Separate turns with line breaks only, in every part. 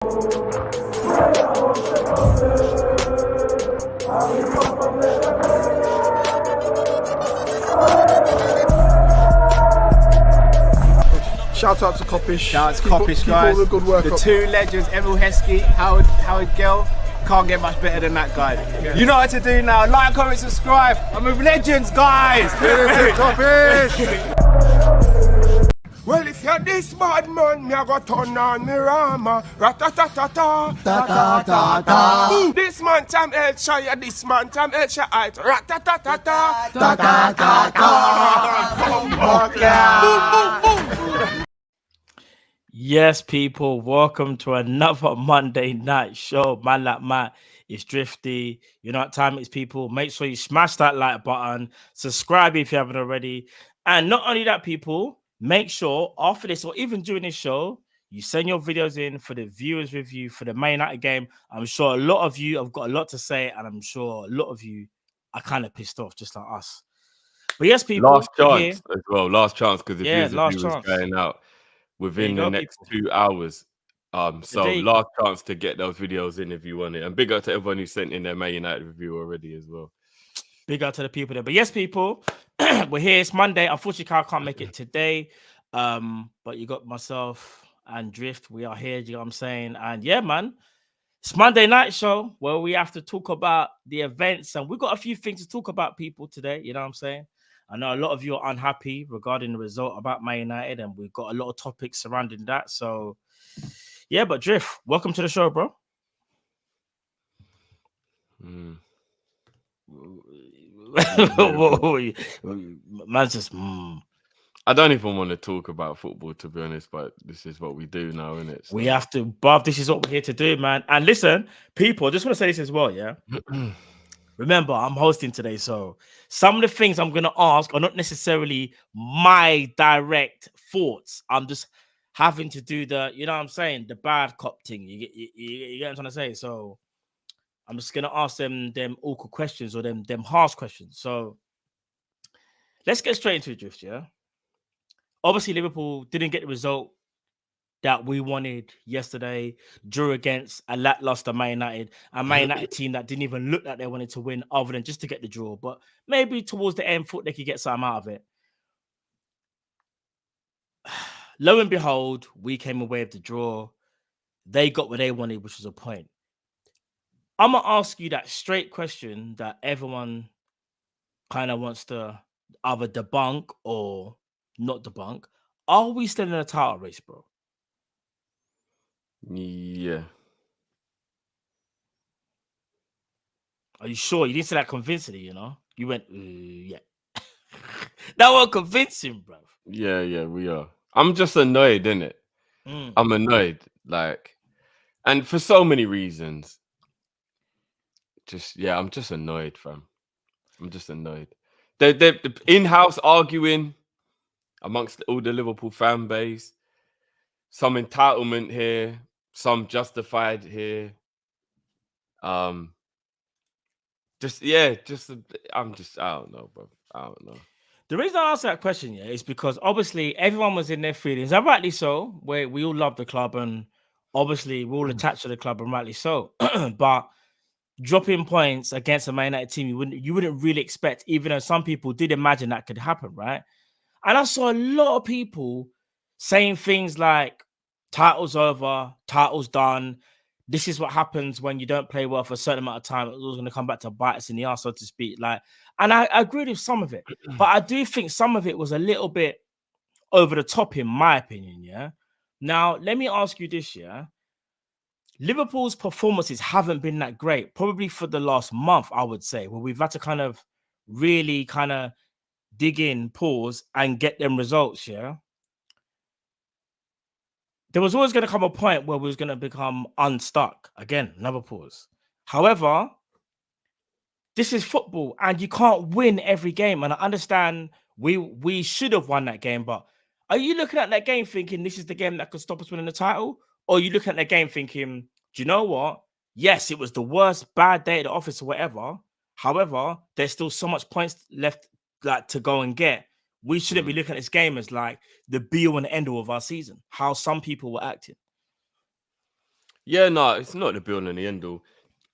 Shout out to Kopish.
Shout out to Kopish, guys.
Keep all the good work
the
up.
two legends, Emil Heskey, Howard Gill. Can't get much better than that, guys. Yeah. You know what to do now. Like, comment, subscribe. I'm with legends, guys.
Kopish.
Well, if you're this bad man, me a go turn on me rama. Rat-ta-ta-ta-ta, ta-ta-ta-ta. This man time El Shire, this man time El Shire. Rat-ta-ta-ta-ta, ta-ta-ta-ta.
Yes, people, welcome to another Monday night show. Man like Matt is Drifty. You know what time it is, people. Make sure you smash that like button. Subscribe if you haven't already. And not only that, people, make sure after this or even during this show, you send your videos in for the viewers review for the Man United game. I'm sure a lot of you have got a lot to say, and I'm sure a lot of you are kind of pissed off, just like us. But yes, people.
Last chance as well. Last chance because the viewers review is going out within the next 2 hours. So last chance to get those videos in if you want it. And big up to everyone who sent in their Man United review already as well.
Big up to the people there. But yes, people, we're here. It's Monday. Unfortunately, I can't make it today. But you got myself and Drift. We are here. You know what I'm saying? And yeah, man, it's Monday night show where we have to talk about the events. And we've got a few things to talk about, people, today. You know what I'm saying? I know a lot of you are unhappy regarding the result about Man United, and we've got a lot of topics surrounding that. So, yeah, but Drift, welcome to the show, bro. Man's just.
I don't even want to talk about football, to be honest, but this is what we do now, isn't it? So.
We have to, Bob. This is what we're here to do, man. And listen, people, I just want to say this as well, yeah? Remember, I'm hosting today, so some of the things I'm going to ask are not necessarily my direct thoughts. I'm just having to do the, you know what I'm saying, the bad cop thing. You get what I'm trying to say? So I'm just going to ask them awkward questions or them harsh questions. So let's get straight into it, Drift, yeah? Obviously, Liverpool didn't get the result that we wanted yesterday, drew against a lackluster Man United, a Man United team that didn't even look like they wanted to win other than just to get the draw. But maybe towards the end, thought they could get something out of it. Lo and behold, we came away with the draw. They got what they wanted, which was a point. I'm going to ask you that straight question that everyone kind of wants to either debunk or not debunk. Are we still in a title race, bro?
Yeah.
Are you sure? You didn't say that convincingly, you know? You went, yeah. That won't convince him, bro.
Yeah, we are. I'm just annoyed, innit? I'm annoyed, and for so many reasons. I'm just annoyed, fam. I'm just annoyed. They're in-house arguing amongst all the Liverpool fan base. Some entitlement here, some justified here. I don't know, bro. I don't know.
The reason I asked that question, yeah, is because obviously everyone was in their feelings, and rightly so. We all love the club, and obviously we're all attached to the club, and rightly so. But dropping points against a Man United team, you wouldn't really expect, even though some people did imagine that could happen, right? And I saw a lot of people saying things like, title's over, title's done. This is what happens when you don't play well for a certain amount of time. It's always going to come back to bite us in the arse, so to speak. And I agree with some of it, but I do think some of it was a little bit over the top, in my opinion, yeah? Now, let me ask you this, yeah? Liverpool's performances haven't been that great, probably for the last month, I would say, where we've had to kind of really kind of dig in, pause, and get them results, yeah? There was always going to come a point where we was going to become unstuck. Again, another pause. However, this is football, and you can't win every game. And I understand we should have won that game, but are you looking at that game thinking this is the game that could stop us winning the title? Or are you looking at the game thinking, do you know what? Yes, it was the worst bad day at the office or whatever. However, there's still so much points left to go and get. We shouldn't be looking at this game as like the be-all and end-all of our season, how some people were acting.
Yeah, no, it's not the build and the end all.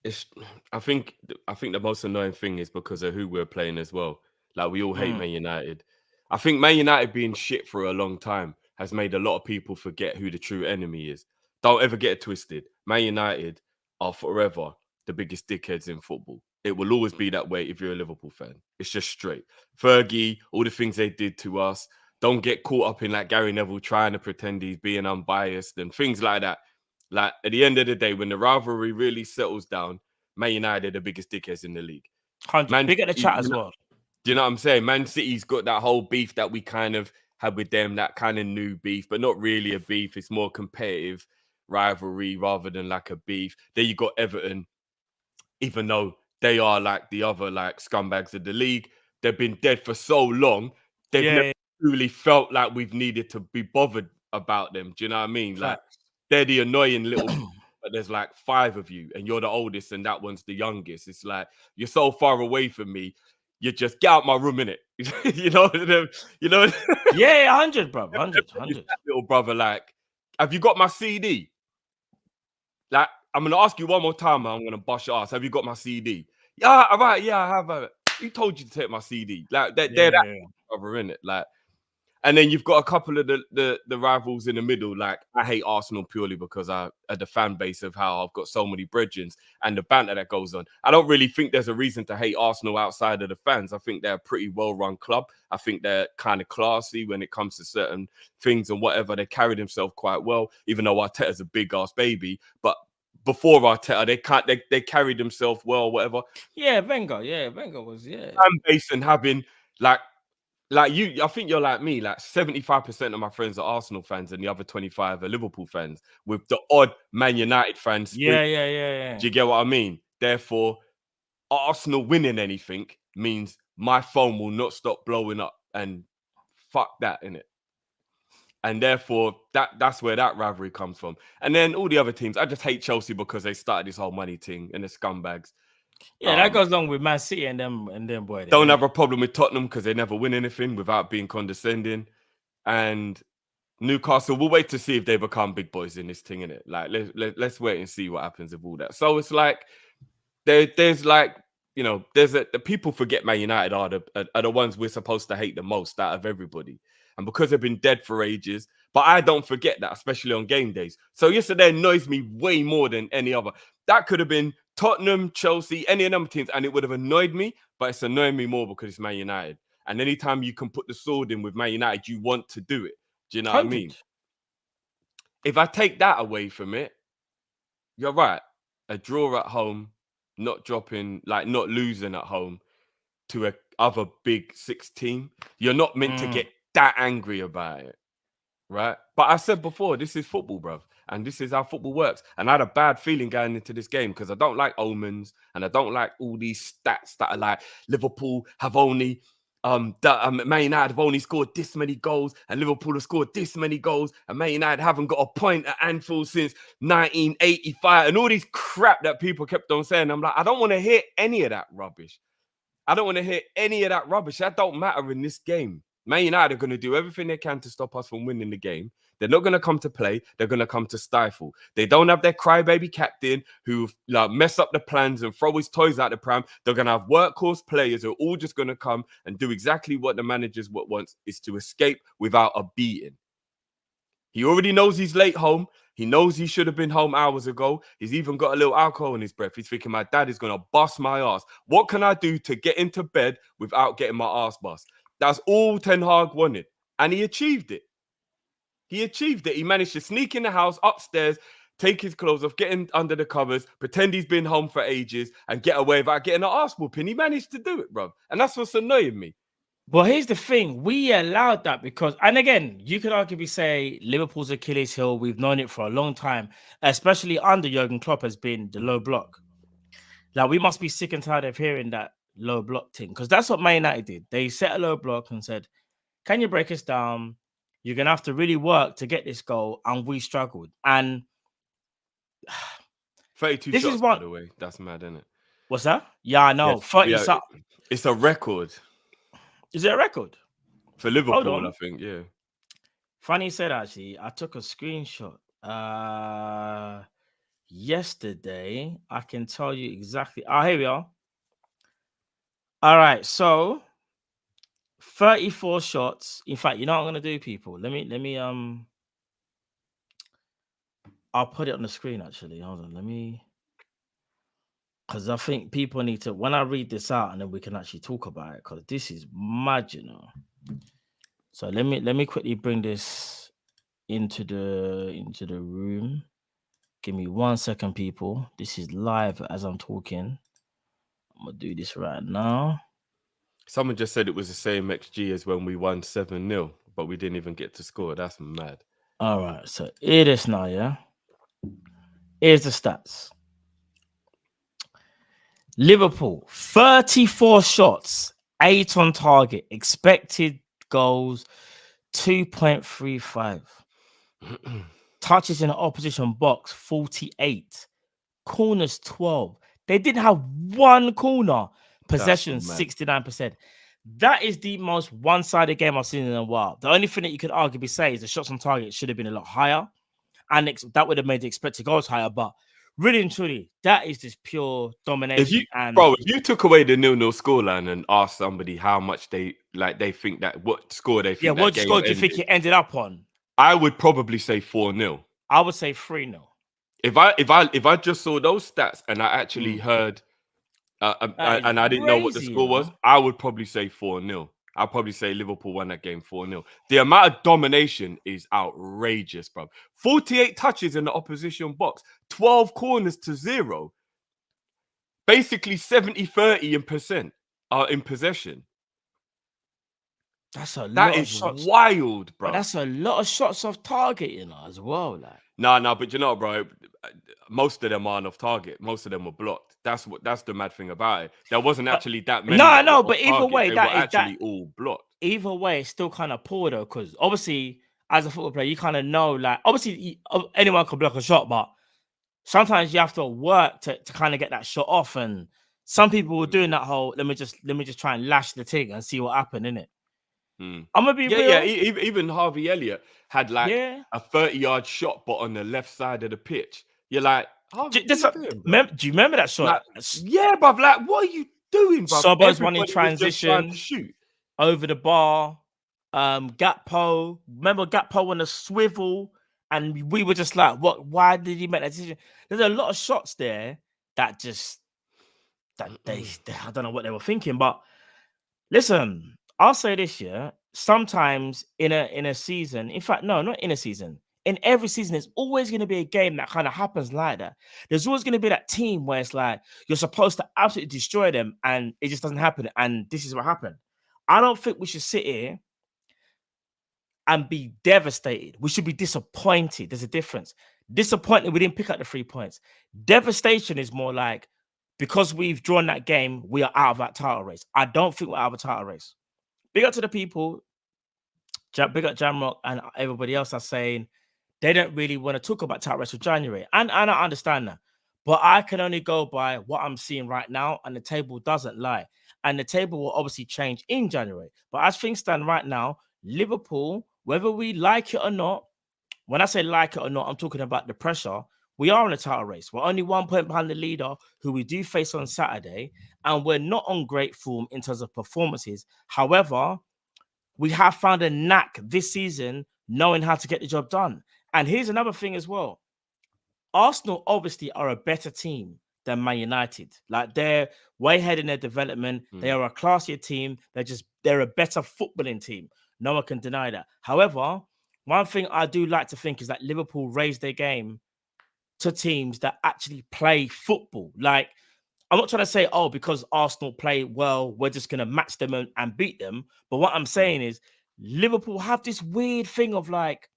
It's I think the most annoying thing is because of who we're playing as well. Like we all hate Man United. I think Man United being shit for a long time has made a lot of people forget who the true enemy is. Don't ever get it twisted. Man United are forever the biggest dickheads in football. It will always be that way if you're a Liverpool fan. It's just straight. Fergie, all the things they did to us. Don't get caught up in like Gary Neville trying to pretend he's being unbiased and things like that. Like at the end of the day, when the rivalry really settles down, Man United are the biggest dickheads in the league.
100. Big at the chat as well.
Do you know what I'm saying? Man City's got that whole beef that we kind of had with them, that kind of new beef, but not really a beef. It's more competitive rivalry rather than like a beef. Then you got Everton, even though they are like the other like scumbags of the league. They've been dead for so long. They've never really felt like we've needed to be bothered about them. Do you know what I mean? Like they're the annoying little but there's like 5 of you and you're the oldest and that one's the youngest. It's like you're so far away from me. You just get out my room, innit? you know,
Yeah, 100, bro. 100.
Little brother, like, have you got my CD? Like, I'm gonna ask you one more time, I'm gonna bust your ass. Have you got my CD? Yeah, all right, yeah, I have. Who told you to take my CD? Like, they're that brother, innit? Like, and then you've got a couple of the rivals in the middle. Like, I hate Arsenal purely because I the fan base of how I've got so many brethrens and the banter that goes on. I don't really think there's a reason to hate Arsenal outside of the fans. I think they're a pretty well-run club. I think they're kind of classy when it comes to certain things and whatever. They carry themselves quite well, even though Arteta's a big-ass baby. But before Arteta, they carried themselves well, whatever.
Yeah, Wenger was,
Fan base and having, like you, I think you're like me. Like 75% of my friends are Arsenal fans, and the other 25 are Liverpool fans, with the odd Man United fans.
Yeah.
Do you get what I mean? Therefore, Arsenal winning anything means my phone will not stop blowing up, and fuck that, innit? And therefore, that's where that rivalry comes from. And then all the other teams, I just hate Chelsea because they started this whole money thing and the scumbags.
Yeah, that goes along with Man City and them boy.
Don't have a problem with Tottenham because they never win anything without being condescending. And Newcastle, we'll wait to see if they become big boys in this thing, innit? Like, let's wait and see what happens with all that. So it's like, there's like, you know, the people forget Man United are the ones we're supposed to hate the most out of everybody. And because they've been dead for ages, but I don't forget that, especially on game days. So yesterday annoys me way more than any other. That could have been Tottenham, Chelsea, any of them teams, and it would have annoyed me, but it's annoying me more because it's Man United. And anytime you can put the sword in with Man United, you want to do it. Do you know
100.
what I mean? If I take that away from it, you're right. A draw at home, not losing at home to a other big 6 team, you're not meant to get that angry about it, right? But I said before, this is football, bruv, and this is how football works. And I had a bad feeling going into this game because I don't like omens and I don't like all these stats that are like Liverpool have only Man United have only scored this many goals and Liverpool have scored this many goals and Man United haven't got a point at Anfield since 1985 and all these crap that people kept on saying. I'm like, I don't want to hear any of that rubbish. I don't want to hear any of that rubbish. That don't matter in this game. Man United are going to do everything they can to stop us from winning the game. They're not going to come to play. They're going to come to stifle. They don't have their crybaby captain who like mess up the plans and throw his toys out the pram. They're going to have workhorse players who are all just going to come and do exactly what the managers wants, is to escape without a beating. He already knows he's late home. He knows he should have been home hours ago. He's even got a little alcohol in his breath. He's thinking, my dad is going to bust my ass. What can I do to get into bed without getting my ass bust? That's all Ten Hag wanted. And he achieved it. He managed to sneak in the house upstairs, take his clothes off, get in under the covers, pretend he's been home for ages, and get away without getting an arse whooping. He managed to do it, bro. And that's what's annoying me.
Well, here's the thing. We allowed that because, and again, you could arguably say Liverpool's Achilles heel. We've known it for a long time, especially under Jurgen Klopp, has been the low block. Like, we must be sick and tired of hearing that low block thing because that's what Man United did. They set a low block and said, can you break us down? You're going to have to really work to get this goal. And we struggled. And
32
this
shots,
is what,
by the way. That's mad, isn't it?
What's that? Yeah, I know.
Yes. It's a record.
Is it a record?
For Liverpool, I think, yeah.
Funny you said, actually. I took a screenshot. yesterday. I can tell you exactly. Here we are. All right, so 34 shots. In fact, you know what I'm gonna do, people. Let me I'll put it on the screen actually. Hold on, let me, because I think people need to, when I read this out, and then we can actually talk about it, because this is mad, you know. So let me quickly bring this into the room. Give me 1 second, people. This is live as I'm talking. I'm gonna do this right now.
Someone just said it was the same XG as when we won 7-0, but we didn't even get to score. That's mad.
All right, so it is now, yeah. Here's the stats. Liverpool, 34 shots, 8 on target, expected goals 2.35. Touches in the opposition box 48. Corners 12. They didn't have one corner. Possession 69%. That is the most one-sided game I've seen in a while. The only thing that you could arguably say is the shots on target should have been a lot higher, and that would have made the expected goals higher. But really and truly, that is just pure domination.
If you took away the 0-0 scoreline and asked somebody how much they think that, what score they think,
yeah, what score do you think it ended up on?
I would probably say 4-0.
I would say 3-0.
If I just saw those stats and I actually heard, and I didn't know what the score was, I would probably say 4-0. I'll probably say Liverpool won that game 4-0. The amount of domination is outrageous, bro. 48 touches in the opposition box, 12 corners to 0. Basically 70-30% in possession.
That's a lot.
That is wild, bro.
But that's a lot of shots off target, you know, as well. Like,
no, but you know, bro, most of them aren't off target. Most of them were blocked. That's the mad thing about it. There wasn't actually that many.
No, but either way,
they were actually all blocked.
Either way, it's still kind of poor though, because obviously, as a football player, you kind of know, like, obviously, anyone can block a shot, but sometimes you have to work to kind of get that shot off. And some people were doing that whole let me just try and lash the thing and see what happened, innit? I'm gonna be real.
Yeah. Even Harvey Elliott had like a 30-yard shot, but on the left side of the pitch. You're like, do
you remember that shot?
Like, yeah, bruv. Like, what are you doing, bruv?
Szobo's one in transition
to shoot
over the bar. Gakpo, remember Gakpo on the swivel, and we were just like, what? Why did he make that decision? There's a lot of shots there that they I don't know what they were thinking, but listen. I'll say this, yeah. Sometimes in a season, in fact, no, not in a season. In every season, there's always going to be a game that kind of happens like that. There's always going to be that team where it's like you're supposed to absolutely destroy them, and it just doesn't happen. And this is what happened. I don't think we should sit here and be devastated. We should be disappointed. There's a difference. Disappointed we didn't pick up the 3 points. Devastation is more like, because we've drawn that game, we are out of that title race. I don't think we're out of a title race. Big up to the people, big up Jamrock and everybody else are saying they don't really want to talk about title race for January. And I understand that. But I can only go by what I'm seeing right now, and the table doesn't lie. And the table will obviously change in January. But as things stand right now, Liverpool, whether we like it or not, when I say like it or not, I'm talking about the pressure. We are in a title race. We're only 1 point behind the leader, who we do face on Saturday, and we're not on great form in terms of performances. However, we have found a knack this season knowing how to get the job done. And here's another thing as well. Arsenal obviously are a better team than Man United. Like, they're way ahead in their development. They are a classier team. They're a better footballing team. No one can deny that. However, one thing I do like to think is that Liverpool raised their game to teams that actually play football. Like, I'm not trying to say, because Arsenal play well, we're just going to match them and beat them. But what I'm saying is Liverpool have this weird thing of like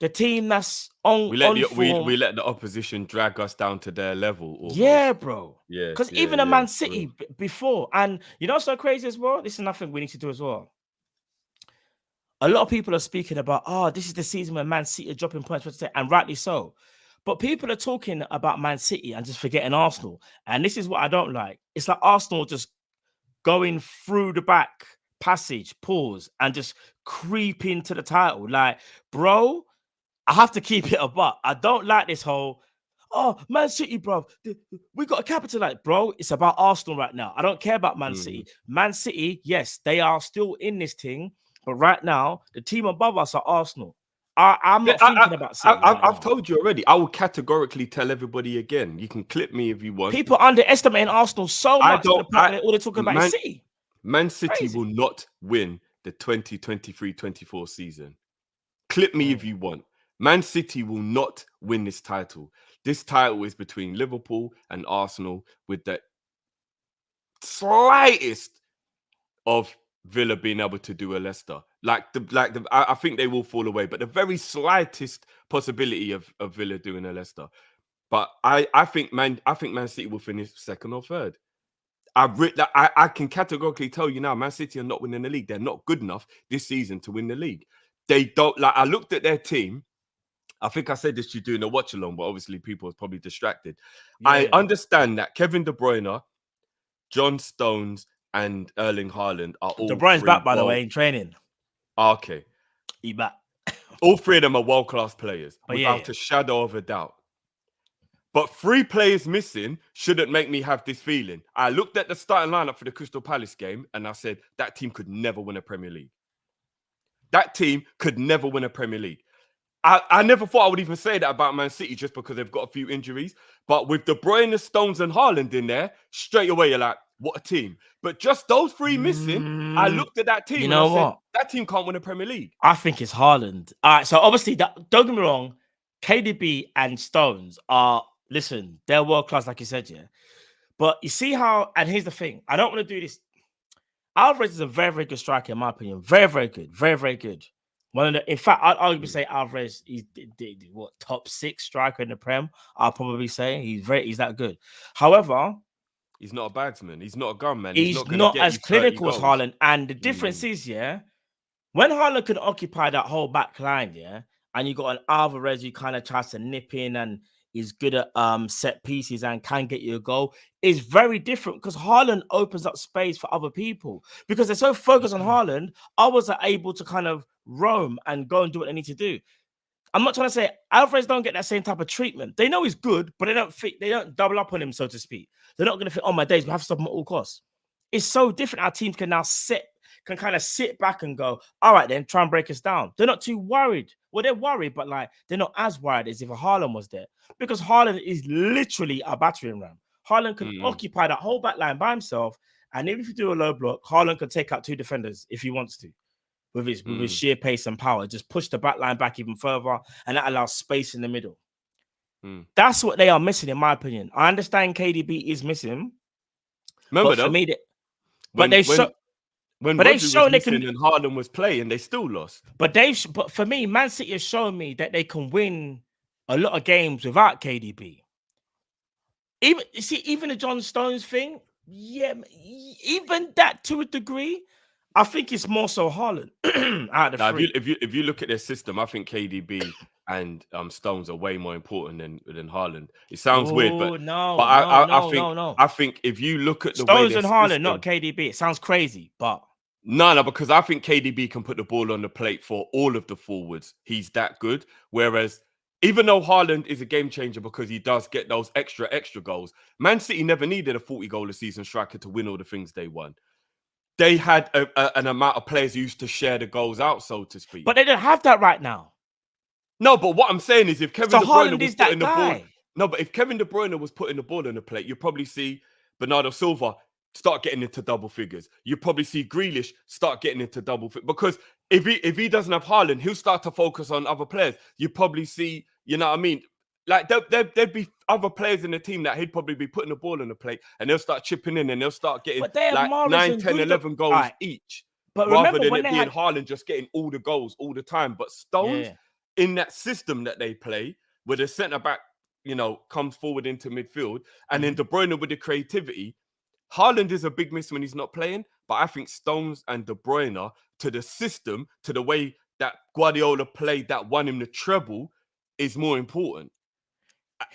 the team that's on
we let the opposition drag us down to their level. Almost.
Yeah, bro.
Yeah.
Because even a Man City before, and you know what's so crazy as well? This is nothing we need to do as well. A lot of people are speaking about, this is the season where Man City are dropping points, and rightly so. But people are talking about Man City and just forgetting Arsenal. And this is what I don't like. It's like Arsenal just going through the back passage, pause, and just creep into the title. Like, bro, I have to keep it a buck. I don't like this whole, oh, Man City, bro, we got to capitalize, bro. It's about Arsenal right now. I don't care about Man City. Man City, yes, they are still in this thing, but right now the team above us are Arsenal. I'm not thinking about City right
I've
now.
told you already. I will categorically tell everybody again. You can clip me if you want.
People underestimating Arsenal so much to the point that all they're talking about is City.
Man City
Crazy.
will not win the 2023-24 season. Clip me if you want. Man City will not win this title. This title is between Liverpool and Arsenal, with the slightest of Villa being able to do a Leicester. I think they will fall away, but the very slightest possibility of Villa doing a Leicester. But I think Man City will finish second or third. I can categorically tell you now, Man City are not winning the league. They're not good enough this season to win the league. They don't, like, I looked at their team. I think I said this to you doing a watch along, but obviously people are probably distracted. I understand that Kevin De Bruyne, John Stones, and Erling Haaland are all
De Bruyne's back, by the way, in training.
Okay.
He back.
All three of them are world-class players, without a shadow of a doubt. But 3 players missing shouldn't make me have this feeling. I looked at the starting lineup for the Crystal Palace game and I said, that team could never win a Premier League. That team could never win a Premier League. I never thought I would even say that about Man City just because they've got a few injuries. But with De Bruyne, Stones and Haaland in there, straight away you're like, what a team. But just those 3 missing, I looked at that team
you know
and I said,
what?
that team can't win a Premier League.
I think it's Haaland. All right, so obviously, don't get me wrong, KDB and Stones are, listen, they're world class, like you said, yeah. But you see how, and here's the thing, I don't want to do this. Alvarez is a very, very good striker, in my opinion. Very, very good. Very, very good. In fact, I'd arguably say Alvarez is what, top 6 striker in the Prem. I'll probably say he's that good. However,
he's not a bagsman. He's not a gunman.
He's not as clinical as Haaland. And the difference is, yeah, when Haaland can occupy that whole back line, yeah, and you got an Alvarez who kind of tries to nip in and is good at set pieces and can get you a goal, is very different because Haaland opens up space for other people. Because they're so focused on Haaland, others are able to kind of roam and go and do what they need to do. I'm not trying to say Alvarez don't get that same type of treatment. They know he's good, but they don't double up on him, so to speak. They're not going to think, oh my days, we have to stop him at all costs. It's so different. Our teams can now kind of sit back and go, all right, then try and break us down. They're not too worried. Well, they're worried, but like they're not as worried as if a Haaland was there. Because Haaland is literally a battering ram. Haaland can occupy that whole back line by himself. And even if you do a low block, Haaland can take out 2 defenders if he wants to. With his sheer pace and power, just push the back line back even further, and that allows space in the middle. That's what they are missing, in my opinion. I understand KDB is missing.
Remember,
for me,
when they've shown they can, and Haaland was playing, they still lost.
But for me, Man City has shown me that they can win a lot of games without KDB. Even the John Stones thing, yeah, even that to a degree. I think it's more so Haaland out of the 3.
If you look at their system, I think KDB and Stones are way more important than Haaland. It sounds weird, but I think if you look at the
Stones
way
and Haaland, not KDB, it sounds crazy, but
no, because I think KDB can put the ball on the plate for all of the forwards. He's that good. Whereas even though Haaland is a game changer because he does get those extra goals, Man City never needed a 40-goal a season striker to win all the things they won. They had an amount of players who used to share the goals out, so to speak.
But they don't have that right now.
No, but what I'm saying is if Kevin De Bruyne was putting the ball... No, but if Kevin De Bruyne was putting the ball on the plate, you'd probably see Bernardo Silva start getting into double figures. You'd probably see Grealish start getting into double figures. Because if he doesn't have Haaland, he'll start to focus on other players. You'd probably see, you know what I mean? Like there'd be other players in the team that he'd probably be putting the ball on the plate and they'll start chipping in and they'll start getting like 9, 10, 11 goals each.
But
rather than it being Haaland just getting all the goals all the time. But Stones, in that system that they play, where the centre-back, you know, comes forward into midfield, and then De Bruyne with the creativity, Haaland is a big miss when he's not playing. But I think Stones and De Bruyne, to the system, to the way that Guardiola played that won him the treble, is more important.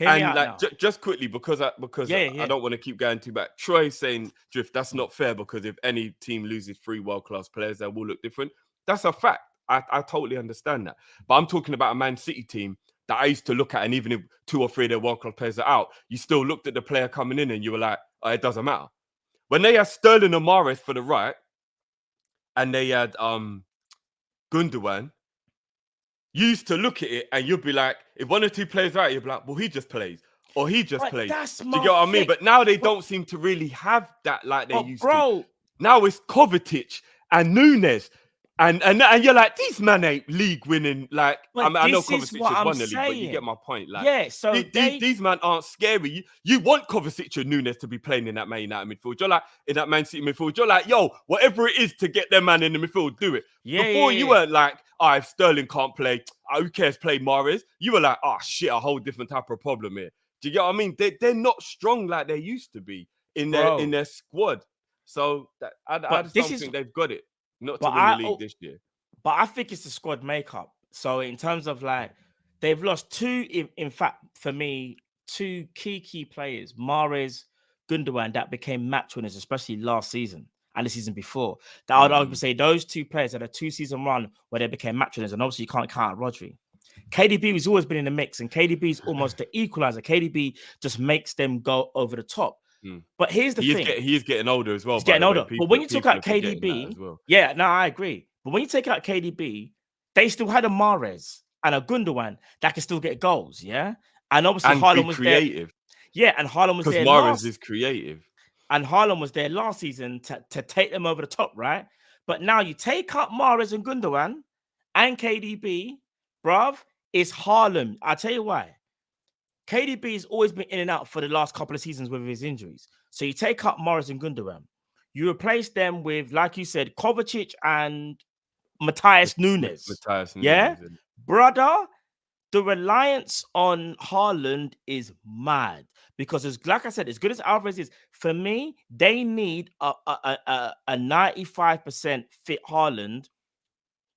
And like just quickly, because I don't want to keep going too back. Troy saying, Drift, that's not fair because if any team loses 3 world-class players, they will look different. That's a fact. I totally understand that. But I'm talking about a Man City team that I used to look at, and even if 2 or 3 of their world-class players are out, you still looked at the player coming in and you were like, oh, it doesn't matter. When they had Sterling and Mahrez for the right, and they had Gundogan, you used to look at it and you'd be like, if 1 or 2 players are out, you'd be like, well, he just plays. Or he just plays.
That's
Do you get what I mean? But now they don't seem to really have that like they used to. Now it's Kovacic and Nunes. And you're like, these men ain't league winning. Like, I know Kovacic has won the league, but you get my point. Like,
yeah, so
these men aren't scary. You want Kovacic and Nunes to be playing in that Man United midfield. You're like, in that Man City midfield, you're like, yo, whatever it is to get their man in the midfield, do it. Before you weren't like, oh, if Sterling can't play, who cares, play Mahrez? You were like, oh, shit, a whole different type of problem here. Do you get what I mean? They're not strong like they used to be in their squad. So I just don't think they've got it. Not to win the league this year.
But I think it's the squad makeup. So in terms of like, they've lost 2, in fact, for me, 2 key players, Mahrez, Gundogan, that became match winners, especially last season and the season before. That I would say those 2 players had a 2-season run where they became match winners, and obviously you can't count Rodri. KDB has always been in the mix, and KDB is almost the equalizer. KDB just makes them go over the top. But here's the thing.
He is getting older as well.
He's getting older. But when you took out KDB, yeah, no, I agree. But when you take out KDB, they still had a Mahrez and a Gundogan that can still get goals, yeah? And obviously Haaland was creative. Yeah, and Haaland was there.
Because Mahrez is creative.
And Haaland was there last season to take them over the top, right? But now you take out Mahrez and Gundogan and KDB, bruv, it's Haaland. I'll tell you why. KDB has always been in and out for the last couple of seasons with his injuries. So you take up Mahrez and Gundogan. You replace them with, like you said, Kovacic and Matthias Nunes. Yeah? Brother, the reliance on Haaland is mad. Because, like I said, as good as Alvarez is, for me, they need a 95% fit Haaland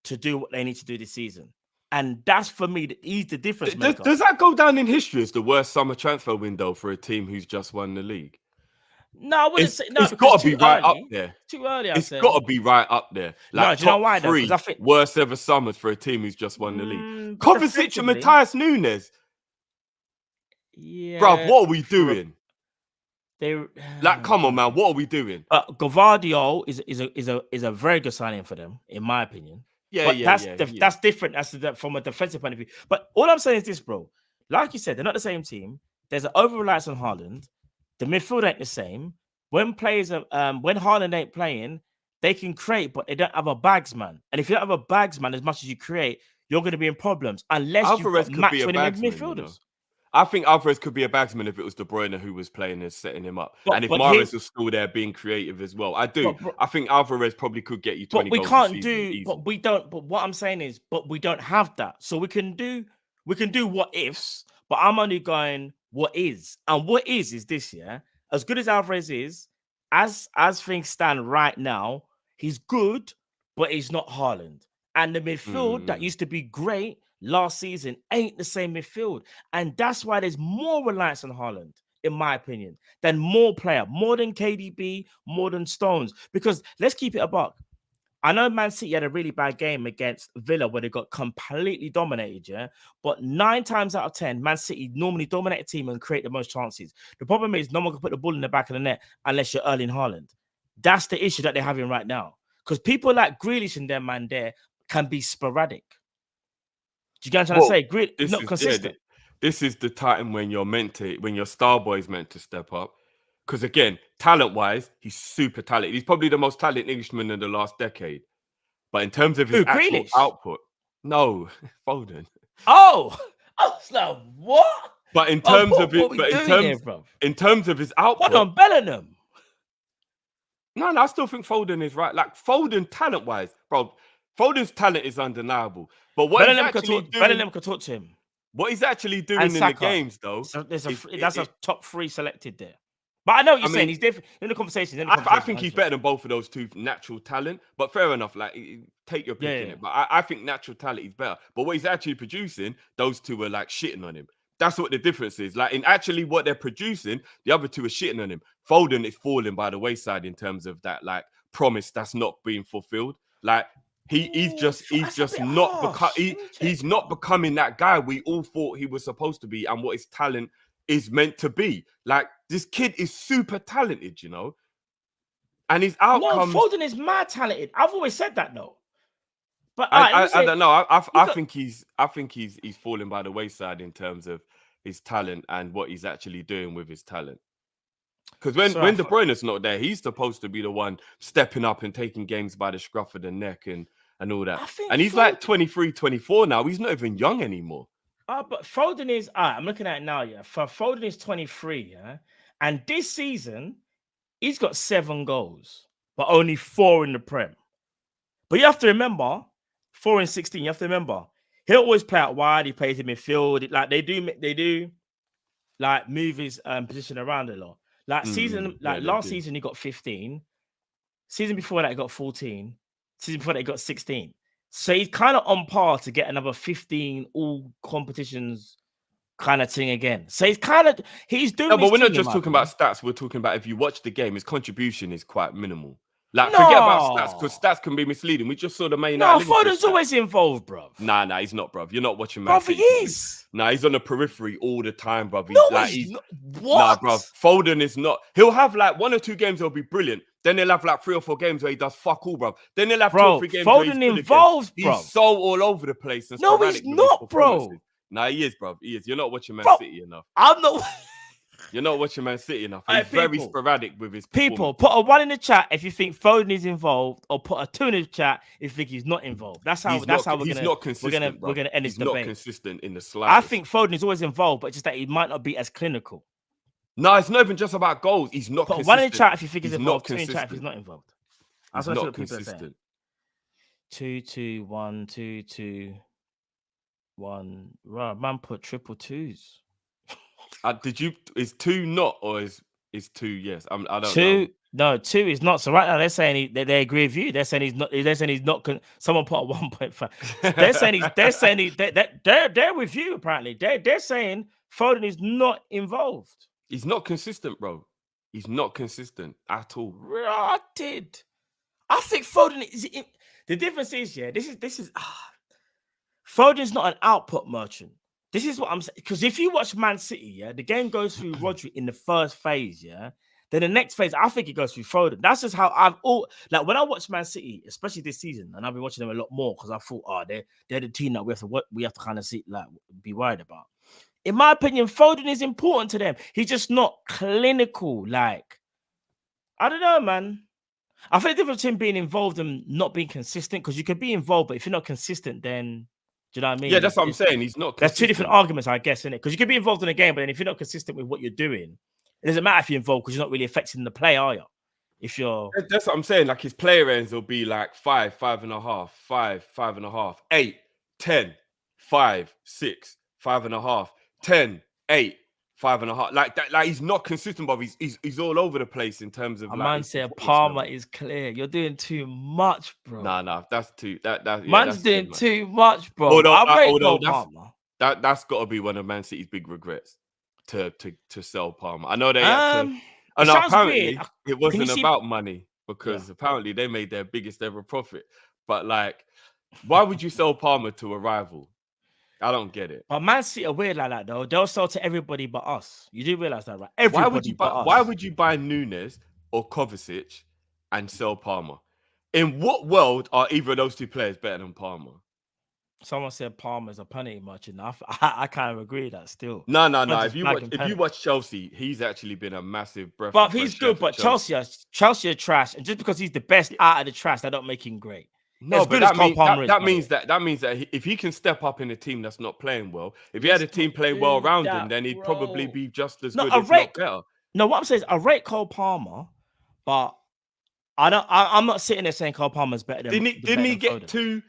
to do what they need to do this season. And that's, for me, he's the difference maker.
Does that go down in history as the worst summer transfer window for a team who's just won the league?
No, I wouldn't say. No,
it's got to be right up there.
Too early,
It's got to be right up there. Like,
no, do you know why?
Top 3
I think
worst ever summers for a team who's just won the league. Kovacic and Matthias Nunes.
Yeah,
bruv, what are we doing?
They
like, come on, man, what are we doing?
Gavardio is a very good signing for them, in my opinion. That's different. That's from a defensive point of view. But all I'm saying is this, bro. Like you said, they're not the same team. There's an over-reliance on Haaland. The midfield ain't the same. When Haaland ain't playing, they can create, but they don't have a bagsman. And if you don't have a bagsman as much as you create, you're going to be in problems unless you match winning midfielders. You know?
I think Alvarez could be a bagsman if it was De Bruyne who was playing and setting him up. And if Mahrez was still there being creative as well. I think Alvarez probably could get you 20 goals. But we can't but what I'm saying is, we don't have that. So we can do what ifs, but I'm only going what is. And what is this year. As good as Alvarez is, as things stand right now, he's good, but he's not Haaland. And the midfield that used to be great last season ain't the same midfield. And that's why there's more reliance on Haaland, in my opinion, than more than KDB, more than Stones. Because let's keep it a buck. I know Man City had a really bad game against Villa where they got completely dominated, yeah? But 9 times out of 10, Man City normally dominate a team and create the most chances. The problem is no one can put the ball in the back of the net unless you're Erling Haaland. That's the issue that they're having right now. Because people like Grealish and them, man, there can be sporadic. Do you get what I'm trying to say? Not consistent. This is the time when your star boy is meant to step up. Because again, talent-wise, he's super talented. He's probably the most talented Englishman in the last decade. But in terms of his actual output, no, Foden.
Oh, I was like, what?
But in terms of his output,
what on Bellingham?
No, I still think Foden is right. Like Foden, talent-wise, bro, Foden's talent is undeniable. But what
Bellingham could talk to him.
What he's actually doing in the games, though,
so that's a top 3 selected there. But I know what you're saying. He's different in the conversation.
I think he's better than both of those 2 natural talent. But fair enough, like take your pick in it. But I think natural talent is better. But what he's actually producing, those 2 are like shitting on him. That's what the difference is. Like in actually what they're producing, the other 2 are shitting on him. Foden is falling by the wayside in terms of that like promise that's not being fulfilled. Like He's just
That's a bit
not
harsh. Let me check
he's not
now.
becoming that guy we all thought he was supposed to be and what his talent is meant to be. Like this kid is super talented, you know, and his
No,
outcomes.
Foden is mad talented. I've always said that though. But let me
I
say,
don't know. I
got-
think he's falling by the wayside in terms of his talent and what he's actually doing with his talent. Because when De Bruyne's not there, he's supposed to be the one stepping up and taking games by the scruff of the neck and all that. And he's like 23, 24 now. He's not even young anymore.
But Foden is. I'm looking at it now. Yeah, for Foden is 23. Yeah, and this season he's got 7 goals, but only 4 in the Prem. But you have to remember, 4 in 16. You have to remember, he'll always play out wide. He plays in midfield. Like they do, like move his position around a lot. Like last season, he got 15. Season before that, he got 14. Season before that, he got 16. So he's kind of on par to get another 15 all competitions kind of thing again. So he's doing.
No, but we're not just talking about stats. We're talking about if you watch the game, his contribution is quite minimal. Like, forget about stats because stats can be misleading. We just saw the main.
No, Foden's always involved, bro.
Nah, he's not, bro. You're not watching Man City.
He is.
Nah, he's on the periphery all the time, bro.
He's not. What?
Nah, bro. Foden is not. He'll have like 1 or 2 games that'll be brilliant. Then he'll have like 3 or 4 games where he does fuck all, bro. Then he'll have 2 or 3 games where he's good
involved,
again.
bro.
He's so all over the place. And
no, he's not, bro.
Nah, he is, bro. He is. You're not watching Man City enough.
I'm not.
You're not watching Man City enough. He's very sporadic with his
people. Put a 1 in the chat if you think Foden is involved, or put a 2 in the chat if you think he's not involved. That's how we're gonna end this debate. He's
not consistent in the slightest.
I think Foden is always involved, but just that he might not be as clinical.
No, it's not even just about goals. He's not.
Put
consistent.
1 in the chat if you think he's involved. 2 in the chat if he's not involved.
That's not consistent.
2-2-1, 2-2-1. Right, man, put triple 2s.
Did you? Is 2 not or is 2 yes? I don't
2,
know.
No, 2 is not. So right now they're saying they agree with you. They're saying he's not. They're saying he's not. Someone put a 1.5. They're saying they're with you. Apparently, they're saying Foden is not involved.
He's not consistent, bro. He's not consistent at all.
Rotted. I think Foden is. The difference is, yeah. This is. Foden's not an output merchant. This is what I'm saying. Because if you watch Man City, yeah, the game goes through Rodri in the first phase, yeah. Then the next phase, I think it goes through Foden. That's just how when I watch Man City, especially this season, and I've been watching them a lot more because I thought, they're the team that we have to kind of see, like, be worried about. In my opinion, Foden is important to them. He's just not clinical. Like, I don't know, man. I think the difference between being involved and not being consistent, because you can be involved, but if you're not consistent, then. Do you know what I mean?
Yeah, that's what I'm saying. He's not consistent.
That's 2 different arguments, I guess, isn't it? Because you can be involved in a game, but then if you're not consistent with what you're doing, it doesn't matter if you're involved because you're not really affecting the play, are you? If you're...
That's what I'm saying. Like, his player ends will be like 5, 5.5, 5, 5.5, 8, 10, 5, 6, 5.5, 10, 8, 5.5. Like that. Like, he's not consistent, but he's all over the place in terms of.
A man said Palmer is clear. You're doing too much, bro.
Nah, that's too.
Man's doing too much, bro.
Although that's got to be one of Man City's big regrets to sell Palmer. I know they had to. And apparently it wasn't about money because apparently they made their biggest ever profit. But like, why would you sell Palmer to a rival? I don't get it.
But Man City are weird like that, though. They'll sell to everybody but us. You do realize that, right? Everybody
why would you buy Nunes or Kovacic and sell Palmer? In what world are either of those 2 players better than Palmer?
Someone said Palmer's a penalty merchant. I kind of agree with that still.
No. If you watch Chelsea, he's actually been a massive breath.
But he's good. But Chelsea are trash, and just because he's the best out of the trash, that don't make him great.
No, but that means that if he can step up in a team that's not playing well, if he had a team playing well around him, then he'd probably be just as good, if not better.
No, what I'm saying is I rate Cole Palmer, but I'm not sitting there saying Cole Palmer's better than.
Didn't he get 2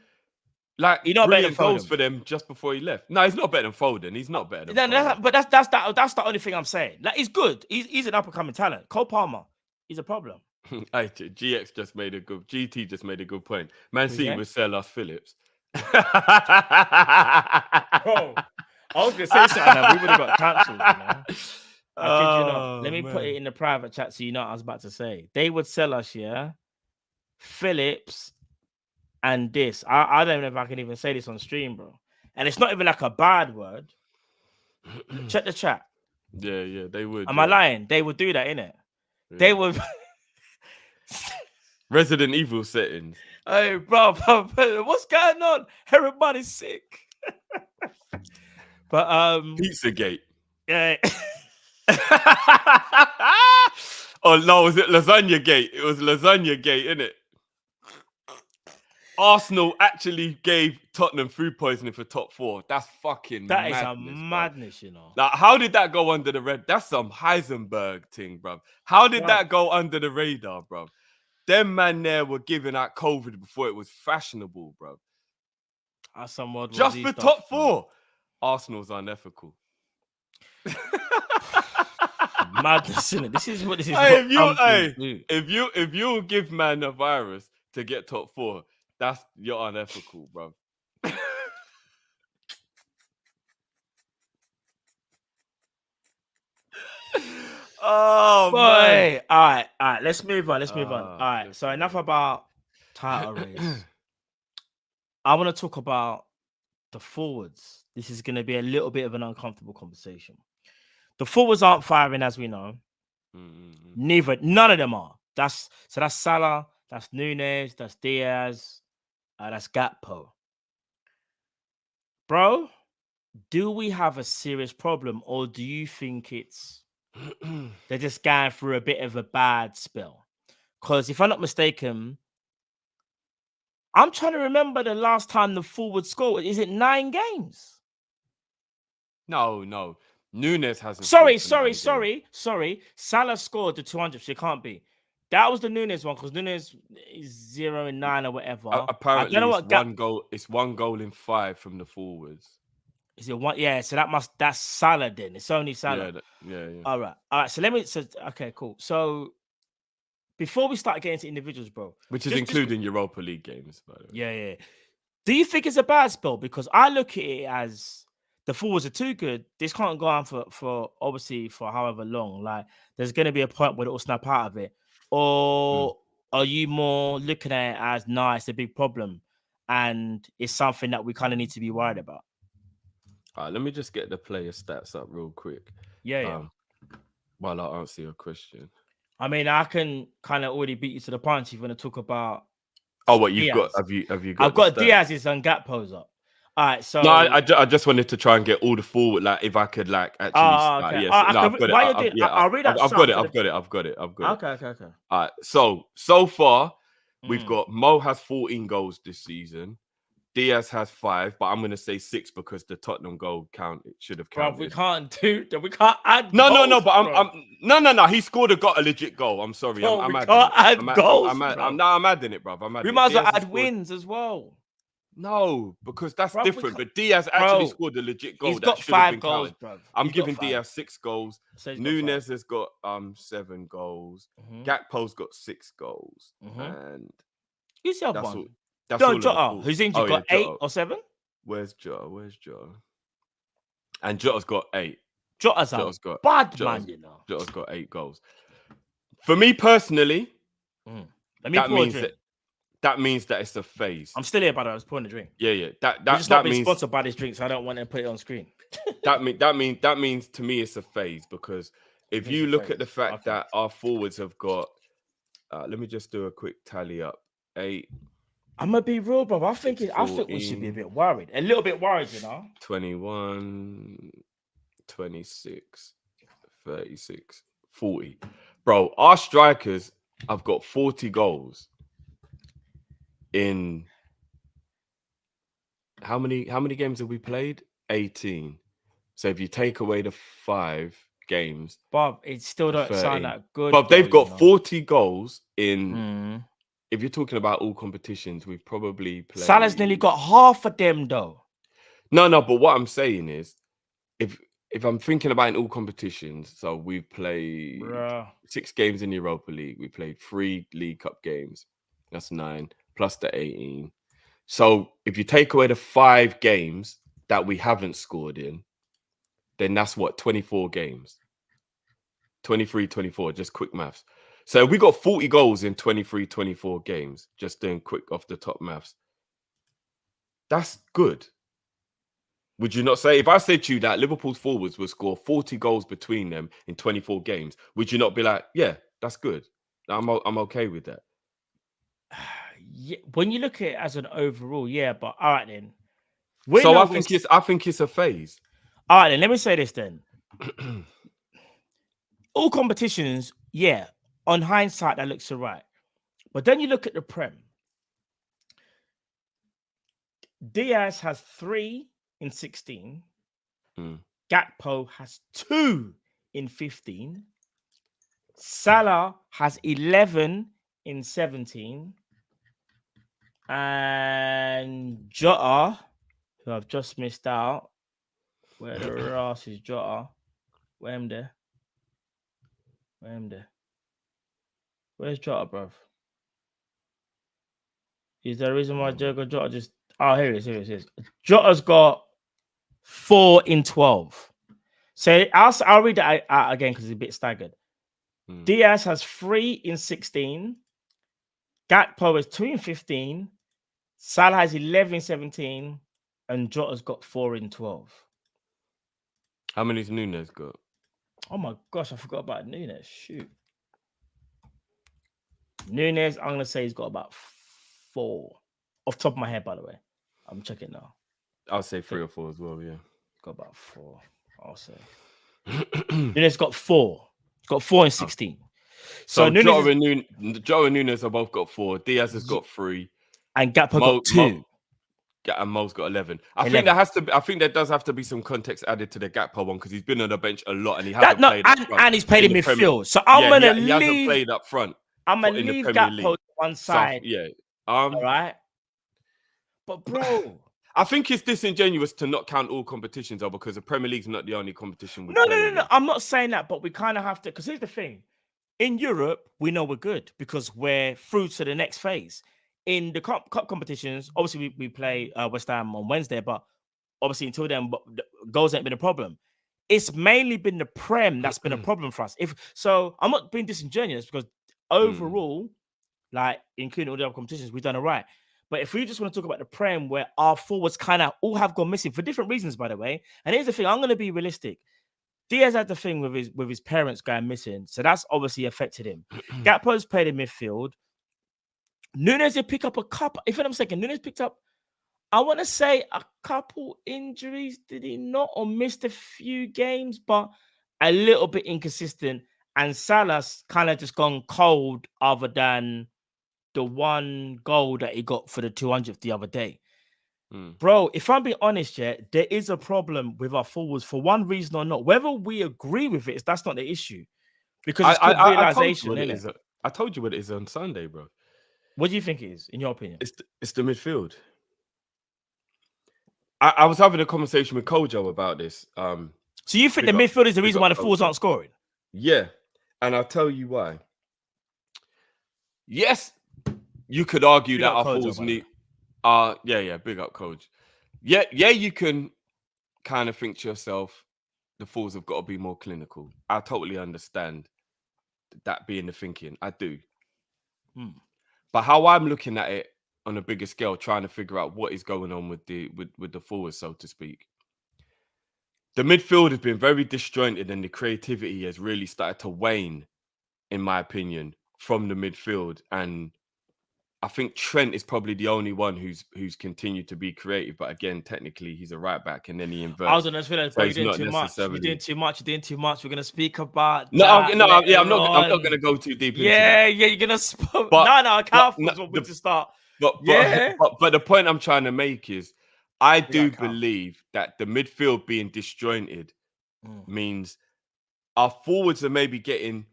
like brilliant goals for them just before he left? No, he's not better than Foden. He's not better than Foden.
But that's the only thing I'm saying. Like, he's good. He's an up and coming talent. Cole Palmer, he's a problem.
GT just made a good point. Man City would sell us Phillips.
Bro, I was gonna say something that we would have got cancelled. You know? Let me put it in the private chat so you know what I was about to say. They would sell us, Phillips and this. I don't know if I can even say this on stream, bro. And it's not even like a bad word. Check the chat.
Yeah, they would.
Am I lying? They would do that, innit?
Yeah.
They would.
Resident Evil settings.
Hey, bro, what's going on? Everybody's sick. But
Pizzagate.
yeah.
Oh no, was it Lasagna Gate? It was Lasagna Gate, innit? Arsenal actually gave Tottenham food poisoning for top 4. That's fucking
That
madness,
is a madness, you know.
Like, how did that go under the red? That's some Heisenberg thing, bro. How did that go under the radar, bro? Them man there were giving out COVID before it was fashionable, bro.
That's some World War
Just
Z
for
stuff,
top
man.
4. Arsenal's unethical.
Madness, innit? This is what this is.
Hey,
what companies do.
if you give man a virus to get top 4, you're unethical, bro. Oh
Boy.
man.
All right. Let's move on. All right.
let's
So
move
enough
on.
about title race. I want to talk about the forwards. This is going to be a little bit of an uncomfortable conversation. The forwards aren't firing, as we know. None of them are. That's Salah, that's Nunes, that's Diaz, that's Gakpo. Bro, do we have a serious problem, or do you think they're just going through a bit of a bad spell? Because if I'm not mistaken, I'm trying to remember the last time the forward scored. Is it 9 games?
No. Nunes hasn't.
Sorry.
scored for 9 games.
Salah scored the 200. So it can't be. That was the Nunes one, because Nunes is 0-9 or whatever.
Apparently,
I don't know
it's
what
one goal. It's 1 goal in 5 from the forwards.
Is it one? Yeah. So that's Salah then. It's only Salah.
Yeah.
All right. So okay, cool. So before we start getting into individuals, bro,
Which is including Europa League games, by the way.
Yeah. Do you think it's a bad spell? Because I look at it as the forwards are too good. This can't go on for obviously for however long. Like, there's going to be a point where it will snap out of it. Or are you more looking at it as, nah, it's a big problem and it's something that we kind of need to be worried about?
All right, let me just get the player stats up real quick.
Yeah.
While I answer your question.
I mean, I can kind of already beat you to the punch if you want to talk about.
Oh, what you've
Diaz.
got? Have you got?
I've got Diaz's and Gakpo's up. All right, so
no, I just wanted to try and get all the forward. Like, if I could, like, actually.
Okay.
Yes.
I've read that.
I've got it.
Okay.
All right. So far, we've got Mo has 14 goals this season. Diaz has 5, but I'm going to say 6 because the Tottenham goal should have counted.
Bro, we can't add.
No,
goals,
but no. He got a legit goal. I'm sorry.
Bro,
I'm
adding goals.
I'm adding it, bro.
We might as well add wins as well.
No, because that's different. But Diaz actually scored a legit goal.
He's got 5 goals, bro.
I'm giving Diaz 6 goals. Nunes has got 7 goals. Gakpo's got 6 goals. And
who's the other one?
That's
all Jota, who's injured, got 8 or 7.
Where's Jota? And Jota's got 8.
Jota's got bad man, you know.
Jota's got 8 goals. For me personally, that means that it's a phase.
I'm still here, by the way. I was pouring a drink.
Yeah.
That means sponsored by this drink, so I don't want to put it on screen.
that means to me it's a phase, because if you look at the fact that our forwards have got, let me just do a quick tally up. 8.
I'm gonna be real, bro. I think we should be a bit worried, a little bit worried, you know.
21, 26, 36, 40. Bro, our strikers have got 40 goals in how many games have we played? 18. So if you take away the 5 games,
Bob, it still don't
13.
sound that good.
But they've got 40 goals in. If you're talking about all competitions, we've probably played.
Salah's nearly got half of them, though.
No. But what I'm saying is, if I'm thinking about in all competitions, so we've played 6 games in the Europa League. We played 3 League Cup games. That's 9 plus the 18. So if you take away the 5 games that we haven't scored in, then that's what, 24 games. 23, 24, just quick maths. So we got 40 goals in 23, 24 games, just doing quick off the top maths. That's good. Would you not say, if I said to you that Liverpool's forwards will score 40 goals between them in 24 games, would you not be like, yeah, that's good? I'm okay with that.
Yeah, when you look at it as an overall, yeah, but all right then.
So I think it's a phase.
All right then, let me say this then. All competitions, yeah, on hindsight, that looks all right. But then you look at the Prem. Diaz has 3 in 16. Gakpo has 2 in 15. Salah has 11 in 17. And Jota, who I've just missed out. Where the ass is Jota? Where am there? Where's Jota, bruv? Is there a reason why Jota just... Oh, here it is. Jota's got 4 in 12. So I'll read it out again because it's a bit staggered. Diaz has 3 in 16. Gakpo has 2 in 15. Salah has 11 in 17. And Jota's got 4 in 12.
How many's Nunes got?
Oh my gosh, I forgot about Nunes. Shoot. Nunes, I'm going to say he's got about 4. Off the top of my head, by the way. I'm checking now.
I'll say 3 or 4 as well, yeah.
Got about 4, I'll say. Nunes got 4. He's got 4 in 16. So
Jota and Nunes have both got 4. Diaz has got 3.
And Gakpo got 2.
And Mo's got 11. I think there does have to be some context added to the Gakpo one because he's been on the bench a lot and he hasn't played up front.
And he's played in midfield. So I'm gonna leave.
He hasn't played up front.
I'm gonna leave Gakpo to one side. All right. But bro,
I think it's disingenuous to not count all competitions though, because the Premier League's not the only competition.
No. I'm not saying that, but we kind of have to. Because here's the thing: in Europe, we know we're good because we're through to the next phase. In the cup competitions, obviously we play West Ham on Wednesday, but obviously until then, goals ain't been a problem. It's mainly been the Prem that's been a problem for us. So, I'm not being disingenuous because overall, like including all the other competitions, we've done all right. But if we just want to talk about the Prem, where our forwards kind of all have gone missing for different reasons, by the way. And here's the thing: I'm going to be realistic. Diaz had the thing with his parents going missing, so that's obviously affected him. Gakpo's played in midfield. Nunes did pick up a couple. If I'm mistaken, Nunes picked up, I want to say, a couple injuries. Did he not? Or missed a few games, but a little bit inconsistent. And Salah's kind of just gone cold other than the one goal that he got for the 200th the other day. Bro, if I'm being honest, there is a problem with our forwards for one reason or not. Whether we agree with it, that's not the issue. Because it's called realization, isn't it?
I told you what it is on Sunday, bro.
What do you think it is, in your opinion?
It's the midfield. I was having a conversation with Kojo about this.
So you think the midfield is the reason why the forwards aren't scoring?
Yeah, and I'll tell you why. Yes, you could argue that our forwards need... big up, Coach. Yeah, you can kind of think to yourself, the forwards have got to be more clinical. I totally understand that being the thinking. I do. But how I'm looking at it on a bigger scale, trying to figure out what is going on with the forwards, so to speak. The midfield has been very disjointed and the creativity has really started to wane, in my opinion, from the midfield. And I think Trent is probably the only one who's continued to be creative. But again, technically, he's a right back and then he inverts.
I was on this feeling, but you're doing too much. You're doing too much. We're going to speak about
I'm not going to go too deep into that.
Yeah, you're going to... No, I can't want to start.
But the point I'm trying to make is, I do believe that the midfield being disjointed means our forwards are maybe getting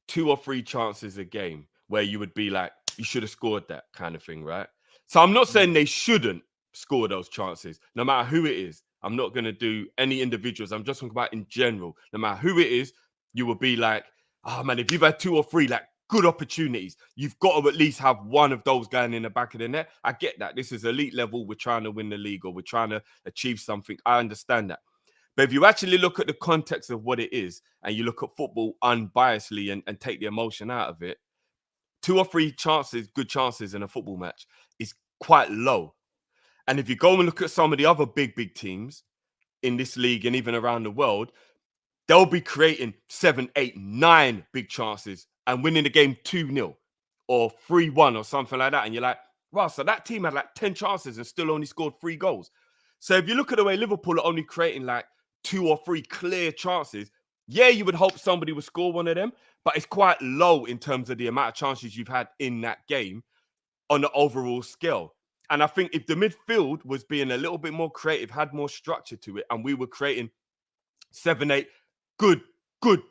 2 or 3 chances a game where you would be like, you should have scored that kind of thing, right? So I'm not saying they shouldn't score those chances, no matter who it is. I'm not going to do any individuals. I'm just talking about in general. No matter who it is, you will be like, oh man, if you've had 2 or 3 like good opportunities, you've got to at least have one of those going in the back of the net. I get that. This is elite level. We're trying to win the league or we're trying to achieve something. I understand that. But if you actually look at the context of what it is and you look at football unbiasedly and take the emotion out of it, 2 or 3 chances, good chances in a football match is quite low. And if you go and look at some of the other big teams in this league and even around the world, they'll be creating 7, 8, 9 big chances and winning the game 2-0 or 3-1 or something like that. And you're like, wow, so that team had like 10 chances and still only scored 3 goals. So if you look at the way Liverpool are only creating like 2 or 3 clear chances, yeah, you would hope somebody would score one of them, but it's quite low in terms of the amount of chances you've had in that game on the overall scale. And I think if the midfield was being a little bit more creative, had more structure to it, and we were creating 7, 8 good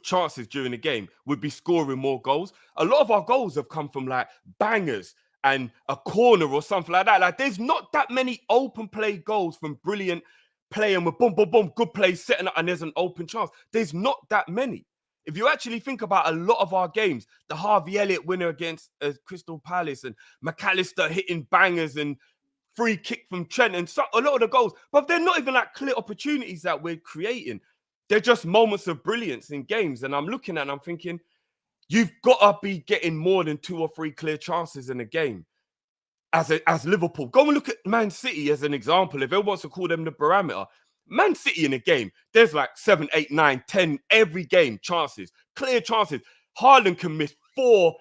chances during the game, we'd be scoring more goals. A lot of our goals have come from like bangers and a corner or something like that. Like there's not that many open play goals from brilliant playing with boom, boom, boom, good plays setting up and there's an open chance. There's not that many. If you actually think about a lot of our games, the Harvey Elliott winner against Crystal Palace and McAllister hitting bangers and free kick from Trent and so, a lot of the goals, but they're not even like clear opportunities that we're creating. They're just moments of brilliance in games. And I'm looking at it and I'm thinking, you've got to be getting more than 2 or 3 clear chances in a game. As Liverpool, go and look at Man City as an example. If everyone wants to call them the barometer, Man City in a game, there's like 7, 8, 9, 10 every game chances, clear chances. Haaland can miss 4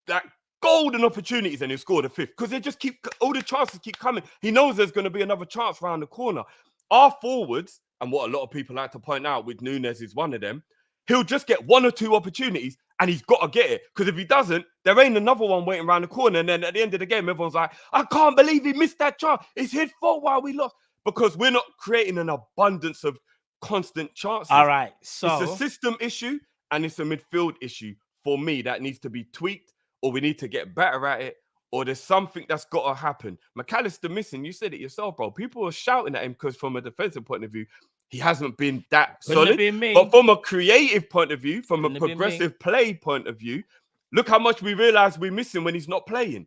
like golden opportunities and he'll score the 5th because they just keep, all the chances keep coming. He knows there's going to be another chance around the corner. Our forwards, and what a lot of people like to point out with Nunes is one of them, he'll just get 1 or 2 opportunities and he's got to get it. Because if he doesn't, there ain't another one waiting around the corner. And then at the end of the game, everyone's like, I can't believe he missed that chance. It's his fault why we lost. Because we're not creating an abundance of constant chances.
All right. So
it's a system issue and it's a midfield issue for me that needs to be tweaked, or we need to get better at it, or there's something that's got to happen. McAllister missing, you said it yourself, bro. People are shouting at him because from a defensive point of view, he hasn't been that solid. But from a creative point of view, from a progressive play point of view, look how much we realize we're missing when he's not playing.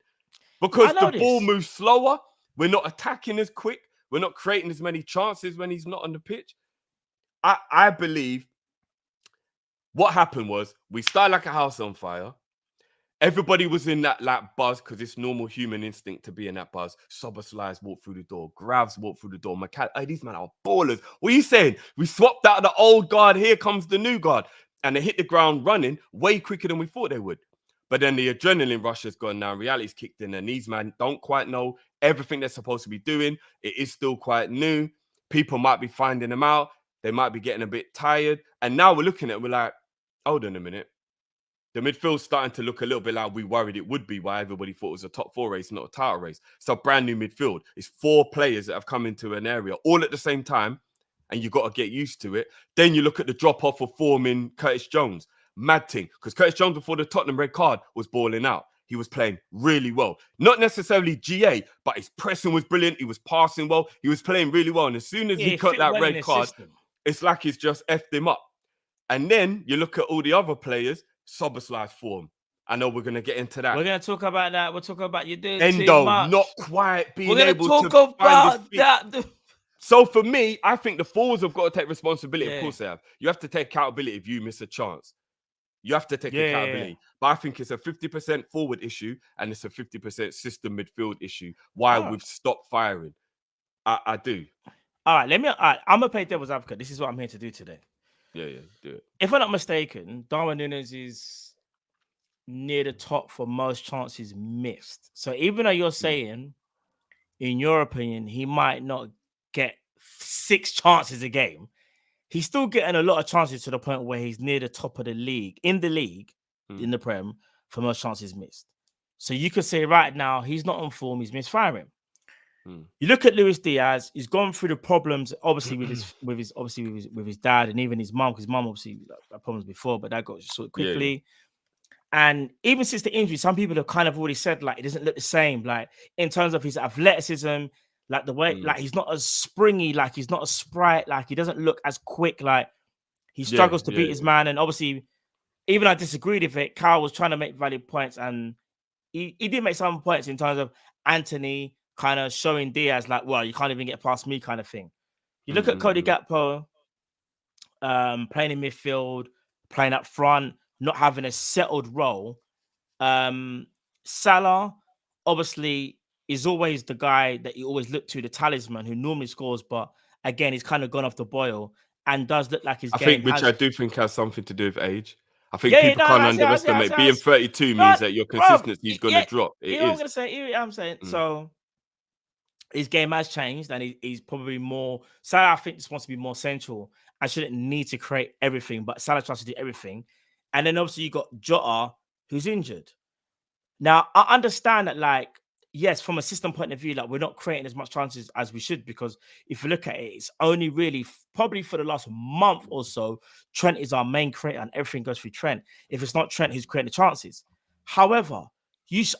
Because the ball moves slower. We're not attacking as quick. We're not creating as many chances when he's not on the pitch. I believe what happened was we started like a house on fire. Everybody was in that like buzz because it's normal human instinct to be in that buzz. Szobo slides walk through the door. Gravs walk through the door. Hey, these men are ballers. What are you saying? We swapped out the old guard. Here comes the new guard. And they hit the ground running way quicker than we thought they would. But then the adrenaline rush has gone now. Reality's kicked in. And these men don't quite know everything they're supposed to be doing. It is still quite new. People might be finding them out. They might be getting a bit tired. And now we're looking at it. We're like, hold on a minute. The midfield's starting to look a little bit like we worried it would be, why everybody thought it was a top 4 race, not a title race. It's a brand new midfield. It's 4 players that have come into an area all at the same time, and you've got to get used to it. Then you look at the drop-off of form in Curtis Jones. Mad thing, because Curtis Jones, before the Tottenham red card, was balling out. He was playing really well. Not necessarily GA, but his pressing was brilliant. He was passing well. He was playing really well. And as soon as he got that red card, it's like he's just effed him up. And then you look at all the other players, Szobo slides form. I know we're going to get into that.
We're going to talk about that. We'll talk about you doing
Endo,
too much.
not quite being able to
talk about that.
So for me, I think the forwards have got to take responsibility. Of course they have. You have to take accountability if you miss a chance. You have to take accountability. But I think it's a 50% forward issue and it's a 50% system midfield issue. Why we've stopped firing. I do.
All right, I'm going to play devil's advocate. This is what I'm here to do today.
Yeah, do it.
If I'm not mistaken, Darwin Núñez is near the top for most chances missed. So even though you're saying, in your opinion, he might not get 6 chances a game, he's still getting a lot of chances to the point where he's near the top of the league, in the Prem, for most chances missed. So you could say right now, he's not on form, he's misfiring. You look at Luis Diaz, he's gone through the problems, obviously with his dad and even his mum, because his mum obviously had problems before, but that got sorted quickly. Yeah. And even since the injury, some people have kind of already said like it doesn't look the same, like in terms of his athleticism, like the way, like he's not as springy, like he's not as sprite, like he doesn't look as quick, like he struggles to beat his man. And obviously, even I disagreed with it. Kyle was trying to make valid points, and he did make some points in terms of Anthony kind of showing Diaz like, well, you can't even get past me kind of thing. You look at Cody Gakpo playing in midfield, playing up front, not having a settled role. Salah, obviously, is always the guy that you always look to, the talisman who normally scores, but again, he's kind of gone off the boil and does look like his
I
game
think, which
has.
I do think has something to do with age. I think
Yeah,
people
no,
can't
that's it,
underestimate. Being 32
no,
means that your
bro,
consistency is going
yeah,
to drop. It
you know what I'm
is.
gonna say. You know what I'm saying.
Mm.
So his game has changed, and he's probably more. Salah, I think, just wants to be more central. I shouldn't need to create everything, but Salah tries to do everything. And then obviously you got Jota, who's injured. Now I understand that, like, yes, from a system point of view, like we're not creating as much chances as we should, because if you look at it, it's only really probably for the last month or so, Trent is our main creator, and everything goes through Trent. If it's not Trent who's creating the chances, however,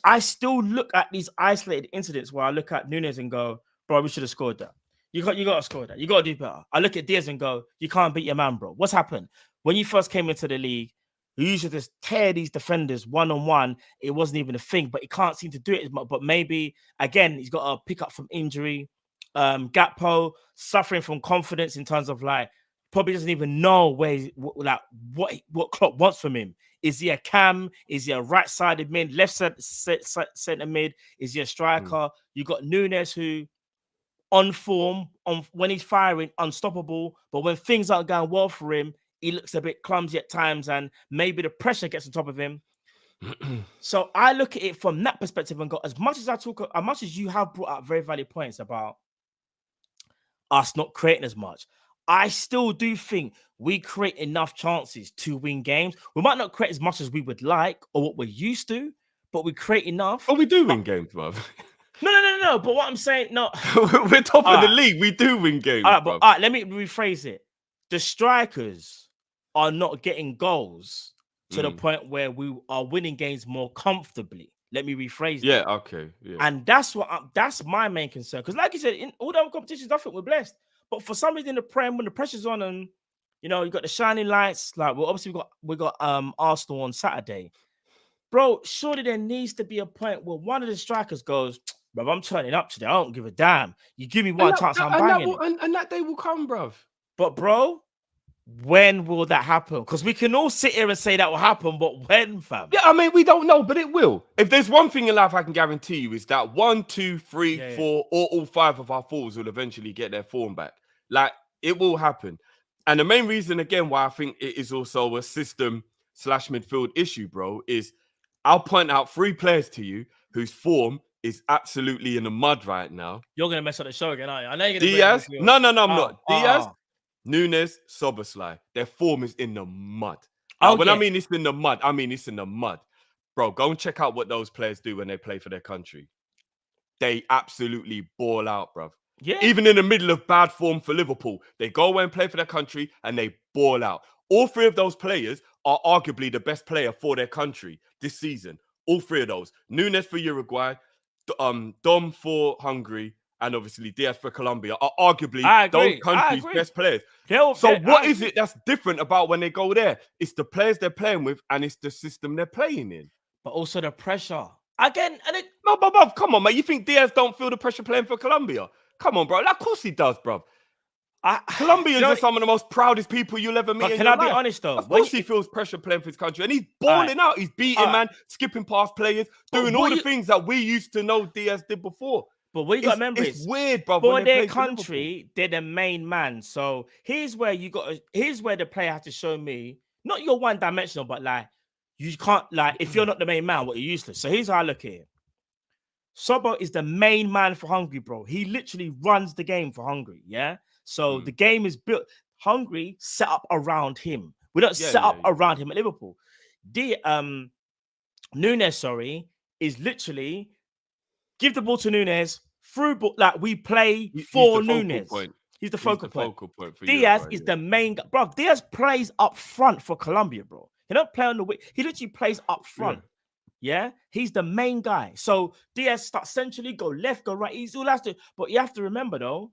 I still look at these isolated incidents where I look at Nunes and go, bro, we should have scored that. You got to score that. You got to do better. I look at Diaz and go, you can't beat your man, bro. What's happened? When you first came into the league, you used to just tear these defenders one-on-one. It wasn't even a thing, but he can't seem to do it as much. But maybe, again, he's got to pick up from injury. Gakpo suffering from confidence in terms of, like, probably doesn't even know what Klopp wants from him. Is he a cam? Is he a right-sided mid? Left centre mid? Is he a striker? You got Nunes, who on form, when he's firing, unstoppable. But when things aren't going well for him, he looks a bit clumsy at times, and maybe the pressure gets on top of him. So I look at it from that perspective and go, as much as you have brought up very valid points about us not creating as much, I still do think we create enough chances to win games. We might not create as much as we would like or what we're used to, but we create enough.
Oh, we do win games, bruv.
No. But what I'm saying, no.
We're top of the league. We do win games,
all right, let me rephrase it. The strikers are not getting goals to the point where we are winning games more comfortably. Let me rephrase that.
Yeah, okay. Yeah.
And that's my main concern. Because like you said, in all the other competitions, I think we're blessed. But for some reason, the Prem, when the pressure's on and, you know, you got the shining lights, like, well, obviously we got Arsenal on Saturday. Bro, surely there needs to be a point where one of the strikers goes, bro, I'm turning up today. I don't give a damn. You give me one chance, I'm banging.
And that day will come, bruv.
But bro, when will that happen? Because we can all sit here and say that will happen, but when, fam?
Yeah, I mean, we don't know, but it will. If there's one thing in life I can guarantee you is that 1, 2, 3, 4, or all 5 of our forwards will eventually get their form back. Like, it will happen. And the main reason, again, why I think it is also a system/midfield issue, bro, is I'll point out 3 players to you whose form is absolutely in the mud right now.
You're going to mess up the show again, aren't you? I know you're going to
Diaz? No, I'm not. Diaz, Nunes, Szobo, their form is in the mud. Now, when I mean it's in the mud, I mean it's in the mud. Bro, go and check out what those players do when they play for their country. They absolutely ball out, bro.
Yeah.
Even in the middle of bad form for Liverpool, they go away and play for their country and they ball out. All 3 of those players are arguably the best player for their country this season. All 3 of those. Nunes for Uruguay, Dom for Hungary, and obviously Diaz for Colombia are arguably those countries' best players. So what is it that's different about when they go there? It's the players they're playing with and it's the system they're playing in.
But also the pressure. Again, and it...
No, but come on, mate. You think Diaz don't feel the pressure playing for Colombia? Come on, bro. Like, of course he does, bro. Colombians are some of the most proudest people you'll ever meet in your life.
Can I be honest, though?
Of course he feels pressure playing for his country. And he's balling out. He's beating, man, skipping past players, doing all the things that we used to know Diaz did before.
But what you got to remember is,
it's weird, bro.
For their country, they're the main man. So here's where the player has to show me, not you're one-dimensional, but like, you can't, like, if you're not the main man, what, you're useless. So here's how I look at it. Szobo is the main man for Hungary, bro. He literally runs the game for Hungary, yeah? So the game is built. Hungary set up around him. We don't set up around him at Liverpool. Nunes, is literally give the ball to Nunes, through ball, like we play for Nunes. He's the focal point. For Diaz is the main guy. Bro, Diaz plays up front for Colombia, bro. He don't play on the wing. He literally plays up front. Yeah, he's the main guy. So Diaz starts centrally, go left, go right. He's all has to. But you have to remember, though,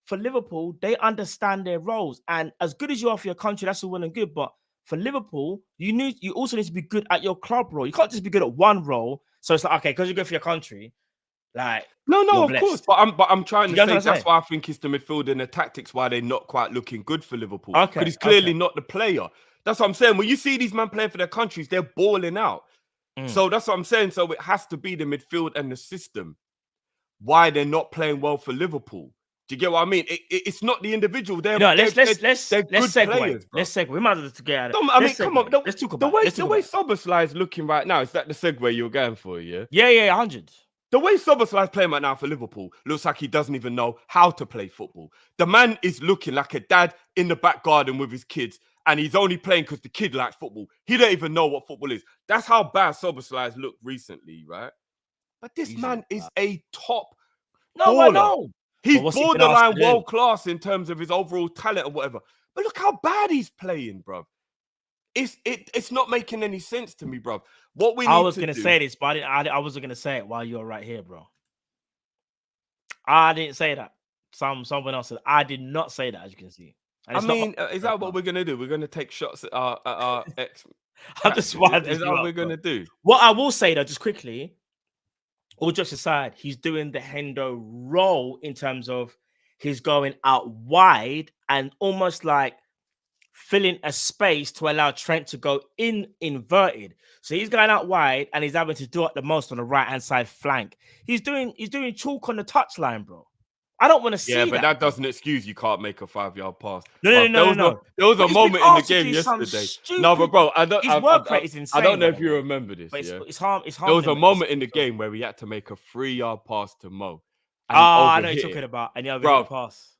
for Liverpool, they understand their roles. And as good as you are for your country, that's all well and good. But for Liverpool, you also need to be good at your club role. You can't just be good at one role. So it's like, okay, because you're good for your country, like
no, of course. But I'm trying to say that's why I think it's the midfield and the tactics why they're not quite looking good for Liverpool. Okay, because he's clearly not the player. That's what I'm saying. When you see these men playing for their countries, they're balling out. So that's what I'm saying. So it has to be the midfield and the system. why they're not playing well for Liverpool. Do you get what I mean? It's not the individual. They're
let's
good
segue.
players, bro.
Let's segue. We might as well get out of it.
I mean, come on.
Let's talk about
The way Szoboszlai is looking right now, is that the segue you're going for? Yeah.
Yeah, 100.
The way Szoboszlai is playing right now for Liverpool looks like he doesn't even know how to play football. The man is looking like a dad in the back garden with his kids, and he's only playing because the kid likes football. He don't even know what football is. That's how bad Szoboszlai has looked recently, right? But this man is a top baller.
No.
He's borderline world class in terms of his overall talent or whatever. But look how bad he's playing, bro. It's not making any sense to me, bro. What we need to do...
I was going to say this, but I wasn't going to say it while you're right here, bro. I didn't say that. Someone else said. I did not say that, as you can see.
I mean, is that what we're going to do? We're going to take shots at our ex...
I'm just winding
Is that what we're going to do?
What I will say, though, just quickly, all jokes aside, he's doing the Hendo role in terms of he's going out wide and almost like filling a space to allow Trent to go inverted. So he's going out wide and he's having to do it the most on the right-hand side flank. He's doing chalk on the touchline, bro. I don't want to see that.
Yeah, but that doesn't excuse you can't make a 5-yard pass.
No.
There was a moment in the game yesterday. No, but bro, I don't know if you remember this.
But
yeah?
it's harm.
There was a moment in the game where we had to make a 3-yard pass to Mo.
I know what you're talking about. And he overhit the pass.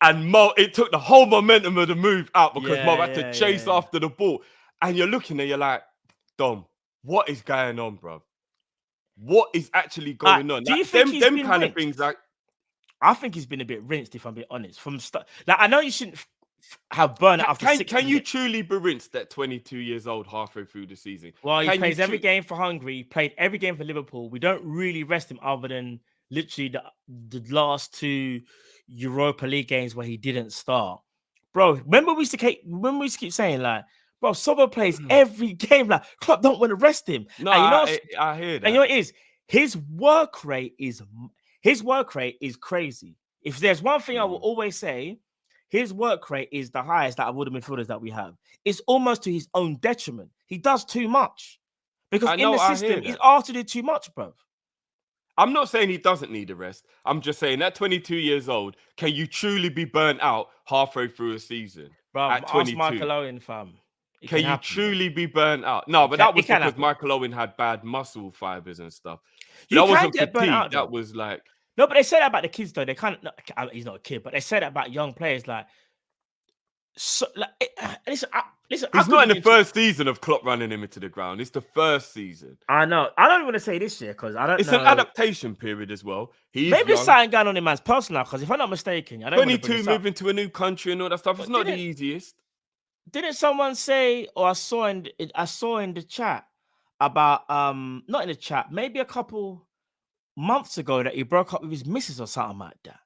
And Mo, it took the whole momentum of the move out because Mo had to chase after the ball. And you're looking there, you're like, Dom, what is going on, bro? What is actually going on?
Do you think
them kind of things like...
I think he's been a bit rinsed, if I'm being honest. Like, I know you shouldn't have burnt it after 60
Can you truly be rinsed at 22 years old halfway through the season?
Well, he plays every game for Hungary. He played every game for Liverpool. We don't really rest him other than literally the last 2 Europa League games where he didn't start. Bro, remember we used to keep saying, like, bro, Szobo plays every game. Like, Klopp don't want to rest him.
No, I hear that.
And you know what it is? His work rate is crazy. If there's one thing I will always say, his work rate is the highest out of all the midfielders that we have. It's almost to his own detriment. He does too much. Because in the system, he's asked to do too much, bro.
I'm not saying he doesn't need a rest. I'm just saying at 22 years old, can you truly be burnt out halfway through a season?
Bro,
at 22?
Ask Michael Owen, fam.
Can you truly be burnt out? No, but that was because Michael Owen had bad muscle fibers and stuff.
That
wasn't fatigue. That was like...
No, but they say that about the kids, though. They can't... He's not a kid, but they say that about young players. Like, listen,
he's not in the first season of Klopp running him into the ground. It's the first season.
I know. I don't want to say this year because I don't know.
It's an adaptation period as well. Maybe
there's something going on in man's personal because if I'm not mistaken, I don't
22 moving to a new country and all that stuff. It's not the easiest.
Didn't someone say, or I saw in the chat about not in the chat, maybe a couple months ago that he broke up with his missus or something like that.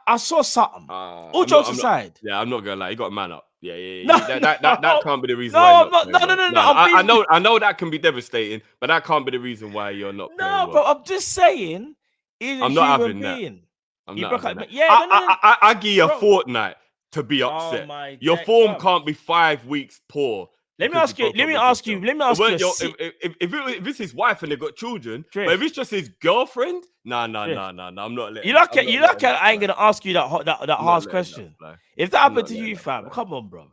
I saw something. All jokes aside.
I'm not gonna lie. He got a man up. Yeah.
No,
that can't be the reason.
No,
why
no.
I know that can be devastating, but that can't be the reason why you're not.
No, but I'm just saying.
I'm not having that. I'm not having that.
Yeah,
I give you a fortort to be upset. Your form can't be 5 weeks poor.
Let me ask you.
If it's his wife and they got children, but if it's just his girlfriend, no, I'm not letting.
You look at. I ain't gonna ask you that harsh question. If that happened to you, fam, come on, bro.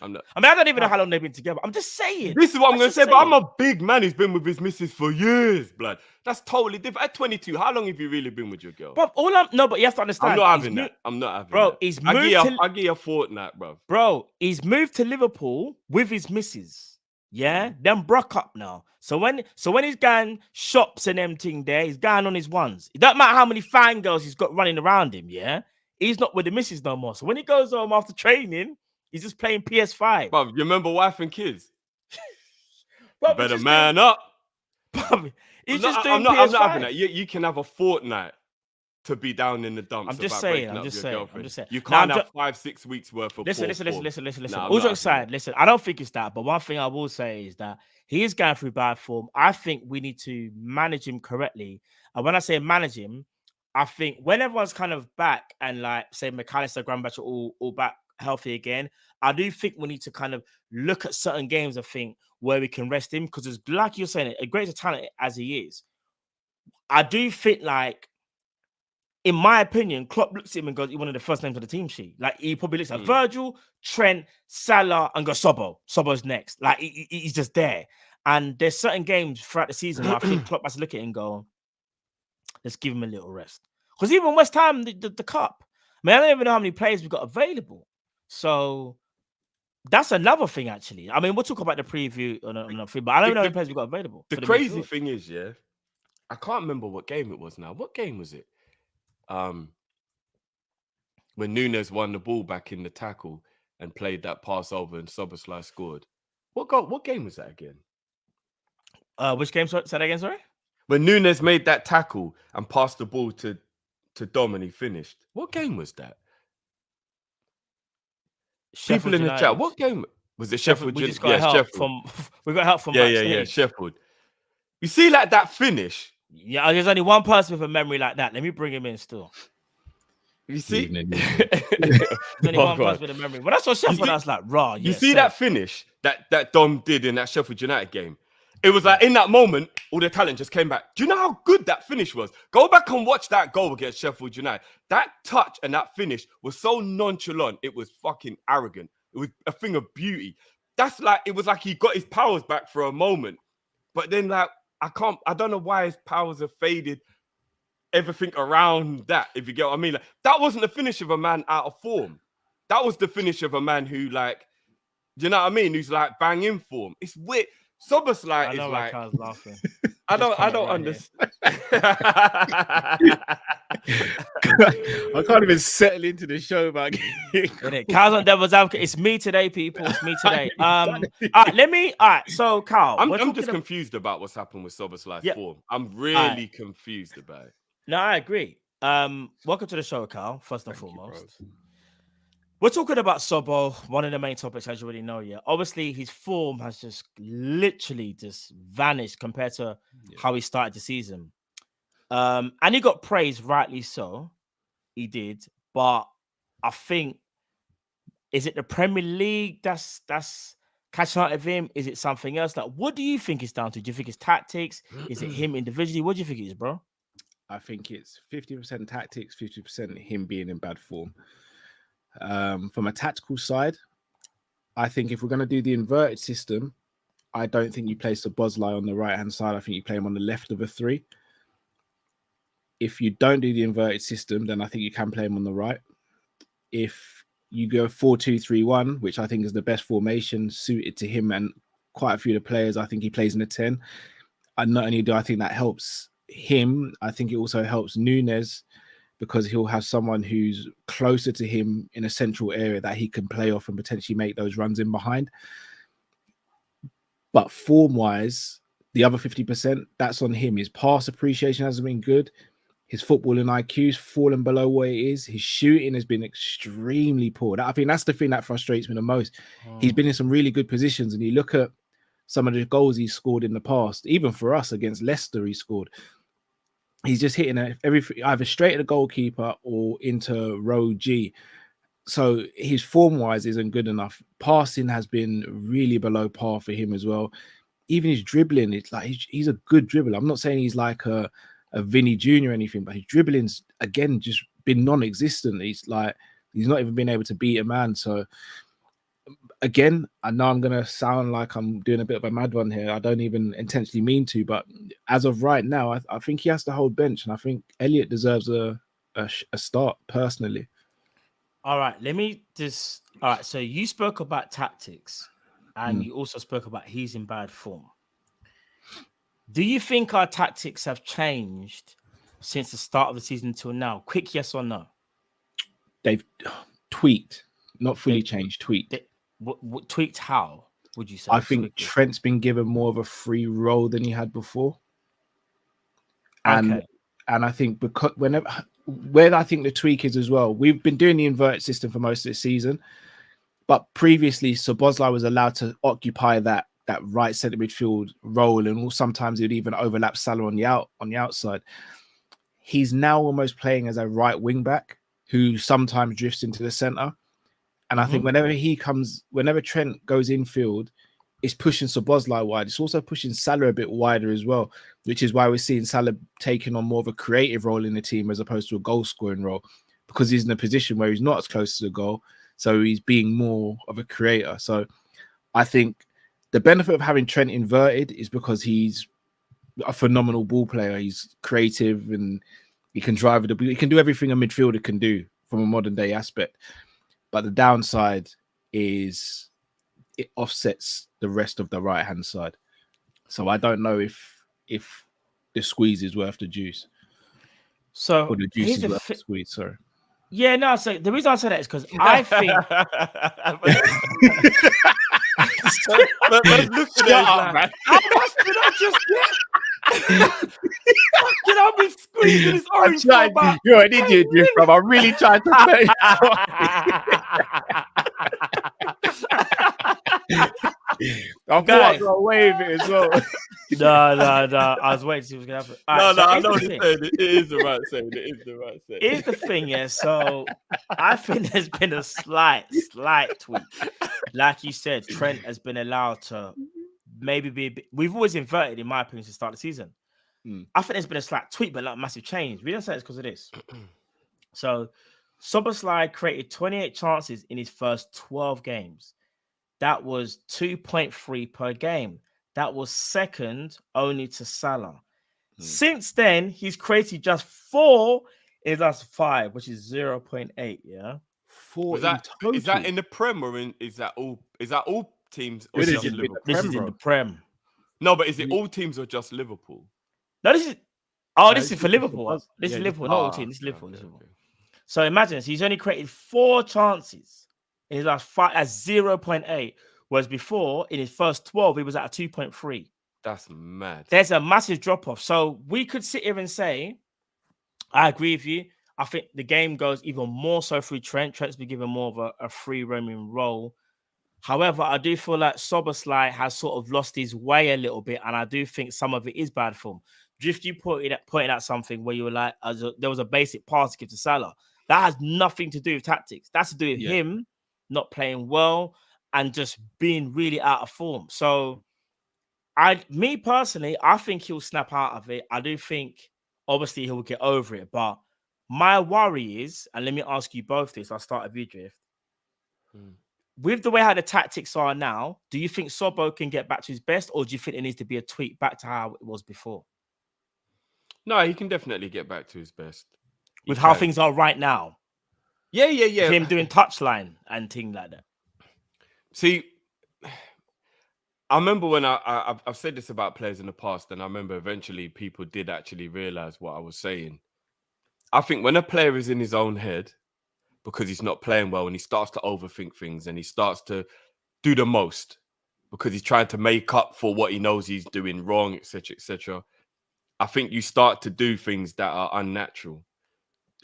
I mean, I don't even know how long they've been together. I'm just saying.
This is what I'm going to say, but I'm a big man who's been with his missus for years, blood. That's totally different. At 22, how long have you really been with your girl?
Bro, but you have to understand.
I'm not having that. I'm not having
bro,
that.
He's moved
I give you a fortnight, bro.
Bro, he's moved to Liverpool with his missus. Yeah? Then broke up now. So when he's going shops and everything there, he's going on his ones. It don't matter how many fangirls he's got running around him, yeah? He's not with the missus no more. So when he goes home after training, he's just playing PS5.
Bro, you remember wife and kids? Bro, better man up.
Bro, I'm not
having that. You can have a fortnight to be down in the dumps.
I'm just saying.
You can't have 5-6 weeks worth of
Listen. All jokes aside, listen, I don't think it's that. But one thing I will say is that he is going through bad form. I think we need to manage him correctly. And when I say manage him, I think when everyone's kind of back and like, say, McAllister, Grandbatch are all back healthy again, I do think we need to kind of look at certain games, I think, where we can rest him. Because like you're saying, a greater talent as he is, I do think like in my opinion, Klopp looks at him and goes, "You're one of the first names on the team sheet." Like he probably looks at Virgil, Trent, Salah, and goes Szobo. Szobo's next. Like he's just there. And there's certain games throughout the season where I think Klopp has to look at it and go, "Let's give him a little rest." Because even West Ham, the cup. I mean, I don't even know how many players we've got available. So that's another thing, actually. I mean, we'll talk about the preview on a free, but I don't know how many players we've got available.
The crazy thing is, I can't remember what game it was now. What game was it? When Nunes won the ball back in the tackle and played that pass over and Szoboszlai scored. What game was that again?
Which game? Say that again, sorry?
When Nunes made that tackle and passed the ball to Dom and he finished. What game was that?
Sheffield
People in
United.
the chat. What game was it? Sheffield.
We just got help
Sheffield.
from. We got help from.
Yeah. Sheffield. You see, like that finish.
Yeah, there's only one person with a memory like that. Let me bring him in still.
You see,
There's only one person with a memory. When I saw Sheffield, I was like, "Raw."
You see that finish that Dom did in that Sheffield United game. It was like in that moment, all the talent just came back. Do you know how good that finish was? Go back and watch that goal against Sheffield United. That touch and that finish was so nonchalant. It was fucking arrogant. It was a thing of beauty. That's like, it was like he got his powers back for a moment. But then like, I don't know why his powers have faded. Everything around that, if you get what I mean. Like, that wasn't the finish of a man out of form. That was the finish of a man who like, do you know what I mean? Who's like bang in form. It's weird. Szoboszlai is like,
I was laughing.
I don't understand.
I can't even settle into the show, man.
Carl's on Devil's Advocate. It's me today, people. It's me today. All right, so Carl,
I'm just confused about what's happened with Szoboszlai's form. I'm really confused about it.
No, I agree. Welcome to the show, Carl. First and foremost. We're talking about Szobo, one of the main topics, as you already know. Yeah, obviously his form has just literally just vanished compared to how he started the season. And he got praised, rightly so. He did, but I think, is it the Premier League that's catching out of him? Is it something else? Like, what do you think it's down to? Do you think it's tactics? Is it him individually? What do you think it is, bro?
I think it's 50% tactics, 50% him being in bad form. From a tactical side, I think if we're going to do the inverted system, I don't think you play Szoboszlai on the right-hand side. I think you play him on the left of a three. If you don't do the inverted system, then I think you can play him on the right. If you go 4-2-3-1, which I think is the best formation suited to him and quite a few of the players, I think he plays in a 10. And not only do I think that helps him, I think it also helps Nunes, because he'll have someone who's closer to him in a central area that he can play off and potentially make those runs in behind. But form-wise, the other 50%, that's on him. His pass appreciation hasn't been good. His footballing IQ's fallen below what it is. His shooting has been extremely poor. I think that's the thing that frustrates me the most. He's been in some really good positions, and you look at some of the goals he's scored in the past, even for us against Leicester, he scored. He's just hitting either straight at the goalkeeper or into row G. So his form-wise isn't good enough. Passing has been really below par for him as well. Even his dribbling, it's like he's a good dribbler. I'm not saying he's like a Vinny Jr. or anything, but his dribbling's, again, just been non-existent. He's not even been able to beat a man. So again, I know I'm going to sound like I'm doing a bit of a mad one here. I don't even intentionally mean to, but as of right now, I think he has to hold bench, and I think Elliott deserves a start personally.
All right, so you spoke about tactics, and you also spoke about he's in bad form. Do you think our tactics have changed since the start of the season till now? Quick yes or no?
They've tweaked, not fully changed, tweaked.
What tweaked how, would you say?
I think Trent's been given more of a free role than he had before. And I think because where I think the tweak is as well, we've been doing the inverted system for most of the season, but previously Szoboszlai was allowed to occupy that right centre midfield role, and sometimes it would even overlap Salah on the outside. He's now almost playing as a right wing back who sometimes drifts into the centre. And I think whenever Trent goes infield, it's pushing Szoboszlai wide. It's also pushing Salah a bit wider as well, which is why we're seeing Salah taking on more of a creative role in the team as opposed to a goal scoring role, because he's in a position where he's not as close to the goal. So he's being more of a creator. So I think the benefit of having Trent inverted is because he's a phenomenal ball player. He's creative and he can drive it. He can do everything a midfielder can do from a modern day aspect. But the downside is it offsets the rest of the right hand side. So I don't know if the squeeze is worth the juice.
So
Or the juice is worth the squeeze. Sorry.
Yeah, no. So the reason I say that is because I think.
but look at it, man.
How much did I just get? Did I be squeezing this orange for about
You're an idiot, bro. I'm really trying to say. I thought I got away with it as well.
No. I was waiting to see what's going to happen.
I know what you're saying. It is the right saying. It is the right saying.
Here's the thing, yeah. So I think there's been a slight tweak. Like you said, Trent has been allowed to maybe be a bit. We've always inverted, in my opinion, to start the season. I think there's been a slight tweak, but not a massive change. We don't say it's because of this. So Szoboszlai created 28 chances in his first 12 games. That was 2.3 per game. That was second only to Salah. Since then, he's created just 4 in his last 5, which is 0.8. Yeah,
4
is that in the Prem or is that all teams? Or
this is in the Prem.
No, but is it all teams or just Liverpool?
No, this is for Liverpool. This is Liverpool, not all teams. This is Liverpool. Okay. So imagine this. He's only created 4 chances in his last 5 at 0.8, whereas before, in his first 12, he was at a 2.3.
That's mad.
There's a massive drop-off. So we could sit here and say, I agree with you. I think the game goes even more so through Trent. Trent's been given more of a free roaming role. However, I do feel like Szoboszlai has sort of lost his way a little bit, and I do think some of it is bad form. Drift, you pointed out something where you were like, there was a basic pass to give to Salah. That has nothing to do with tactics. That's to do with him not playing well and just being really out of form. So, me personally, I think he'll snap out of it. I do think, obviously, he'll get over it. But my worry is, and let me ask you both this. I'll start with you, Drift. With the way how the tactics are now, do you think Szobo can get back to his best, or do you think it needs to be a tweak back to how it was before?
No, he can definitely get back to his best.
With how things are right now.
Yeah.
Him doing touchline and things like that.
See, I remember when I've said this about players in the past, and I remember eventually people did actually realize what I was saying. I think when a player is in his own head because he's not playing well and he starts to overthink things and he starts to do the most because he's trying to make up for what he knows he's doing wrong, etc., etc., I think you start to do things that are unnatural.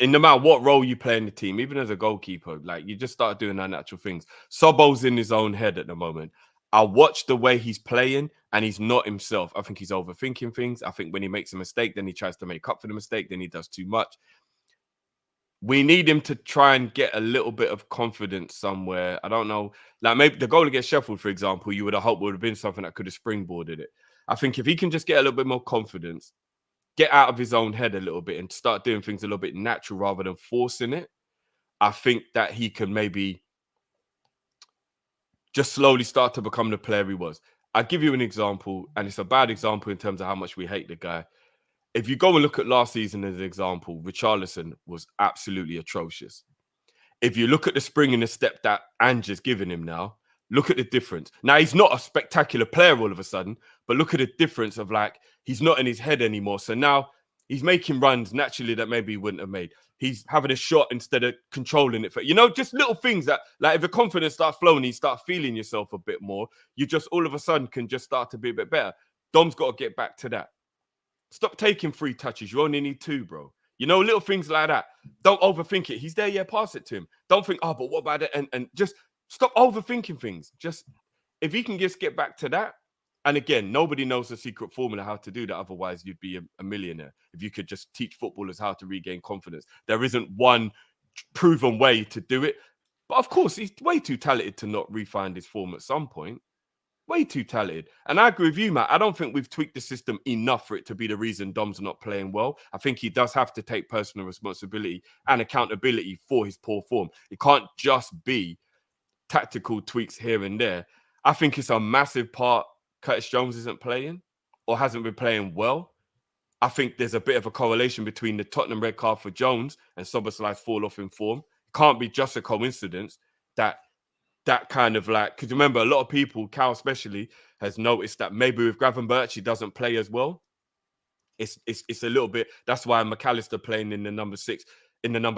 In no matter what role you play in the team, even as a goalkeeper, like you just start doing unnatural things. Szobo's in his own head at the moment. I watch the way he's playing and he's not himself. I think he's overthinking things. I think when he makes a mistake, then he tries to make up for the mistake. Then he does too much. We need him to try and get a little bit of confidence somewhere. I don't know. Like maybe the goal against Sheffield, for example, you would have hoped would have been something that could have springboarded it. I think if he can just get a little bit more confidence, get out of his own head a little bit and start doing things a little bit natural rather than forcing it, I think that he can maybe just slowly start to become the player he was. I'll give you an example, and it's a bad example in terms of how much we hate the guy. If you go and look at last season as an example, Richarlison was absolutely atrocious. If you look at the spring and the step that Ange is giving him now, look at the difference. Now, he's not a spectacular player all of a sudden, but look at the difference of like, he's not in his head anymore. So now he's making runs naturally that maybe he wouldn't have made. He's having a shot instead of controlling it. Just little things that, like, if the confidence starts flowing, you start feeling yourself a bit more, you just all of a sudden can just start to be a bit better. Dom's got to get back to that. Stop taking 3 touches. You only need 2, bro. Little things like that. Don't overthink it. He's there, yeah, pass it to him. Don't think, oh, but what about it? And just stop overthinking things. Just, if he can just get back to that, and again, nobody knows the secret formula how to do that. Otherwise, you'd be a millionaire if you could just teach footballers how to regain confidence. There isn't one proven way to do it. But of course, he's way too talented to not refine his form at some point. Way too talented. And I agree with you, Matt. I don't think we've tweaked the system enough for it to be the reason Dom's not playing well. I think he does have to take personal responsibility and accountability for his poor form. It can't just be tactical tweaks here and there. I think it's a massive part Curtis Jones isn't playing or hasn't been playing well. I think there's a bit of a correlation between the Tottenham red card for Jones and Szoboszlai's fall off in form. It can't be just a coincidence that kind of like, because remember, a lot of people, Cal especially, has noticed that maybe with Gravenberch, he doesn't play as well. It's a little bit, that's why McAllister playing in the number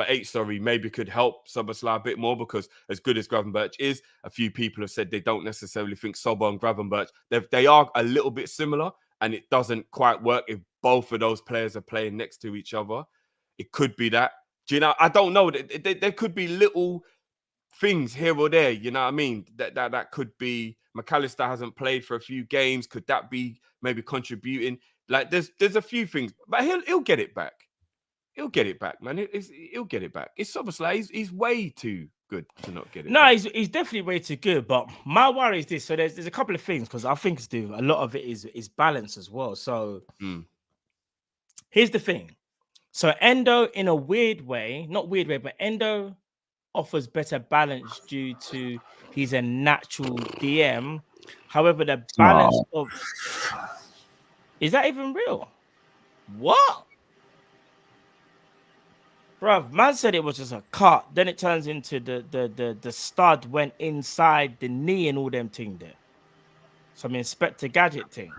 8, maybe could help Szoboszlai a bit more, because as good as Gravenberch is, a few people have said they don't necessarily think Szobo and Gravenberch, they are a little bit similar, and it doesn't quite work if both of those players are playing next to each other. It could be that. Do you know? I don't know. There could be little things here or there, you know what I mean? That could be. McAllister hasn't played for a few games. Could that be maybe contributing? Like there's a few things, but he'll get it back. He'll get it back, man. He'll get it back. It's Szoboszlai. He's way too good to not get it.
No,
back.
he's definitely way too good. But my worry is this. So there's a couple of things, because I think a lot of it is balance as well. So here's the thing. So Endo, in a weird way, not weird way, but Endo offers better balance due to he's a natural DM. However, the balance of is that even real? What? Bruv, man said it was just a cut. Then it turns into the stud went inside the knee and all them thing there. Some Inspector Gadget thing.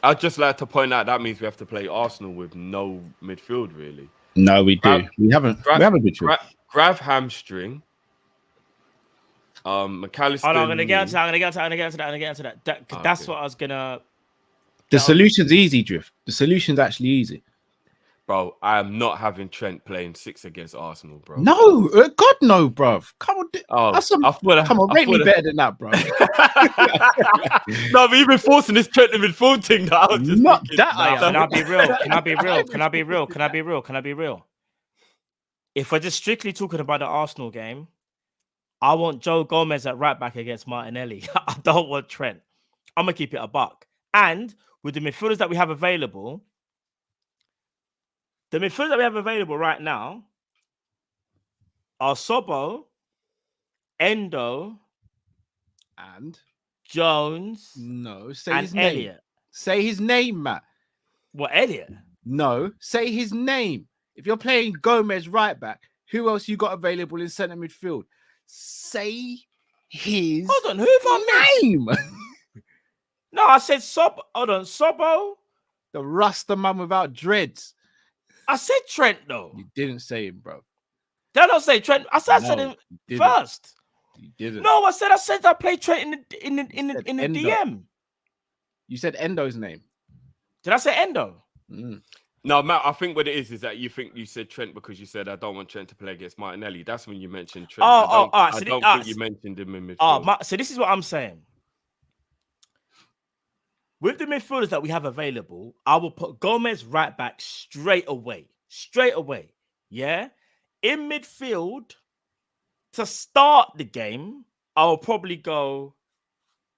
I'd just like to point out that means we have to play Arsenal with no midfield, really.
No, we do. We haven't midfield.
Grav hamstring. McAllister.
Oh, no, I'm gonna get into that. That's what I was gonna.
The solution's easy, Drift. The solution's actually easy.
Bro, I am not having Trent playing 6 against Arsenal, bro.
No, God, no, bruv. Come on, come on, rate me better than that, bro.
No, but you've been forcing this Trent in midfield thing now.
Not that.
Can I be real? Can I be real? If we're just strictly talking about the Arsenal game, I want Joe Gomez at right back against Martinelli. I don't want Trent. I'm gonna keep it a buck. And with the midfielders that we have available, right now are Szobo, Endo,
and
Jones.
No, say
and
his name.
Elliot.
Say his name, Matt.
What, Elliot?
No, say his name. If you're playing Gomez right back, who else you got available in centre midfield? Say his
Hold on, who have I
name.
No, I said Szobo. Hold on, Szobo.
The Rasta man without dreads.
I said Trent though.
You didn't say him, bro.
Did I not say Trent? I said him first.
You didn't.
No, I said I played Trent in the DM.
You said Endo's name.
Did I say Endo?
No, Matt, I think what it is that you think you said Trent because you said I don't want Trent to play against Martinelli. That's when you mentioned Trent. I don't think you mentioned him in midfield.
So this is what I'm saying. With the midfielders that we have available, I will put Gomez right back straight away. Yeah? In midfield, to start the game, I will probably go,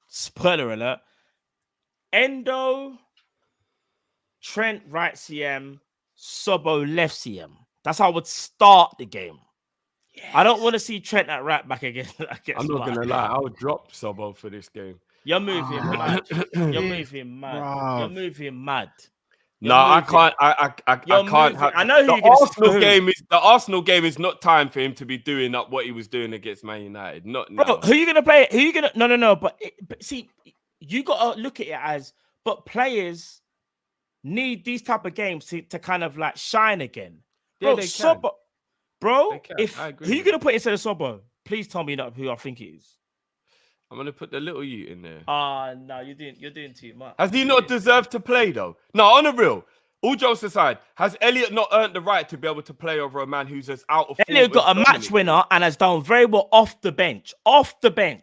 spoiler alert, Endo, Trent right CM, Szobo left CM. That's how I would start the game. Yes. I don't want to see Trent at right back against
I'm not going to lie. I'll drop Szobo for this game.
You're moving mad. You're moving mad.
No, I can't. I can't.
I know who
the Arsenal game is not time for him to be doing up what he was doing against Man United. Not
bro.
now.
Who are you gonna play? Who you gonna? No. But see, you gotta look at it as. But players need these type of games to kind of like shine again.
Yeah,
Bro,
they
Szobo,
can.
bro.
They
If who you gonna put instead of Szobo? Please tell me not who I think it is.
I'm gonna put the little you in there.
No, you're doing too much.
Has he not deserved to play though? No, on the real. All jokes aside, has Elliot not earned the right to be able to play over a man who's as out of form?
Elliot got a match winner and has done very well off the bench.
No.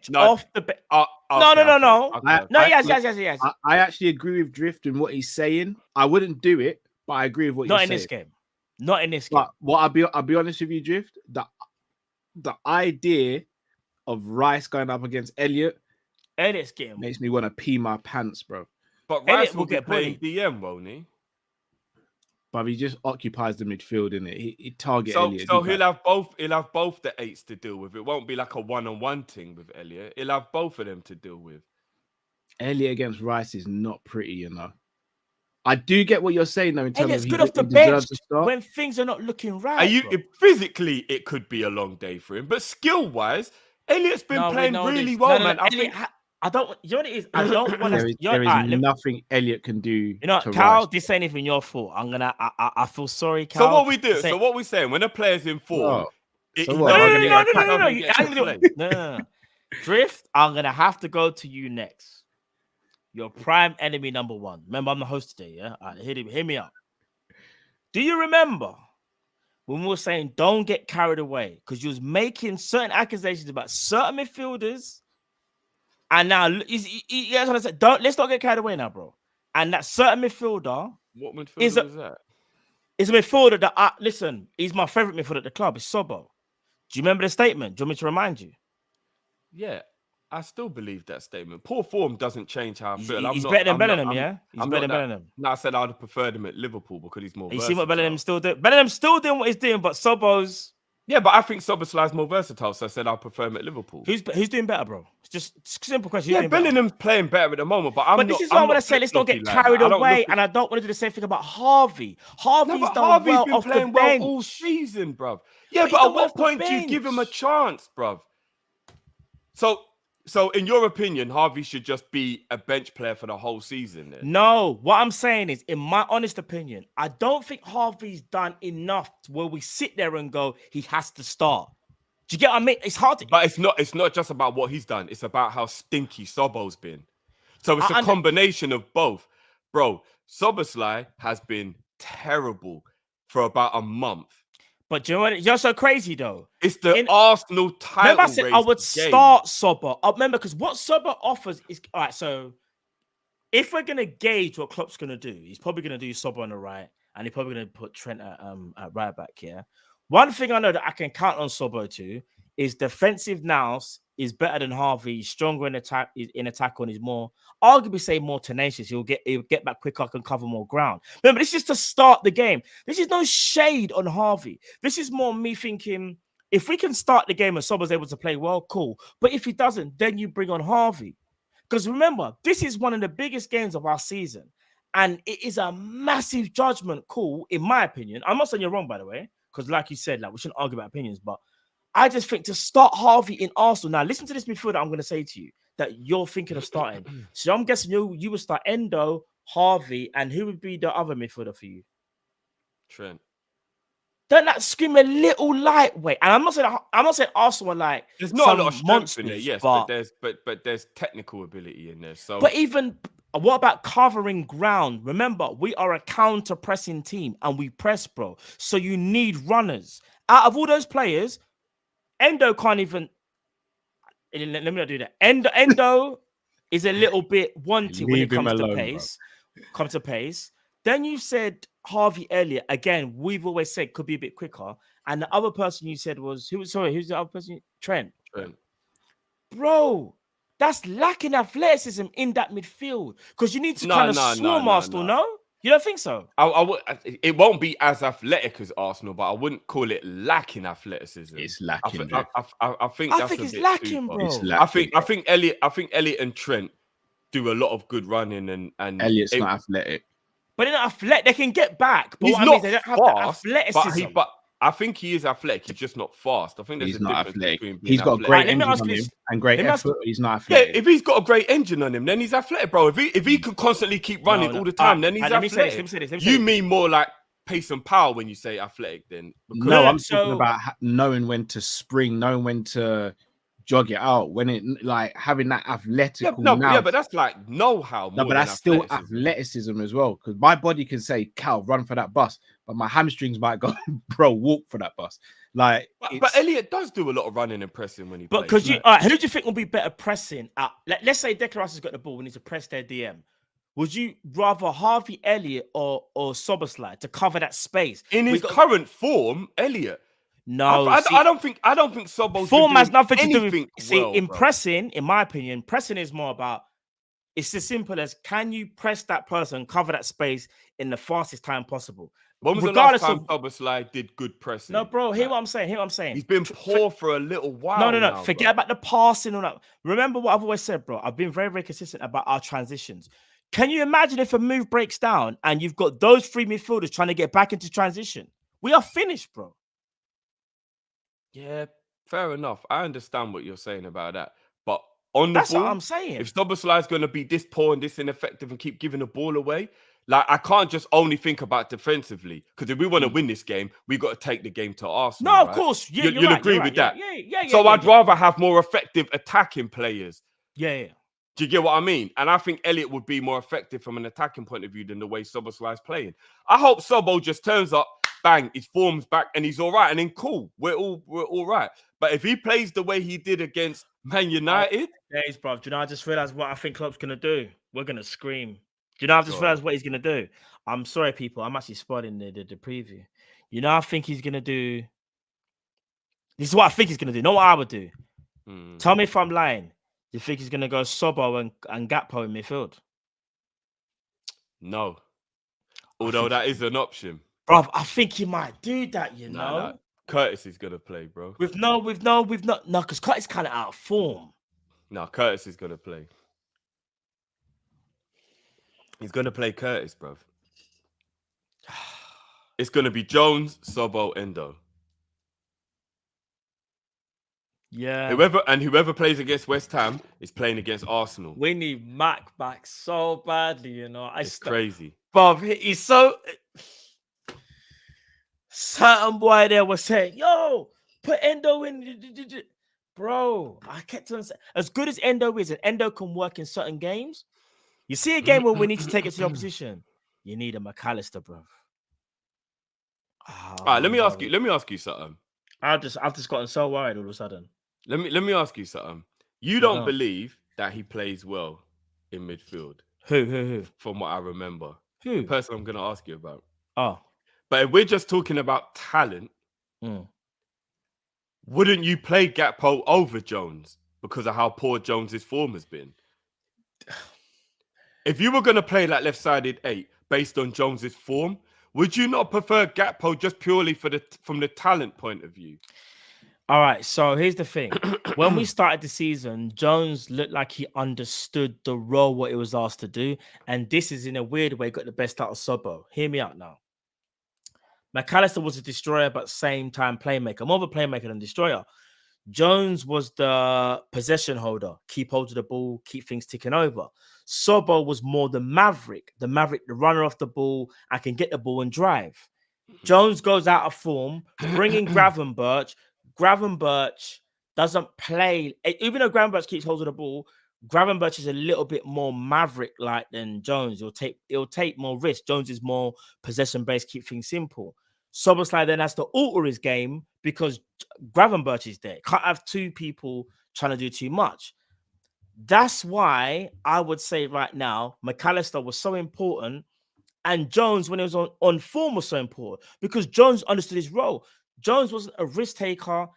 No. Yes.
I actually agree with Drift in what he's saying. I wouldn't do it, but I agree with what he's saying.
Not in this game.
But what I'll be honest with you, Drift. The idea of Rice going up against Elliot
Elliot's getting.
makes me want to pee my pants, bro.
But
Elliot
Rice
will
will be
get
playing
bullied.
DM, won't he?
But he just occupies the midfield, innit? He target
So,
Elliot.
so he'll have both. He'll have both the 8s to deal with. It won't be like a one-on-one thing with Elliot. He'll have both of them to deal with.
Elliot against Rice is not pretty, you know. I do get what you're saying though. In terms
Elliot's
of
good off the
he
bench
deserves to start.
when things are not looking right.
Are you
bro.
physically? It could be a long day for him, but skill-wise, Elliot's been
No, we
playing
know
really
this.
well,
No,
man. I
Elliot
think.
I don't. You know what it is? I don't want to.
There is nothing Elliot can do.
You know,
to
Cal,
Rice.
this ain't even your fault. I feel sorry, Cal.
So what we do? So what we saying? When a player's in form,
Oh,
he
so what,
doesn't
am I
get-
gonna
he
get attacked?
doesn't
You
get to
ain't gonna-
play.
no. Drift, I'm gonna have to go to you next. Your prime enemy number one. Remember, I'm the host today. Yeah, all right, hear me out. Do you remember when we were saying don't get carried away because you was making certain accusations about certain midfielders, and now that's what I said. Let's not get carried away now, bro. And that certain midfielder
What midfielder
Is
was that?
is a midfielder that listen. He's my favorite midfielder at the club. It's Szobo. Do you remember the statement? Do you want me to remind you?
Yeah, I still believe that statement. Poor form doesn't change how I
He's,
feel.
he's better than Bellingham, yeah. He's better than Bellingham.
No, I said I'd have preferred him at Liverpool because he's more
You
versatile.
see what Bellingham's still doing? Bellingham's still doing what he's doing, but Sobo's
Yeah, but I think Szoboszlai's more versatile, so I said I'd prefer him at Liverpool.
who's doing better, bro? It's just a simple question. Who's
Yeah,
doing better?
Bellingham's playing better at the moment, but I'm
But
not.
this is what I
I'm
want to
not
say. Let's not get
flip-floppy like
carried
that. I don't
away,
look at-
and I don't want to do the same thing about Harvey. Harvey's
No, but
done
Harvey's
well
been
off
playing
the
well
bench.
all season, bruv. Yeah,
But he's
but
done
at
well
what
off the
point do you give him a
bench.
chance, bruv? So in your opinion, Harvey should just be a bench player for the whole season then?
No, what I'm saying is, in my honest opinion, I don't think Harvey's done enough to where we sit there and go, he has to start. Do you get what I mean? It's hard to.
But it's not just about what he's done. It's about how stinky Szobo's been. So it's a
I-
combination of both. Bro, Szoboszlai has been terrible for about a month.
But do you know what? You're so crazy though.
It's the Arsenal title
Remember, I said I
race
would
game.
start Szobo. Remember, because what Szobo offers is all right. So, if we're gonna gauge what Klopp's gonna do, he's probably gonna do Szobo on the right, and he's probably gonna put Trent at right back here. One thing I know that I can count on Szobo to is defensive nous is better than Harvey. He's stronger in attack. In attack, and he's more, arguably say, more tenacious. He'll get back quicker, can cover more ground. Remember, this is to start the game. This is no shade on Harvey. This is more me thinking, if we can start the game and Szobo's able to play well, cool. But if he doesn't, then you bring on Harvey. Because remember, this is one of the biggest games of our season. And it is a massive judgment call, in my opinion. I'm not saying you're wrong, by the way, because like you said, like we shouldn't argue about opinions, but I just think to start Harvey in Arsenal. Now, listen to this midfielder I'm going to say to you that you're thinking of starting. So I'm guessing you would start Endo, Harvey, and who would be the other midfielder for you?
Trent.
Don't that scream a little lightweight? And I'm not saying Arsenal are like
There's not
some
a lot of strength
monsters,
in there, yes,
but
but there's technical ability in there. So
But even what about covering ground? Remember, we are a counter-pressing team and we press, bro. So you need runners. Out of all those players, Endo can't even. Let me not do that. Endo is a little bit wanting when it
Leave him
comes to
alone,
pace. Comes to pace. Then you said Harvey Elliott. Again, we've always said could be a bit quicker. And the other person you said was who's the other person? Trent. Bro, that's lacking athleticism in that midfield because you need to kind of swarm Arsenal. No, you don't think so?
It won't be as athletic as Arsenal, but I wouldn't call it lacking athleticism.
It's lacking.
I think
I
that's
think
a
it's
bit
lacking,
too far.
bro.
It's lacking.
I think Elliot and Trent do a lot of good running and
Elliot's not athletic.
But they're not athletic. They can get back. But
He's
what I mean
not
is they don't have
fast,
that athleticism.
but I think he is athletic. He's just not fast. I think there's
He's
a
not
difference
athletic.
between being
He's got
athletic.
great
Right, let me
engine
ask
on
you
him
this.
and great
Let me ask-
effort. He's not
Yeah,
athletic.
if he's got a great engine on him, then he's athletic, bro. If he could constantly keep running all the time, then he's
Let me
athletic.
say this. Let me
You
say
mean more like pace and power when you say athletic, then? Because
No,
No,
I'm
so-
talking about knowing when to spring, knowing when to jog it out, when it like having that athletic.
but that's like know-how.
No,
more
but
than
that's still
athleticism.
athleticism as well. Because my body can say, "Cal, run for that bus," but my hamstrings might go, "Bro, walk for that bus." Like,
But Elliot does do a lot of running and pressing when he
But
plays.
because all right, who do you think will be better pressing? Let's say Declan Rice has got the ball. We need to press their DM. Would you rather Harvey Elliott or Szoboszlai to cover that space
In his current form, Elliot.
No,
I don't think Szobo's
form
been
has
doing
nothing to do
anything
with. See,
well,
in
bro.
pressing, in my opinion, pressing is more about. It's as simple as can you press that person, cover that space in the fastest time possible,
When was the last
regardless
time
of.
Szoboszlai did good pressing?
No, bro. Hear
Like,
what I'm saying. Hear what I'm saying.
he's been poor for a little while.
No.
Now,
Forget
bro.
about the passing or that. Remember what I've always said, bro. I've been very, very consistent about our transitions. Can you imagine if a move breaks down and you've got those three midfielders trying to get back into transition? We are finished, bro.
Yeah, fair enough. I understand what you're saying about that. But on the
That's
ball,
what I'm saying.
if Szoboszlai is going to be this poor and this ineffective and keep giving the ball away, like I can't just only think about defensively. Because if we want to win this game, we got to take the game to Arsenal.
No,
right?
of course. Yeah,
You'll
right,
agree
right,
with
yeah,
that.
Yeah.
So I'd rather have more effective attacking players.
Yeah.
Do you get what I mean? And I think Elliot would be more effective from an attacking point of view than the way Szoboszlai is playing. I hope Szobo just turns up, bang, his form's back, and he's all right. And then cool, we're all right. But if he plays the way he did against Man United,
Days, bro. Do you know? I just realized what I think Klopp's gonna do. We're gonna scream. Do you know? I just realized what he's gonna do. I'm sorry, people. I'm actually spoiling the preview. You know, I think he's gonna do. This is what I think he's gonna do. Not what I would do. Tell me if I'm lying. You think he's gonna go Szobo and Gakpo in midfield?
no. Although that is an option.
Bro, I think he might do that, you know.
No. Curtis is gonna play, bro.
With no, because Curtis kind of out of form.
No, Curtis is gonna play. He's gonna play Curtis, bro. It's gonna be Jones, Szobo, Endo.
Yeah.
Whoever plays against West Ham is playing against Arsenal.
We need Mac back so badly, you know.
It's crazy.
Bob, he's so. Certain boy there was saying, "Yo, put Endo in." Bro, I kept on saying, as good as Endo is, and Endo can work in certain games. You see a game where we need to take it to the opposition. You need a McAllister, bro.
All right, let me ask you something.
I've just gotten so worried all of a sudden.
Let me ask you something. You don't believe that he plays well in midfield?
Who?
From what I remember.
Who?
The person I'm going to ask you about.
Oh.
But if we're just talking about talent, wouldn't you play Gakpo over Jones because of how poor Jones's form has been? If you were going to play that left-sided 8 based on Jones's form, would you not prefer Gakpo just purely from the talent point of view?
All right, so here's the thing. When we started the season, Jones looked like he understood the role, what it was asked to do. And this is, in a weird way, got the best out of Szobo. Hear me out now. McAllister was a destroyer, but same time playmaker. More of a playmaker than destroyer. Jones was the possession holder. Keep hold of the ball, keep things ticking over. Szobo was more the maverick, the runner off the ball. I can get the ball and drive. Jones goes out of form, bringing Gravenberch. Gravenberch doesn't play. Even though Gravenberch keeps hold of the ball, Gravenberch is a little bit more maverick-like than Jones. It'll take more risk. Jones is more possession-based, keep things simple. Szoboszlai then has to alter his game because Gravenberch is there. Can't have two people trying to do too much. That's why I would say right now, McAllister was so important, and Jones, when he was on form, was so important because Jones understood his role. Jones wasn't a risk taker,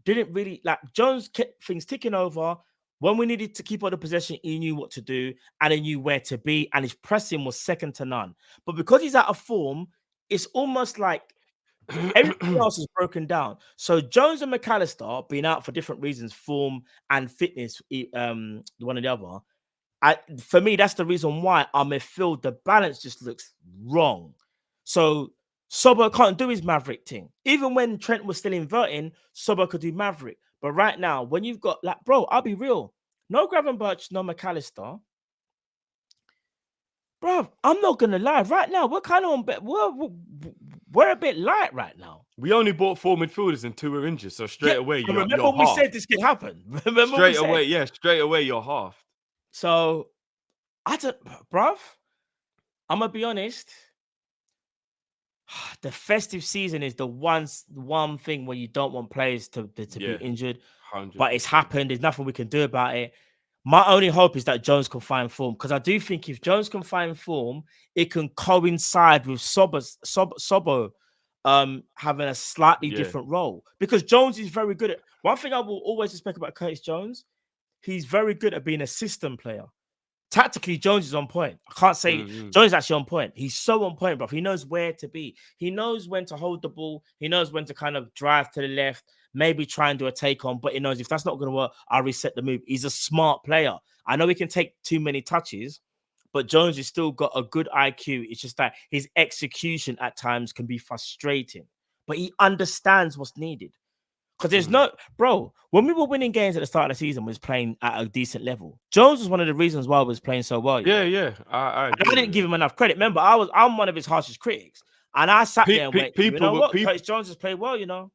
didn't really Jones kept things ticking over. When we needed to keep on the possession, he knew what to do and he knew where to be, and his pressing was second to none. But because he's out of form, it's almost like everything else is broken down. So Jones and McAllister being out for different reasons, form and fitness, one or the other. For me, that's the reason why our midfield, the balance just looks wrong. So Szobo can't do his maverick thing. Even when Trent was still inverting, Szobo could do maverick. But right now, when you've got bro, I'll be real. No Gravenberch, no McAllister. Bro, I'm not gonna lie. Right now, we're kind of we're a bit light right now.
We only bought 4 midfielders and 2 were injured, so straight away you're
remember
you're
when
half.
we said this could happen. Remember
Straight away you're half.
So I don't, bruv. I'm gonna be honest. The festive season is the one thing where you don't want players to be injured.
100%.
But it's happened. There's nothing we can do about it. My only hope is that Jones can find form, because I do think if Jones can find form, it can coincide with Szobo having a slightly
Yeah.
different role, because Jones is very good at one thing I will always respect about Curtis Jones. He's very good at being a system player. Tactically, Jones is on point. I can't say Jones is actually on point. He's so on point, bro. He knows where to be. He knows when to hold the ball. He knows when to kind of drive to the left, maybe try and do a take on, but he knows if that's not going to work, I'll reset the move. He's a smart player. I know he can take too many touches, but Jones has still got a good IQ. It's just that his execution at times can be frustrating, but he understands what's needed. Because there's no, bro, when we were winning games at the start of the season, we was playing at a decent level. Jones was one of the reasons why we was playing so well.
Yeah. I
didn't give him enough credit. Remember, I'm one of his harshest critics. And I sat there and went, you know what? Curtis Jones has played well, you know.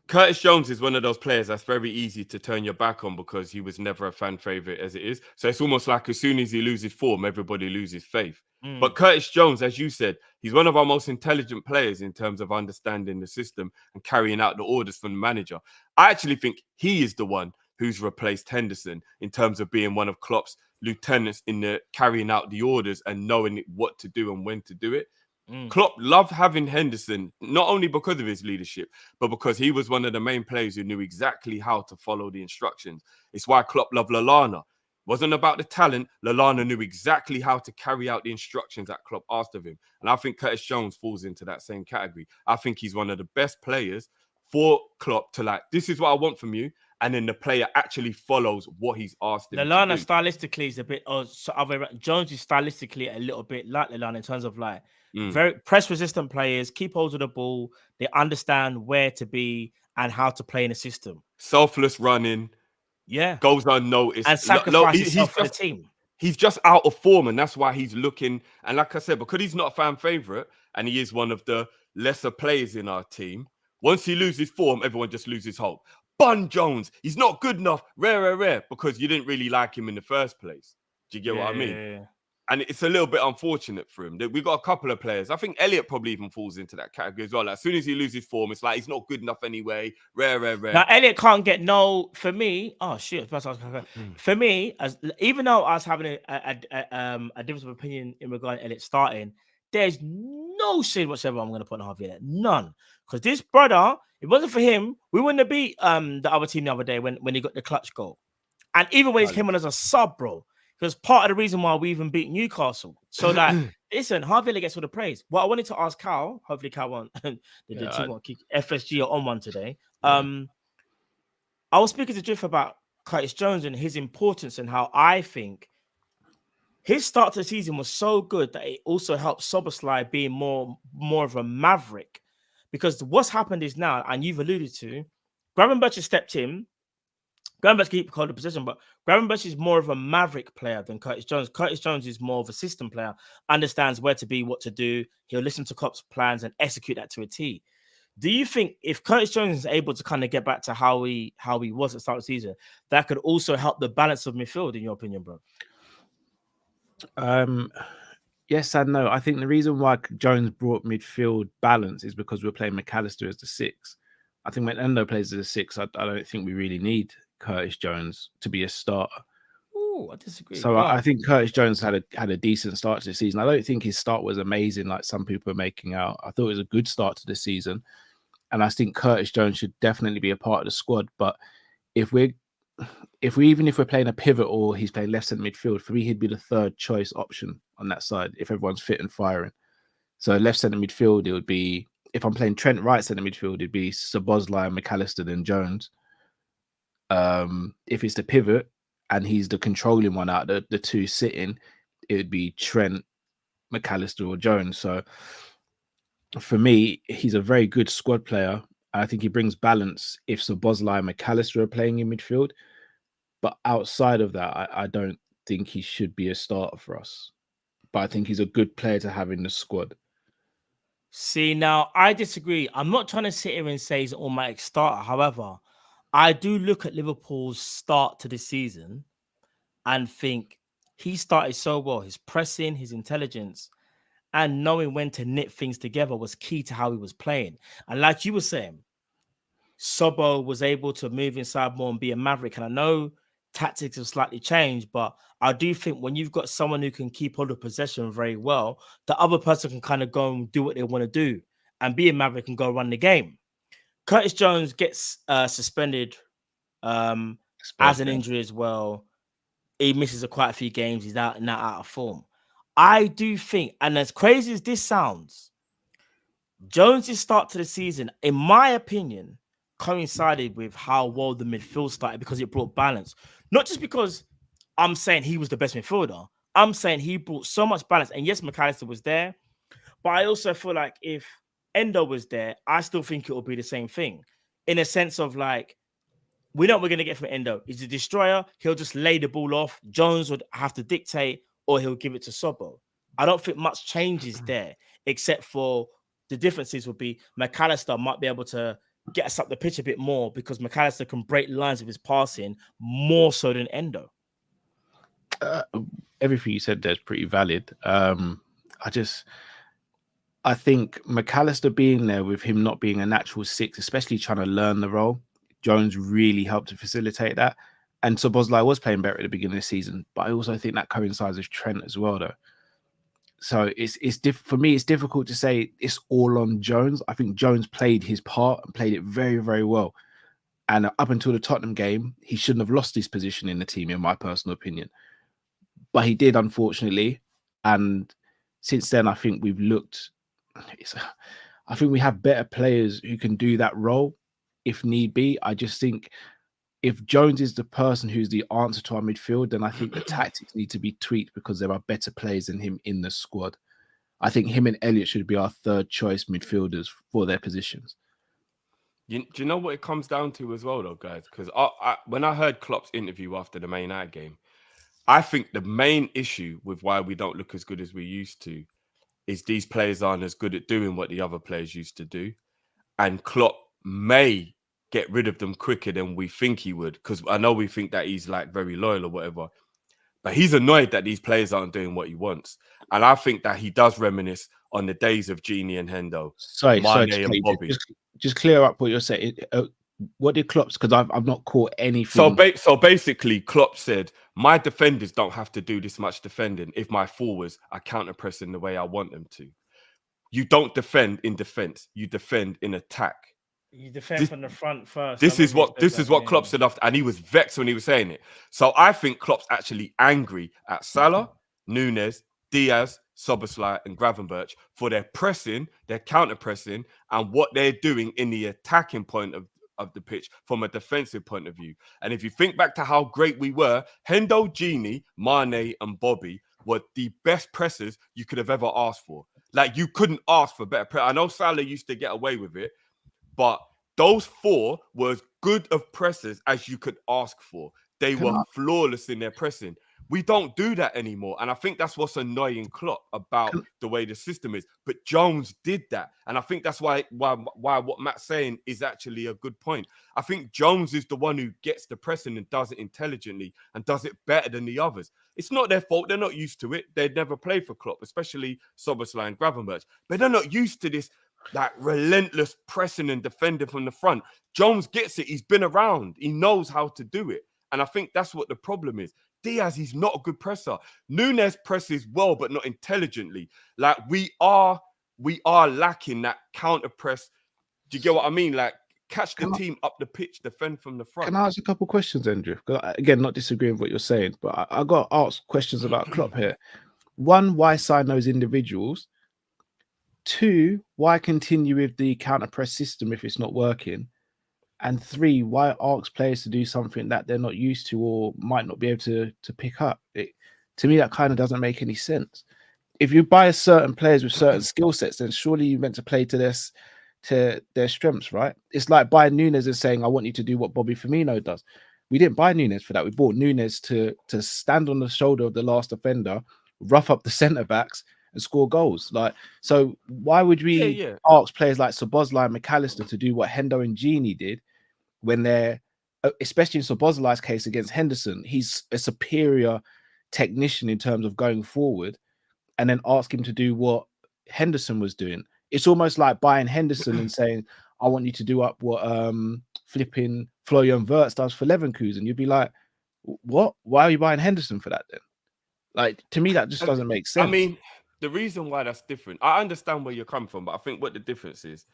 Curtis Jones is one of those players that's very easy to turn your back on because he was never a fan favorite as it is. So it's almost like as soon as he loses form, everybody loses faith. But Curtis Jones, as you said, he's one of our most intelligent players in terms of understanding the system and carrying out the orders from the manager. I actually think he is the one who's replaced Henderson in terms of being one of Klopp's lieutenants in the carrying out the orders and knowing what to do and when to do it. Klopp loved having Henderson, not only because of his leadership, but because he was one of the main players who knew exactly how to follow the instructions. It's why Klopp loved Lallana. It wasn't about the talent. Lallana knew exactly how to carry out the instructions that Klopp asked of him. And I think Curtis Jones falls into that same category. I think he's one of the best players for Klopp to like, this is what I want from you. And then the player actually follows what he's asked him
Lallana
to do.
stylistically is a bit, Jones is stylistically a little bit like Lallana in terms of like, very press resistant players, keep hold of the ball. They understand where to be and how to play in a system.
Selfless running.
Yeah.
Goes unnoticed.
And sacrifice himself for the team.
He's just out of form, and that's why he's looking. And like I said, because he's not a fan favorite and he is one of the lesser players in our team, once he loses form, everyone just loses hope. Bun Jones, he's not good enough. Rare, because you didn't really like him in the first place. Do you get what I mean?
Yeah.
And it's a little bit unfortunate for him. We've got a couple of players. I think Elliot probably even falls into that category as well. Like, as soon as he loses form, it's like he's not good enough anyway. Rare.
Now, Elliot can't get no, for me, for me, even though I was having a difference of opinion in regard to Elliot starting, there's no shade whatsoever I'm going to put on Javier. None. Because this brother, if it wasn't for him, we wouldn't have beat the other team the other day when he got the clutch goal. And even when he came on as a sub, bro, because part of the reason why we even beat Newcastle. So that, listen, Javier gets all the praise. What I wanted to ask Cal, hopefully Cal won't, the team won't kick FSG on one today. I was speaking to Drift about Curtis Jones and his importance and how I think his start to the season was so good that it also helped Szoboszlai being more of a maverick. Because what's happened is now, and you've alluded to, Gravenberch has stepped in. Gravenberch keep hold of position, but Gravenberch is more of a maverick player than Curtis Jones. Curtis Jones is more of a system player, understands where to be, what to do. He'll listen to Klopp's plans and execute that to a T. Do you think if Curtis Jones is able to kind of get back to how he was at the start of the season, that could also help the balance of midfield, in your opinion, bro?
Yes and no. I think the reason why Jones brought midfield balance is because we're playing McAllister as the 6. I think when Endo plays as a 6, I don't think we really need Curtis Jones to be a starter.
Oh, I disagree.
So I think Curtis Jones had a decent start to the season. I don't think his start was amazing like some people are making out. I thought it was a good start to the season. And I think Curtis Jones should definitely be a part of the squad. But if we're playing a pivot or he's playing left centre midfield, for me, he'd be the third choice option on that side if everyone's fit and firing. So left centre midfield, it would be, if I'm playing Trent right centre midfield, it'd be Szoboszlai, McAllister, then Jones. If it's the pivot and he's the controlling one out of the two sitting, it would be Trent, McAllister, or Jones. So for me, he's a very good squad player. I think he brings balance if Szoboszlai and McAllister are playing in midfield. But outside of that, I don't think he should be a starter for us. But I think he's a good player to have in the squad.
See, now, I disagree. I'm not trying to sit here and say he's an automatic starter. However, I do look at Liverpool's start to the season and think he started so well. His pressing, his intelligence, and knowing when to knit things together was key to how he was playing. And like you were saying, Szobo was able to move inside more and be a maverick. And I know tactics have slightly changed, but I do think when you've got someone who can keep hold of possession very well, the other person can kind of go and do what they want to do. and be a maverick and go run the game. Curtis Jones gets suspended as an injury as well. He misses quite a few games. He's out of form. I do think, and as crazy as this sounds, Jones' start to the season, in my opinion, coincided with how well the midfield started because it brought balance. Not just because I'm saying he was the best midfielder. I'm saying he brought so much balance. And yes, McAllister was there, but I also feel like if Endo was there, I still think it will be the same thing. In a sense of like, we know what we're going to get from Endo. He's a destroyer. He'll just lay the ball off. Jones would have to dictate, or he'll give it to Szobo. I don't think much changes there, except for the differences would be McAllister might be able to get us up the pitch a bit more because McAllister can break lines of his passing more so than Endo.
Everything you said there is pretty valid. I think McAllister being there with him not being a natural six, especially trying to learn the role, Jones really helped to facilitate that. And Szoboszlai was playing better at the beginning of the season, but I also think that coincides with Trent as well, though. So for me, it's difficult to say it's all on Jones. I think Jones played his part and played it very, very well. And up until the Tottenham game, he shouldn't have lost his position in the team, in my personal opinion. But he did, unfortunately. And since then, I think we've looked... I think we have better players who can do that role if need be. I just think if Jones is the person who's the answer to our midfield, then I think the tactics need to be tweaked because there are better players than him in the squad. I think him and Elliott should be our third choice midfielders for their positions.
Do you know what it comes down to as well, though, guys? Because when I heard Klopp's interview after the Man United game, I think the main issue with why we don't look as good as we used to is these players aren't as good at doing what the other players used to do. And Klopp may get rid of them quicker than we think he would. Because I know we think that he's like very loyal or whatever. But he's annoyed that these players aren't doing what he wants. And I think that he does reminisce on the days of Genie and Hendo.
Sorry,
and Bobby.
Just clear up what you're saying. What did Klopp's? Because I've not caught anything.
So basically, Klopp said, my defenders don't have to do this much defending if my forwards are counter-pressing the way I want them to. You don't defend in defense. You defend in attack.
You defend from the front first.
This is what Klopp said after, and he was vexed when he was saying it. So I think Klopp's actually angry at Salah, Núñez, Diaz, Szoboszlai, and Gravenberch for their pressing, their counter-pressing, and what they're doing in the attacking point of the pitch from a defensive point of view. And if you think back to how great we were, Hendo, Genie, Mane, and Bobby were the best pressers you could have ever asked for. Like, you couldn't ask for better press. I know Salah used to get away with it, but those four were as good of pressers as you could ask for. They were flawless in their pressing. We don't do that anymore. And I think that's what's annoying Klopp about the way the system is. But Jones did that. And I think that's why what Matt's saying is actually a good point. I think Jones is the one who gets the pressing and does it intelligently and does it better than the others. It's not their fault. They're not used to it. They'd never played for Klopp, especially Szoboszlai and Gravenberch. But they're not used to this like relentless pressing and defending from the front. Jones gets it. He's been around. He knows how to do it. And I think that's what the problem is. Diaz, he's not a good presser. Núñez presses well, but not intelligently. Like we are lacking that counter press. Do you get what I mean? Like catch the team up the pitch, defend from the front.
Can I ask a couple of questions, Andrew? Again, not disagreeing with what you're saying, but I got to ask questions about Klopp here. One, why sign those individuals? Two, why continue with the counter press system if it's not working? And three, why ask players to do something that they're not used to or might not be able to pick up? To me, that kind of doesn't make any sense. If you buy certain players with certain skill sets, then surely you're meant to play to their strengths, right? It's like buying Núñez and saying, I want you to do what Bobby Firmino does. We didn't buy Núñez for that. We bought Núñez to stand on the shoulder of the last offender, rough up the centre-backs, and score goals. Like, so why would we ask players like Szoboszlai and McAllister to do what Hendo and Genie did when they're, especially in Szoboszlai's case against Henderson, he's a superior technician in terms of going forward, and then ask him to do what Henderson was doing? It's almost like buying Henderson and saying, I want you to do up what flipping Florian Wirtz does for Leverkusen. You'd be like, what? Why are you buying Henderson for that then? Like, to me, that just doesn't make sense.
I mean, the reason why that's different, I understand where you're coming from, but I think what the difference is,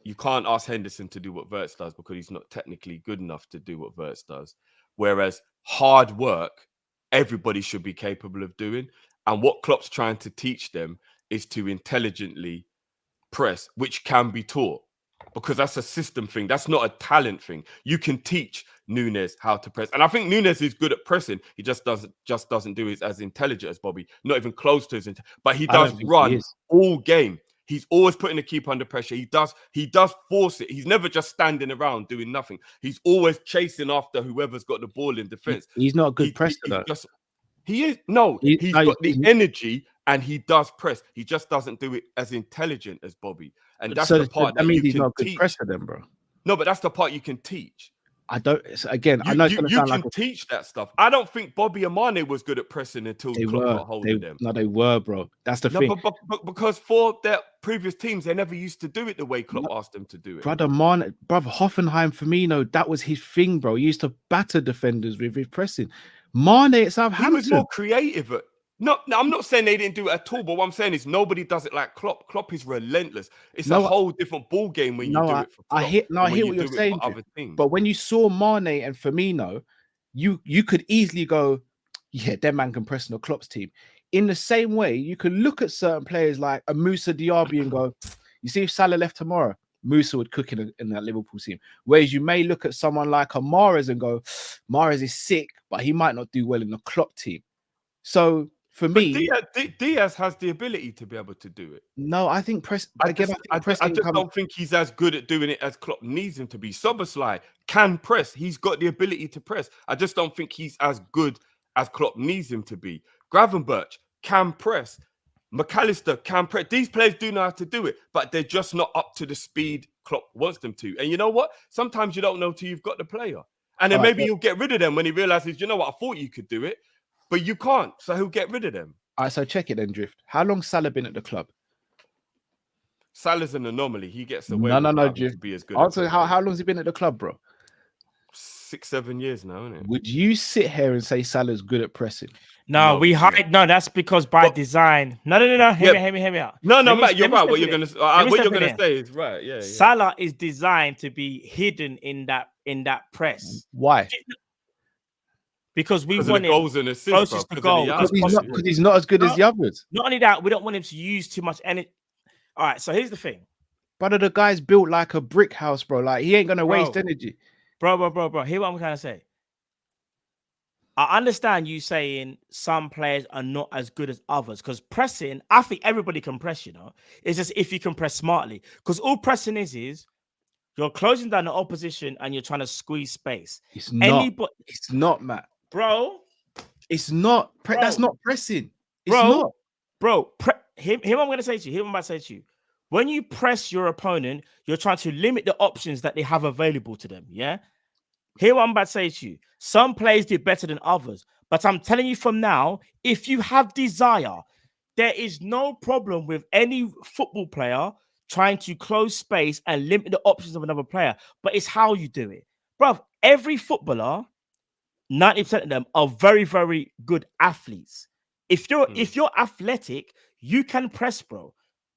you can't ask Henderson to do what Wirtz does because he's not technically good enough to do what Wirtz does. Whereas hard work, everybody should be capable of doing. And what Klopp's trying to teach them is to intelligently press, which can be taught, because that's a system thing. That's not a talent thing. You can teach Nunes how to press, and I think Nunes is good at pressing. He just doesn't do it as intelligent as Bobby. Not even close to his. But he does run all game. He's always putting the keeper under pressure. He does force it. He's never just standing around doing nothing. He's always chasing after whoever's got the ball in defense.
He's not a good presser though.
He is. No, he's got the energy and he does press. He just doesn't do it as intelligent as Bobby. And that's the part that
means
you
he's
can
not a good
teach.
presser then, bro.
No, but that's the part you can teach.
I don't. Again, I know it's
you
sound
can
like
teach that stuff. I don't think Bobby and Mane was good at pressing until Klopp got hold of them.
No, they were, bro. That's the thing.
But because for their previous teams, they never used to do it the way Klopp asked them to do it.
Brother Hoffenheim, Firmino, that was his thing, bro. He used to batter defenders with his pressing. Mane at Southampton.
He was more creative. No, I'm not saying they didn't do it at all, but what I'm saying is nobody does it like Klopp. Klopp is relentless. It's a whole different ball game when you do it for Klopp.
I hear what you're saying. But when you saw Mane and Firmino, you could easily go, yeah, that man can press on the Klopp's team. In the same way, you can look at certain players like a Musa Diaby and go, you see, if Salah left tomorrow, Musa would cook in that Liverpool team. Whereas you may look at someone like a Mahrez and go, Mahrez is sick, but he might not do well in the Klopp team. So for me,
Diaz has the ability to be able to do it.
No, I think I just
don't think he's as good at doing it as Klopp needs him to be. Szoboszlai can press. He's got the ability to press. I just don't think he's as good as Klopp needs him to be. Gravenberch can press. McAllister can press. These players do know how to do it, but they're just not up to the speed Klopp wants them to. And you know what? Sometimes you don't know till you've got the player. And then maybe you'll get rid of them when he realizes, you know what, I thought you could do it. But you can't, so he'll get rid of them.
All right, so check it then, Drift. How long Salah been at the club?
Salah's an anomaly. He gets away
Drift.
To be as good.
Also, how long's he been at the club, bro?
6-7 years now, isn't it?
Would you sit here and say Salah's good at pressing?
No, we hide. No, that's because by design. No. Hear me out.
No, Matt, you're right. What you're gonna say is right. Yeah.
Salah is designed to be hidden in that press.
Why?
Because we want him
goals and assists,
closest to goal.
Because he's not as good as the others.
Not only that, we don't want him to use too much energy. All right, so here's the thing.
Brother, the guy's built like a brick house, bro. Like, he ain't going to waste energy.
Bro. Here's what I'm trying to say. I understand you saying some players are not as good as others because pressing, I think everybody can press, It's just if you can press smartly. Because all pressing is you're closing down the opposition and you're trying to squeeze space.
It's not, Matt.
Bro,
it's not. That's not pressing. It's
not. Bro, I'm going to say to you. I'm about to say to you. When you press your opponent, you're trying to limit the options that they have available to them. Yeah. Here, what I'm about to say to you. Some players do better than others. But I'm telling you from now, if you have desire, there is no problem with any football player trying to close space and limit the options of another player. But it's how you do it. Bro, every footballer, 90% of them are very, very good athletes. If you're athletic, you can press, bro.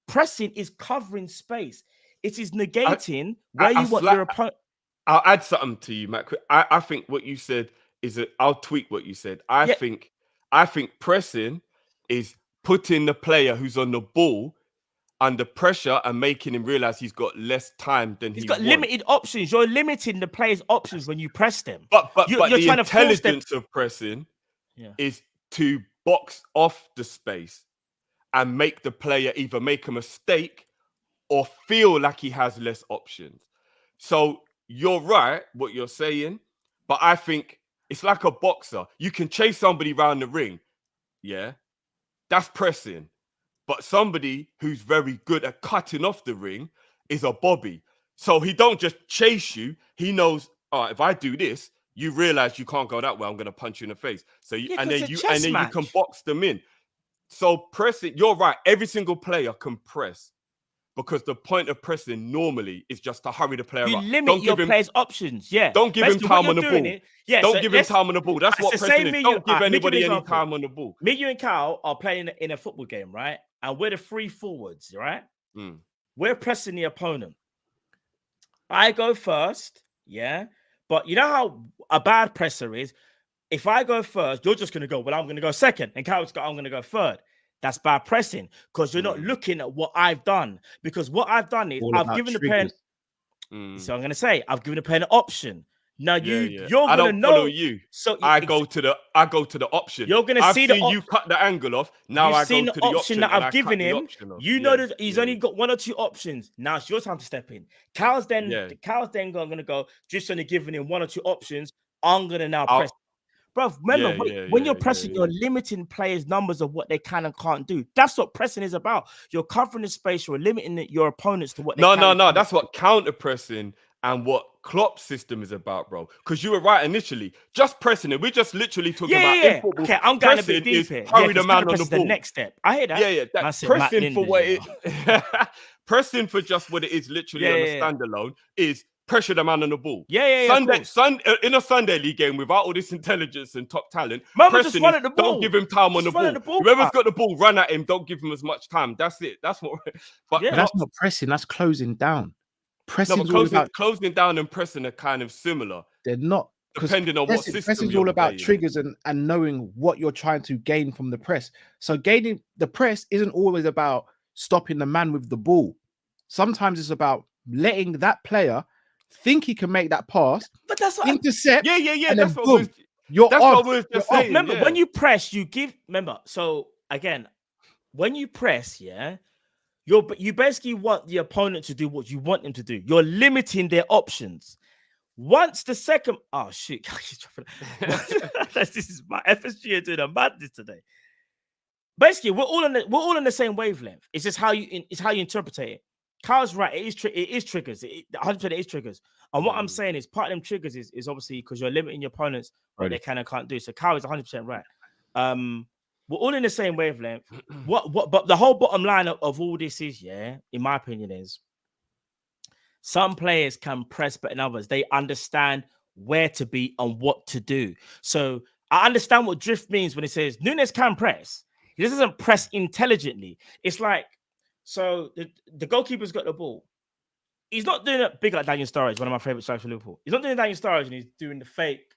Pressing is covering space. It is negating where you want your opponent.
I'll add something to you, Matt. I think what you said I'll tweak what you said. I think pressing is putting the player who's on the ball under pressure and making him realize he's got less time than he's got
limited options. You're limiting the player's options when you press them.
But you're the trying intelligence of pressing is to box off the space and make the player either make a mistake or feel like he has less options. So you're right, what you're saying, but I think it's like a boxer. You can chase somebody around the ring. Yeah, that's pressing. But somebody who's very good at cutting off the ring is a Bobby. So he don't just chase you. He knows, if I do this, you realize you can't go that way. I'm going to punch you in the face. So you can box them in. So pressing, you're right. Every single player can press because the point of pressing normally is just to hurry the player up.
You limit your player's options. Yeah.
Don't give him time on the ball. Don't give him time on the ball. That's what pressing is. Don't give anybody any time on the ball.
Me, you, and Kyle are playing in a football game, right? and we're the three forwards, right?
Mm.
We're pressing the opponent. I go first, yeah. But you know how a bad presser is? If I go first, you're just going to go, well, I'm going to go second. And Carl's go, I'm going to go third. That's bad pressing because you're not looking at what I've done. Because what I've done is
All
I've
about
given the
triggers.
player. So I'm going to say, I've given the player an option. Now you're
I
going to
don't
know.
follow you.
So
I go to the option.
You're going to
I've
see
seen you cut the angle off. Now I go to the option
that
and
I've
I
given
cut the
him.
option off.
You know that he's only got one or two options. Now it's your time to step in. Cal's then going to go, just only giving him one or two options. I'm going to now press. Bro, remember, when you're pressing, you're limiting players' numbers of what they can and can't do. That's what pressing is about. You're covering the space. You're limiting your opponents to what they can.
No. That's what counter pressing and what Klopp's system is about, bro. Because you were right initially. Just pressing it. We're just literally talking about in football.
Okay, I'm going a bit deep here.
Hurry the man on the ball.
The next step. I hear that.
Yeah. That's pressing for what it pressing for just what it is literally on a standalone is pressure the man on the ball. In a Sunday league game without all this intelligence and top talent, pressing is, the ball. Don't give him time on the ball. Whoever's got the ball, run at him. Don't give him as much time. That's it. That's what. But
that's not pressing. That's closing down. Pressing
closing down and pressing are kind of similar.
They're not.
Depending on what system.
Pressing is all about triggers and knowing what you're trying to gain from the press. So gaining the press isn't always about stopping the man with the ball. Sometimes it's about letting that player think he can make that pass,
but that's what
And
intercept.
that's
what
boom, what we were just saying.
Remember, when you press, you give. Remember, so again, when you press, you basically want the opponent to do what you want them to do. You're limiting their options. Once the second, this is my FSG are doing a madness today. Basically, we're all on the same wavelength. It's just how you interpret it. Carl's right. It is triggers. 100% it is triggers. And what I'm saying is part of them triggers is obviously because you're limiting your opponents what they can and can't do. So Carl is 100% right. We're all in the same wavelength. But the whole bottom line of all this is, in my opinion, is some players can press better than others. They understand where to be and what to do. So I understand what drift means when it says Nunes can press. He doesn't press intelligently. It's like, so the goalkeeper's got the ball. He's not doing it big like Daniel Sturridge, one of my favorite strikers for Liverpool. He's not doing Daniel Sturridge and he's doing the fake,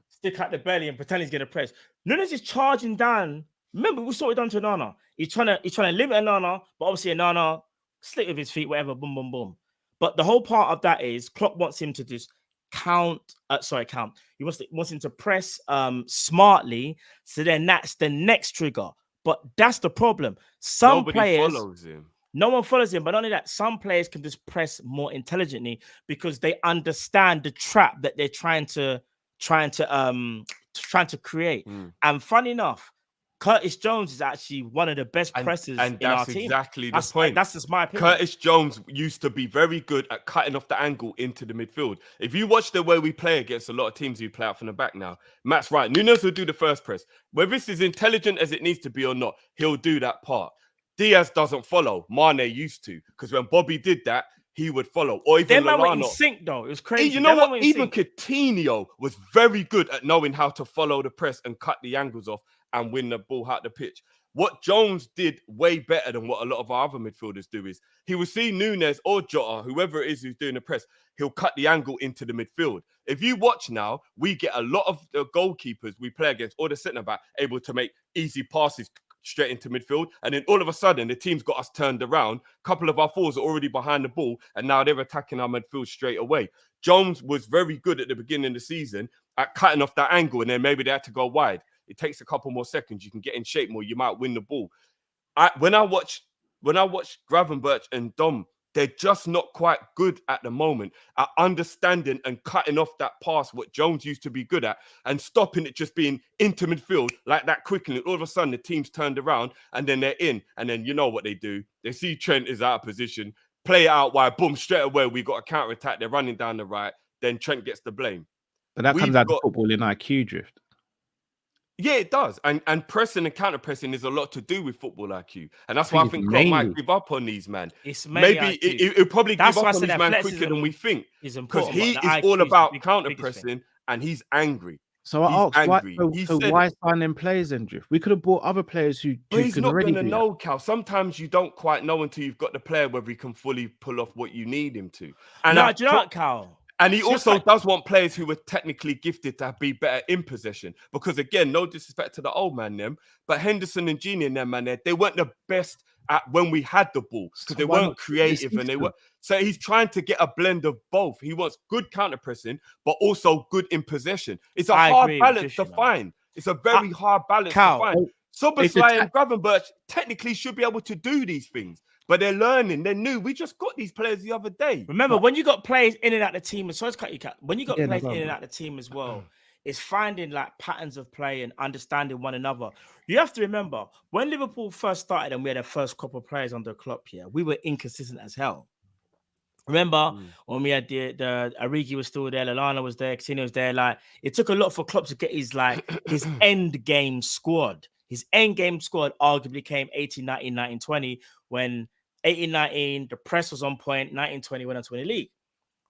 stick out the belly and pretend he's going to press. Nunes is charging down. Remember, we saw it done to Nana. He's trying to limit Nana, but obviously Nana slick with his feet, whatever, boom, boom, boom. But the whole part of that is Klopp wants him to just count. He wants him to press smartly. So then that's the next trigger. But that's the problem. Nobody follows him. No one follows him. But not only that, some players can just press more intelligently because they understand the trap that they're trying to create. And funny enough, Curtis Jones is actually one of the best pressers in our team.
Exactly the point.
That's just my opinion.
Curtis Jones used to be very good at cutting off the angle into the midfield. If you watch the way we play against a lot of teams who play out from the back now, Matt's right. Nunes will do the first press. Whether this is intelligent as it needs to be or not, he'll do that part. Diaz doesn't follow. Mane used to, because when Bobby did that, he would follow. Or even
Them
Lallana.
went in sync though. It was crazy.
You know what? Even Coutinho was very good at knowing how to follow the press and cut the angles off and win the ball out the pitch. What Jones did way better than what a lot of our other midfielders do is he will see Nunes or Jota, whoever it is who's doing the press, he'll cut the angle into the midfield. If you watch now, we get a lot of the goalkeepers we play against or the centre-back able to make easy passes straight into midfield. And then all of a sudden, the team's got us turned around. A couple of our forwards are already behind the ball, and now they're attacking our midfield straight away. Jones was very good at the beginning of the season at cutting off that angle, and then maybe they had to go wide. It takes a couple more seconds. You can get in shape more. You might win the ball. When I watch Gravenberch and Dom, they're just not quite good at the moment at understanding and cutting off that pass, what Jones used to be good at, and stopping it just being into midfield like that quickly. All of a sudden, the team's turned around and then they're in. And then you know what they do. They see Trent is out of position, play it out wide, boom, straight away, we got a counter-attack. They're running down the right. Then Trent gets the blame.
But that comes out of football in IQ drift.
Yeah, it does. And pressing and counter-pressing is a lot to do with football IQ. And that's why I think Klopp might give up on these, man. Maybe it'll probably give up on these man quicker than we think. Because he is all about counter-pressing and he's angry.
So I
He's
asked,
angry. He said
why
it.
sign them players then, Drift? We could have bought other players who
But he's
can
not
already
going to
do that.
know, Cal. Sometimes you don't quite know until you've got the player whether he can fully pull off what you need him to. And
No, do you know what, Cal?
And he
It's just
also
like-
does want players who were technically gifted to be better in possession. Because again, no disrespect to the old man, them, but Henderson and Genie and them, man, they weren't the best at when we had the ball because they
why
weren't
not
creative and they were. So he's trying to get a blend of both. He wants good counter pressing, but also good in possession. It's a
I
hard
agree with
balance
you,
to
man.
find. It's a very hard balance
Cal,
to find.
if
Soboslai and Gravenberch technically should be able to do these things, but they're learning. They're new. We just got these players the other day.
Remember, when you got players in and out the team, so let's cut you, Cal. When you got
Yeah, no
players
problem.
in and out the team as well, it's finding like patterns of play and understanding one another. You have to remember when Liverpool first started and we had our first couple of players under Klopp here, we were inconsistent as hell. Remember when we had the Origi was still there, Lallana was there, Coutinho was there. Like it took a lot for Klopp to get his his end game squad. His end game squad arguably came 18, 19, 19, 20 when 18, 19, the press was on point, 19, 20 went on to win the league.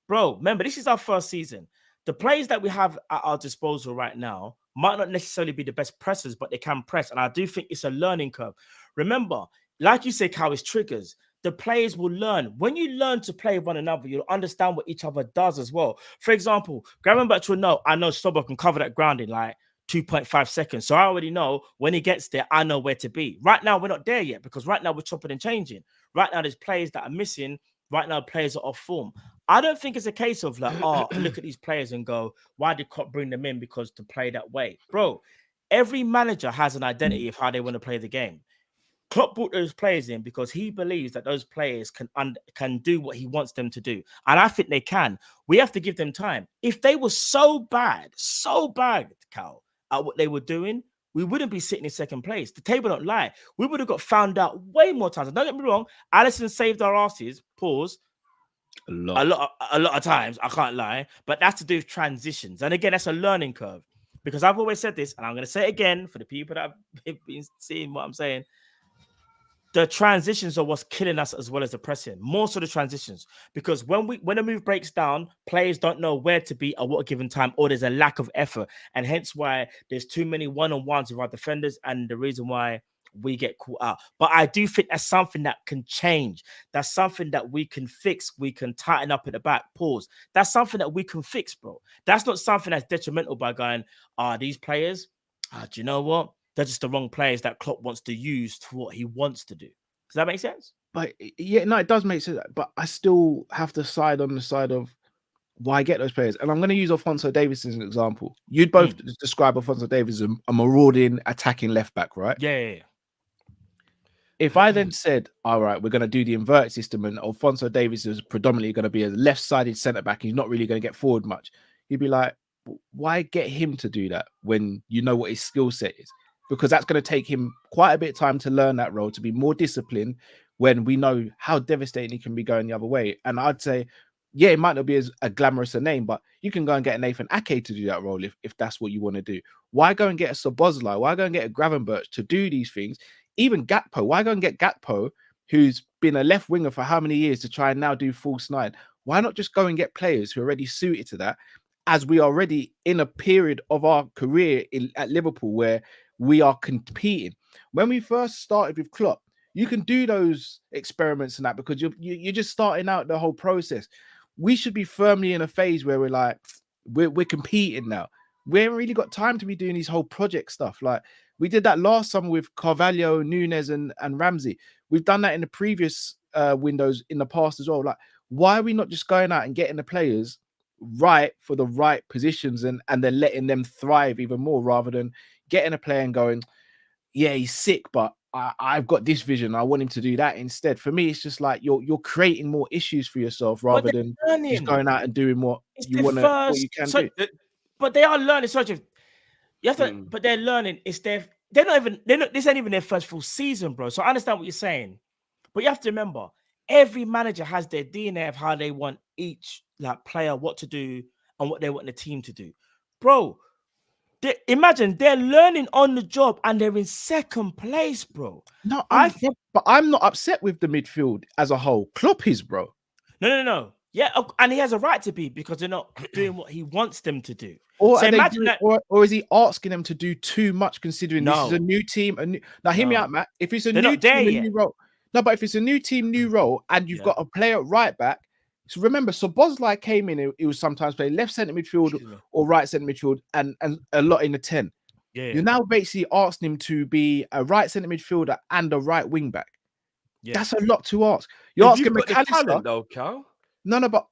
Bro, remember, this is our first season. The players that we have at our disposal right now might not necessarily be the best pressers, but they can press. And I do think it's a learning curve. Remember, like you say, Cal, it's triggers. The players will learn. When you learn to play with one another, you'll understand what each other does as well. For example, Gravenberch will know, I know Szobo can cover that ground in like 2.5 seconds. So I already know when he gets there, I know where to be. Right now, we're not there yet because right now we're chopping and changing. Right now, there's players that are missing. Right now, players are off form. I don't think it's a case of like, oh, look at these players and go, why did Klopp bring them in? Because to play that way. Bro, every manager has an identity of how they want to play the game. Klopp brought those players in because he believes that those players can do what he wants them to do. And I think they can. We have to give them time. If they were so bad, Cal, at what they were doing, we wouldn't be sitting in second place. The table don't lie. We would have got found out way more times. And don't get me wrong, Alisson saved our asses, pause, a lot of times, I can't lie. But that's to do with transitions. And again, that's a learning curve. Because I've always said this, and I'm going to say it again for the people that have been seeing what I'm saying. The transitions are what's killing us as well as the pressing. More so the transitions. Because when a move breaks down, players don't know where to be at what given time, or there's a lack of effort. And hence why there's too many one-on-ones with our defenders, and the reason why we get caught out. But I do think that's something that can change. That's something that we can fix. We can tighten up at the back. Pause. That's something that we can fix, bro. That's not something that's detrimental by going, these players, do you know what? They're just the wrong players that Klopp wants to use for what he wants to do. Does that make sense?
But yeah, no, it does make sense. But I still have to side on the side of why get those players. And I'm going to use Alphonso Davies as an example. You'd both describe Alphonso Davies as a marauding, attacking left back, right?
Yeah.
If I then said, all right, we're going to do the inverted system and Alphonso Davies is predominantly going to be a left-sided centre-back, he's not really going to get forward much, you'd be like, why get him to do that when you know what his skill set is? Because that's going to take him quite a bit of time to learn that role, to be more disciplined when we know how devastating he can be going the other way. And I'd say, yeah, it might not be as a glamorous a name, but you can go and get a Nathan Ake to do that role if that's what you want to do. Why go and get a Szoboszlai? Why go and get a Gravenberch to do these things? Even Gakpo, why go and get Gakpo, who's been a left winger for how many years, to try and now do false nine? Why not just go and get players who are already suited to that, as we are already in a period of our career at Liverpool where we are competing? When we first started with Klopp, you can do those experiments and that because you're just starting out the whole process. We should be firmly in a phase where we're like, we're competing now. We haven't really got time to be doing these whole project stuff. Like we did that last summer with Carvalho, Nunes, and Ramsey. We've done that in the previous windows in the past as well. Like, why are we not just going out and getting the players right for the right positions and then letting them thrive even more, rather than getting a player and going, yeah, he's sick, but I've got this vision, I want him to do that instead. For me, it's just like you're creating more issues for yourself rather than just going out and doing what you want to, what you can do.
But they are learning. You have to, but they're learning. This ain't even their first full season, bro. So I understand what you're saying, but you have to remember, every manager has their DNA of how they want each player what to do and what they want the team to do, bro. Imagine they're learning on the job and they're in second place, bro.
No, but I'm not upset with the midfield as a whole. Klopp is, bro.
No. Yeah, and he has a right to be because they're not doing what he wants them to do.
Or
So
are they
imagine
doing,
that.
or is he asking them to do too much considering this is a
No,
new team? Now, hear me
no,
out, Matt. If it's a
they're
new
not there
team, a
yet.
new role. No, but if it's a new team, new role, and you've
Yeah.
got a player at right back. So remember, Szoboszlai came in, he was sometimes playing left centre midfield
Excuse me.
or right centre midfield and a lot in the 10.
Yeah,
You're now basically asking him to be a right centre midfielder and a right wing back.
yeah.
That's a lot to ask. You're
If
asking
you've got the
McAllister.
talent, though, Cal.
No, but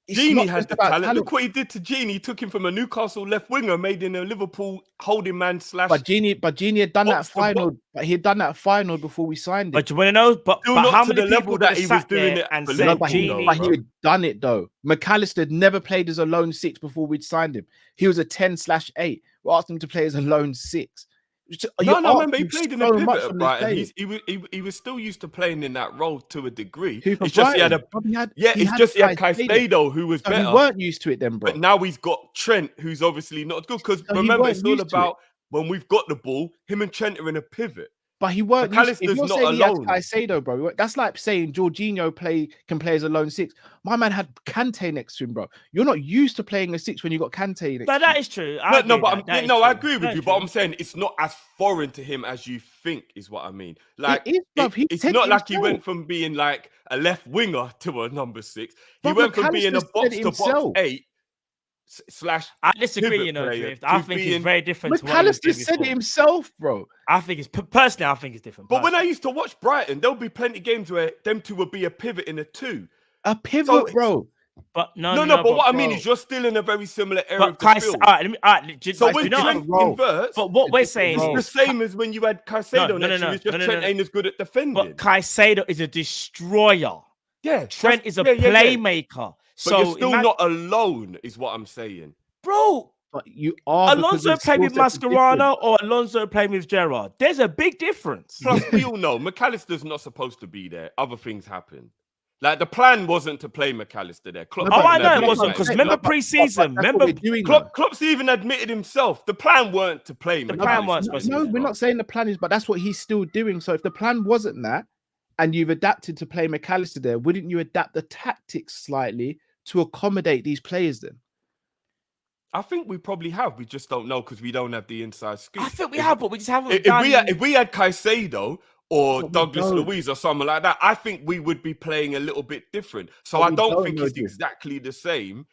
it's
Genie
not
had
just
the
about
talent. Look what he did to Genie. He took him from a Newcastle left winger, made in a Liverpool holding man slash.
But Genie had done that
box to
final. But he had done that final before we signed him.
But you want to know? But
Still not
how
to
many
the
people
level
that
that
he
he was doing
there
it
and
for
said
Liverpool,
Genie?
But he had done it though. McAllister had never played as a lone 6 before we'd signed him. He was a 10/8. We asked him to play as a lone 6.
No, remember he played in a
so
pivot
much
at
from
Brighton.
these players.
He was still used to playing in that role to a degree.
Who for
It's just he had
Brighton?
a
But he had
Caicedo who was
So he
better,
weren't used to it then, bro.
but now he's got Trent who's obviously not as good. Because
So he
remember,
weren't
it's all
used to it.
about when we've got the ball, him and Trent are in a pivot.
But he weren't used to, if
McAllister's
you're
not
saying he has
alone.
Caicedo, bro, that's like saying Jorginho can play as a lone 6. My man had Kante next to him, bro. You're not used to playing a 6 when you got Kante next
But
to
that
you.
is true.
I
I
agree with you, but I'm saying it's not as foreign to him as you think, is what I mean. Like,
It is, bruv. He
it's
said
not
it
like he
himself.
went from being like a left winger to a number 6. He
But
went from being a
McAllister said
box
it
to box
himself.
8 slash.
I disagree,
pivot
you know,
player
Drift. I
to
think
being-
it's very different to what he was
McAllister
doing
said it
before.
himself, bro.
I think it's personally, I think it's different.
But when I
personally.
used to watch Brighton, there'll be plenty of games where them two would be a pivot in a 2.
A pivot,
So it's-
bro.
But no,
But what I mean
bro.
is you're still in a very similar area
But
of the
Kai,
field.
all right,
So
do
when
you know
Trent
role.
inverts,
but what we're
different
saying
role.
it's
is
the same as when you had Caicedo
No,
next to you. It's just
no,
Trent
no.
ain't as good at defending.
but Caicedo is a destroyer.
Yeah,
Trent is a
yeah.
playmaker.
But
So
you're still not alone, is what I'm saying.
bro.
But you are.
Alonso played with Mascherano or Alonso played with Gerrard. There's a big difference.
Plus, we all know McAllister's not supposed to be there. Other things happen. Like the plan wasn't to play McAllister there. Klopp
Oh, I
even
know it
admitted
wasn't
that.
because remember pre-season. Remember
Klopp's even admitted himself the plan weren't to play
The
McAllister.
plan weren't supposed to
No,
be,
we're
bro.
not saying the plan is, but that's what he's still doing. So if the plan wasn't that, and you've adapted to play McAllister there, wouldn't you adapt the tactics slightly to accommodate these players then?
I think we probably have. We just don't know because we don't have the inside scoop.
I think we have, but we just haven't
If
done.
if we had Caicedo or
But we
Douglas
don't.
Luiz or someone like that, I think we would be playing a little bit different. So
But
I
we
don't
don't
think
know,
it's
dude.
exactly the same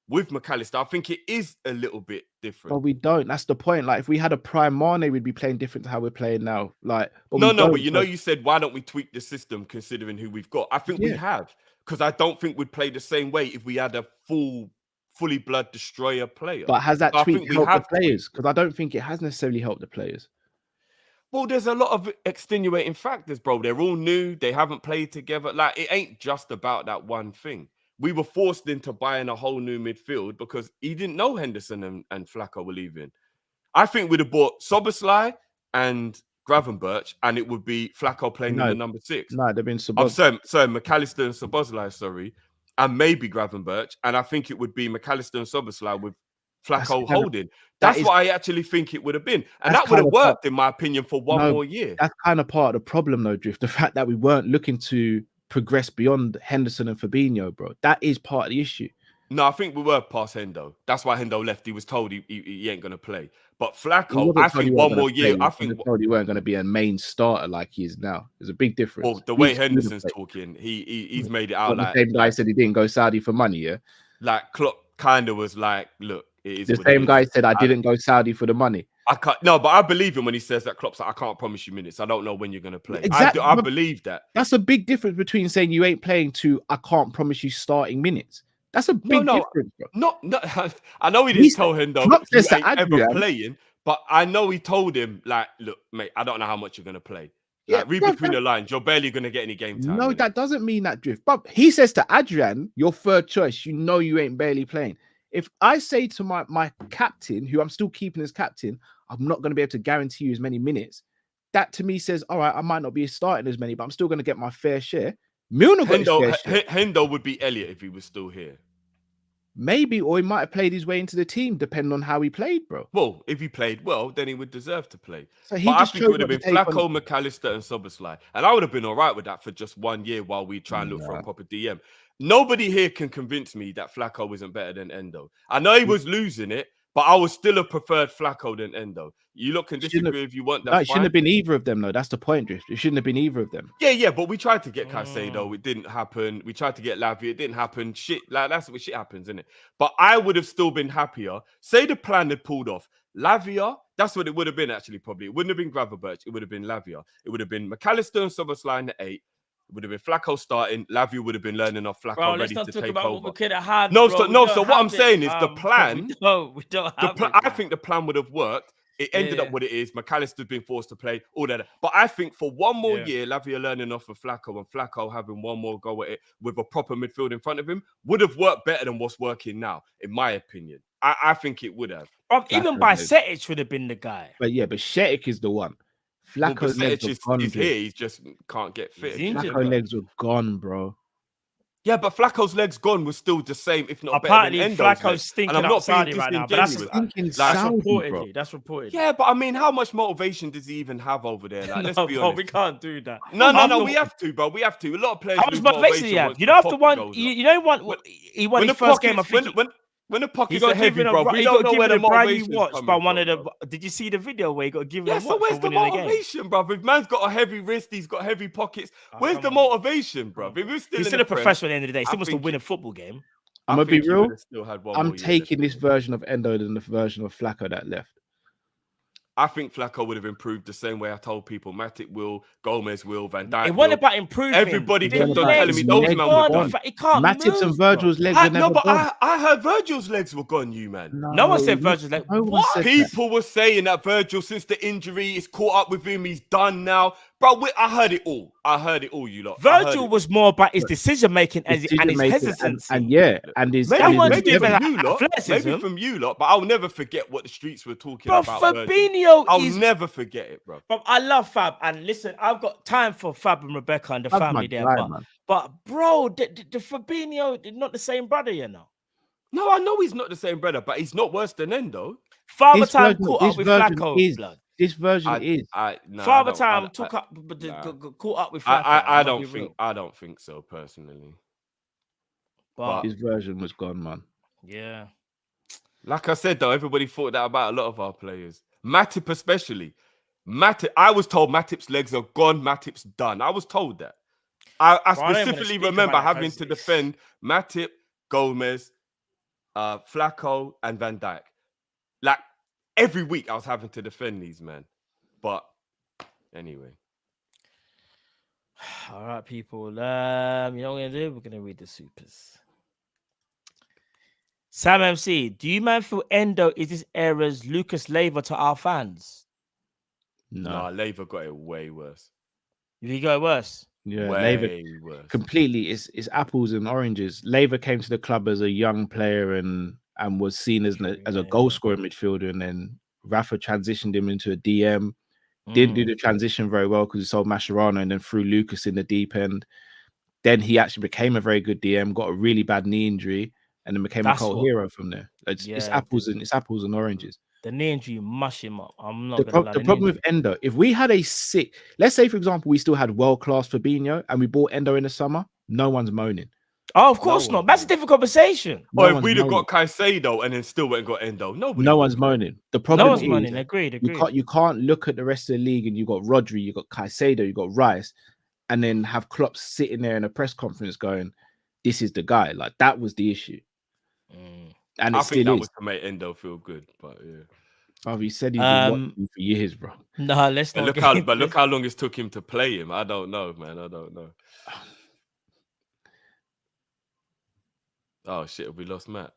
with McAllister. I think it is a little bit
But
different.
we don't. That's the point. Like if we had a prime Mane, we'd be playing different to how we're playing now. Like, but
No,
we don't,
but you know,
so-
you said why don't we tweak the system considering who we've got? I think we
Yeah.
have because I don't think we'd play the same way if we had a fully blood destroyer player.
But has that
So I
tweak
think we
helped
have
the players? Because I don't think it has necessarily helped the players.
Well, there's a lot of extenuating factors, bro. They're all new. They haven't played together. Like, it ain't just about that one thing. We were forced into buying a whole new midfield because he didn't know Henderson and Flacco were leaving. I think we'd have bought Szoboszlai and Gravenberch, and it would be Flacco playing in the number 6.
No, they've been
I'm sorry, McAllister and Szoboszlai, sorry, and maybe Gravenberch. And I think it would be McAllister and Szoboszlai with Flacco holding. That's what I actually think it would have been. And that would have worked, in my opinion, for one more year.
That's kind of part of the problem, though, Drift. The fact that we weren't looking to progress beyond Henderson and Fabinho, bro. That is part of the issue.
No, I think we were past Hendo. That's why Hendo left. He was told he ain't going to play. But Flacco, I think one more year. I think
he weren't going to be a main starter like he is now. There's a big difference.
Well, the way Henderson's talking, he's made it out like
the same guy said he didn't go Saudi for money. Yeah,
like Klopp kind of was like, look, it is
the same guy said I didn't go Saudi for the money.
I can't. No, but I believe him when he says that. Klopp's like, I can't promise you minutes. I don't know when you're going to play.
Exactly.
I believe that.
That's a big difference between saying you ain't playing to I can't promise you starting minutes. That's a big difference, bro.
No, I know he didn't tell Hendo you ain't ever playing, but I know he told him, like, look, mate, I don't know how much you're going to play. Like, read between the lines. You're barely going to get any game time.
No, that doesn't mean that, Drift. But he says to Adrian, your third choice, you know you ain't barely playing. If I say to my captain, who I'm still keeping as captain, I'm not going to be able to guarantee you as many minutes, that to me says, all right, I might not be starting as many, but I'm still going to get my fair share. Milner got his fair share.
Hendo would be Elliot if he was still here.
maybe, or he might have played his way into the team, depending on how he played, bro.
Well, if he played well, then he would deserve to play.
So he
But I
just
think it
chose
would have
not
been
to take
Flacco,
on.
McAllister, and Soboslai. And I would have been all right with that for just 1 year while we try and look for a proper DM. Nobody here can convince me that Flacco isn't better than Endo. I know he was losing it, but I would still have preferred Flacco than Endo. You lot can disagree if you want that.
No, it shouldn't have been either of them, though. That's the point, Drift. It shouldn't have been either of them.
Yeah, but we tried to get Caicedo. It didn't happen. We tried to get Lavia. It didn't happen. Shit, like that's what shit happens, isn't it? But I would have still been happier. Say the plan had pulled off. Lavia, that's what it would have been, actually, probably. It wouldn't have been Gravenberch. It would have been Lavia. It would have been McAllister and Soboslai in the 8. It would have been Flacco starting. Lavia would have been learning off Flacco,
Bro,
ready
let's
to
not talk
take
about
over.
what we could have had.
No,
bro.
so what I'm saying is the plan.
We don't have it.
I think the plan would have worked. It ended up what it is. McAllister's been forced to play, all that. But I think for one more year, Lavia learning off of Flacco and Flacco having one more go at it with a proper midfield in front of him would have worked better than what's working now, in my opinion. I think it would have.
Even Bicetic would have been the guy.
But Shetik is the one. Flacco's legs are gone.
He's here. He just can't get fit.
Flacco's legs were gone, bro.
Yeah, but Flacco's legs gone was still the same, if not
apparently
better than Endo's
Flacco's stinking
and I'm not
outside
being
right now. But that's reported.
Yeah, but I mean, how much motivation does he even have over there? Like, let's be honest.
We can't do that.
No, we have to, bro. We have to. A lot of players.
How much motivation do you have? You know, after one, he won his first game. I think
when the pockets are heavy, bro, we don't know where the motivation is coming
by one of the. Did you see the video where he got given?
Yeah, so where's the motivation, bro? If man's got a heavy wrist, he's got heavy pockets. Where's the motivation, bro? He's
still a professional at the end of the day. He still wants to win a football game.
I'm gonna be real. I'm taking this version of Endo than the version of Flacco that left.
I think Flacco would have improved the same way I told people. Matip will, Gomez will, Van Dijk.
It wasn't about improving.
Everybody kept on telling me those men were gone.
He can't
Matip's
move,
and Virgil's legs were never gone.
I heard Virgil's legs were gone, you man.
No one said Virgil's legs.
What? People were saying that Virgil, since the injury, is caught up with him. He's done now. Bro, I heard it all. You lot.
Virgil was more about his decision making and his hesitancy.
And his
maybe from you lot, but I'll never forget what the streets were talking about.
Fabinho
I'll never forget it, bro.
I love Fab, and listen, I've got time for Fab and Rebecca and the family there. But bro, the Fabinho is not the same brother, you know.
No, I know he's not the same brother, but he's not worse than Endo.
Father Time caught up with Flacco.
This version is.
Father Time caught up with Flacco.
I don't think so personally.
But his version was gone, man.
Yeah.
Like I said, though, everybody thought that about a lot of our players. Matip especially. I was told Matip's legs are gone. Matip's done. I was told that. I specifically remember having to defend Matip, Gomez, Flacco, and Van Dijk. Like, every week I was having to defend these men. But anyway.
All right, people. You know what we're going to do? We're going to read the supers. Sam MC, do you man feel Endo is this era's Lucas Leiva to our fans?
No, Leiva got it way worse.
He got it worse?
Yeah, Leiva
worse.
Completely. It's apples and oranges. Leiva came to the club as a young player and was seen as a goal scoring midfielder, and then Rafa transitioned him into a DM. Didn't do the transition very well because he sold Mascherano and then threw Lucas in the deep end. Then he actually became a very good DM, got a really bad knee injury, and then became a cult hero from there. It's apples and oranges.
The knee injury mush him up. I'm not
the problem with Endo. If we had let's say for example, we still had world-class Fabinho and we bought Endo in the summer, no one's moaning.
Oh, of course not. That's a different conversation.
Or if we'd have got Caicedo and then still went and got Endo,
no one's moaning. The problem is
moaning. Agreed.
You can't look at the rest of the league and you got Rodri, you got Caicedo, you got Rice, and then have Klopp sitting there in a press conference going, "This is the guy." Like that was the issue. And
I think that was to make Endo feel good, but yeah.
Oh, he said he's been watching for years, bro.
No, let's not.
Look how long it took him to play him. I don't know, man. I don't know. Oh shit! Have we lost Matt?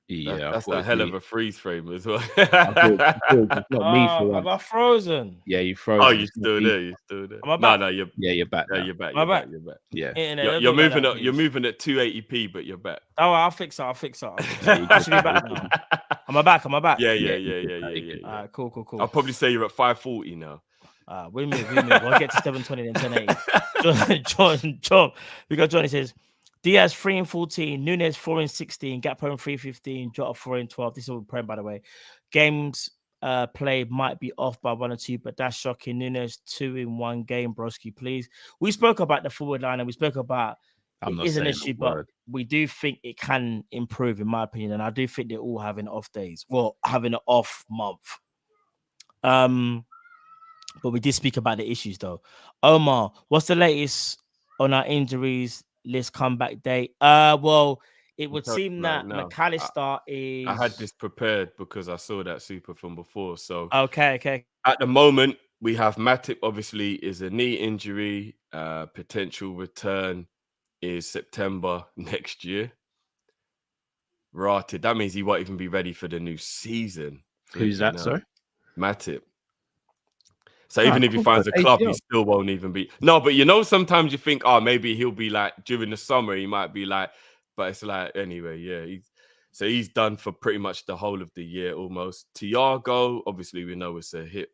Yeah,
that's a hell of a freeze frame as well.
Not me for one.
Am I frozen?
Yeah, you frozen.
Oh, you're still there.
Am I back?
No, you're
back.
Yeah, you're back. You're back.
Yeah,
you're moving up. You're moving at 280p, but you're back.
Oh, I'll fix it. I should be back now. Am I back?
Yeah.
All right, cool.
I'll probably say you're at 540 now.
We move. We'll get to 720 and 1080. John, because Johnny says, Diaz 3 and 14, Nunes 4 and 16, Gakpo 3 15, Jota 4 and 12. This is all praying, by the way. Games played might be off by 1 or 2, but that's shocking. Nunes 2 in 1 game, broski, please. We spoke about the forward line and we spoke about it is an issue, but we do think it can improve, in my opinion. And I do think they're all having off days. Well, having an off month. But we did speak about the issues, though. Omar, what's the latest on our injuries list comeback date? Well, it would seem that McAllister is.
I had this prepared because I saw that super from before. So
okay.
At the moment, we have Matip. Obviously, is a knee injury. Potential return is September next year. Rotted. That means he won't even be ready for the new season.
Who's that, sir?
Matip. So even if he finds a club, he still won't even be. No, but sometimes you think, oh, maybe he'll be like during the summer, he might be like, but it's like, anyway, yeah. He's done for pretty much the whole of the year almost. Thiago, obviously, we know it's a hip.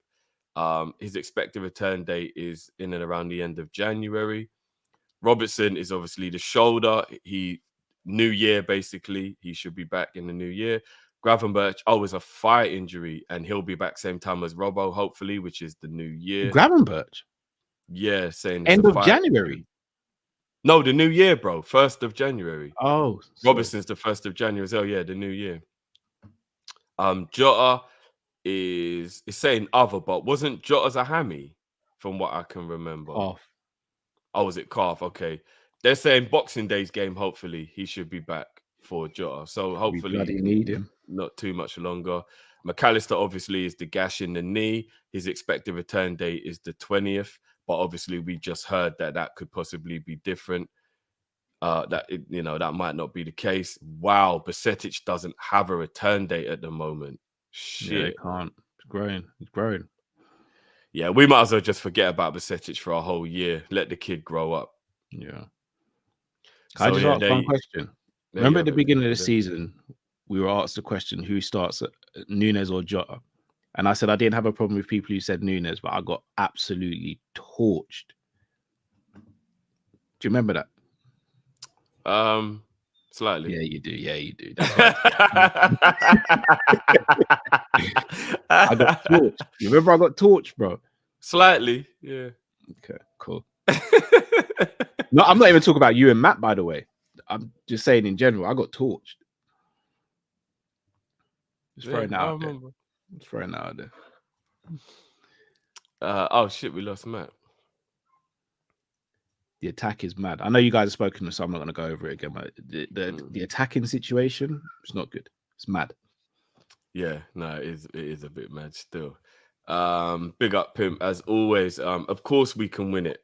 His expected return date is in and around the end of January. Robertson is obviously the shoulder. New year, basically. He should be back in the new year. Gravenberch, is a thigh injury, and he'll be back same time as Robbo, hopefully, which is the new year.
Gravenberch?
Yeah, saying
end of January.
Injury. No, the new year, bro. 1st of January.
Oh,
Robertson's the 1st of January as well. Yeah, the new year. Jota is saying other, but wasn't Jota's a hammy from what I can remember?
Calf.
Oh, was it calf? Okay. They're saying Boxing Day's game, hopefully, he should be back for Jota. So hopefully
we bloody need him.
Not too much longer. McAllister obviously is the gash in the knee. His expected return date is the 20th, but obviously we just heard that could possibly be different. That might not be the case. Wow, Bajcetic doesn't have a return date at the moment. Shit,
yeah, he can't. He's growing.
Yeah, we might as well just forget about Bajcetic for a whole year. Let the kid grow up.
Yeah. Can I just ask one question? Remember at the beginning of the season, we were asked the question, who starts at Nunes or Jota? And I said I didn't have a problem with people who said Nunes, but I got absolutely torched. Do you remember that?
Slightly.
Yeah, you do. Yeah, you do. I got torched. You remember I got torched, bro?
Slightly, yeah.
Okay, cool. No, I'm not even talking about you and Matt, by the way. I'm just saying in general, I got torched. Just throwing that out there. Just throwing that out there.
Oh shit, we lost Matt.
The attack is mad. I know you guys have spoken, so I'm not going to go over it again. But the attacking situation, it's not good. It's mad.
Yeah, no, it is a bit mad still. Big up, Pimp, as always. Of course, we can win it.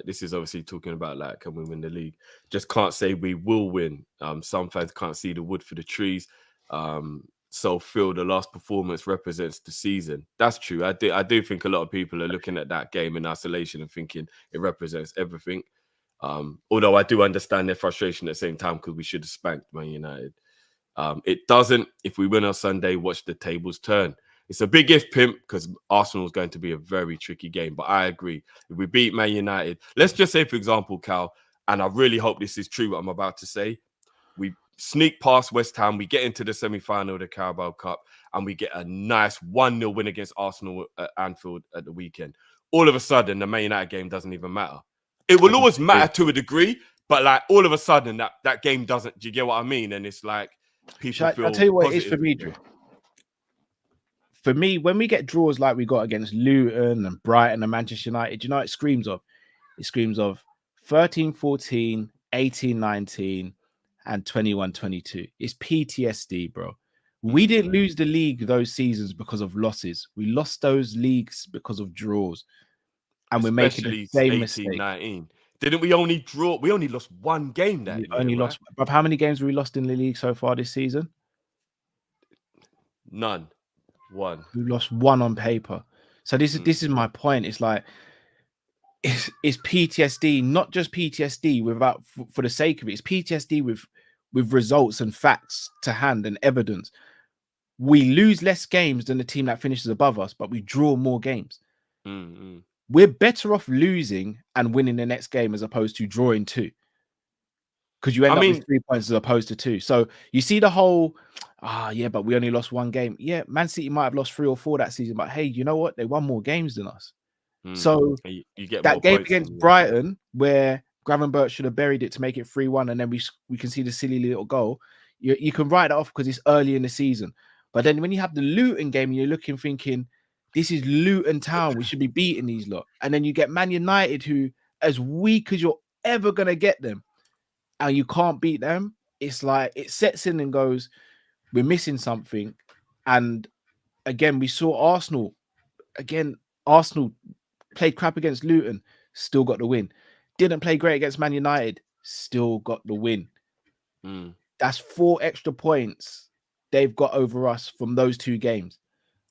This is obviously talking about like, can we win the league? Just can't say we will win. Some fans can't see the wood for the trees. So Phil, the last performance represents the season. That's true. I do think a lot of people are looking at that game in isolation and thinking it represents everything. Although I do understand their frustration at the same time because we should have spanked Man United. It doesn't. If we win on Sunday, watch the tables turn. It's a big if, Pimp, because Arsenal is going to be a very tricky game. But I agree. If we beat Man United, let's just say, for example, Cal, and I really hope this is true what I'm about to say, we sneak past West Ham, we get into the semi-final of the Carabao Cup, and we get a nice 1-0 win against Arsenal at Anfield at the weekend. All of a sudden, the Man United game doesn't even matter. It will always matter to a degree, but like all of a sudden, that game doesn't. Do you get what I mean? And it's like people feel.
I'll tell you what it is for me, Drew. For me, when we get draws like we got against Luton and Brighton and Manchester United, you know what it screams of? It screams of 13-14, 18-19, and 21-22. It's PTSD, bro. We didn't lose the league those seasons because of losses. We lost those leagues because of draws. And we're making the same mistake.
19. Didn't we only draw? We only lost one game that year.
Only lost. But how many games have we lost in the league so far this season?
None. One.
We lost one on paper. So this is my point. It's like it's PTSD, not just PTSD without for the sake of it. It's PTSD with results and facts to hand and evidence. We lose less games than the team that finishes above us, but we draw more games. We're better off losing and winning the next game as opposed to drawing two. because you end
I
up
mean,
with 3 points as opposed to 2. So you see the whole, yeah, but we only lost 1 game. Yeah, Man City might have lost 3 or 4 that season, but hey, you know what? They won more games than us. So
you get more
that game
points
against
than
Brighton, where Gravenberch should have buried it to make it 3-1, and then we can see the silly little goal. You can write it off because it's early in the season. But then when you have the Luton game, you're looking, thinking, this is Luton Town. We should be beating these lot. And then you get Man United, who, as weak as you're ever going to get them, and you can't beat them. It's like it sets in and goes, we're missing something. And again, we saw Arsenal. Again, Arsenal played crap against Luton, still got the win. Didn't play great against Man United, still got the win. That's 4 extra points they've got over us from those 2 games.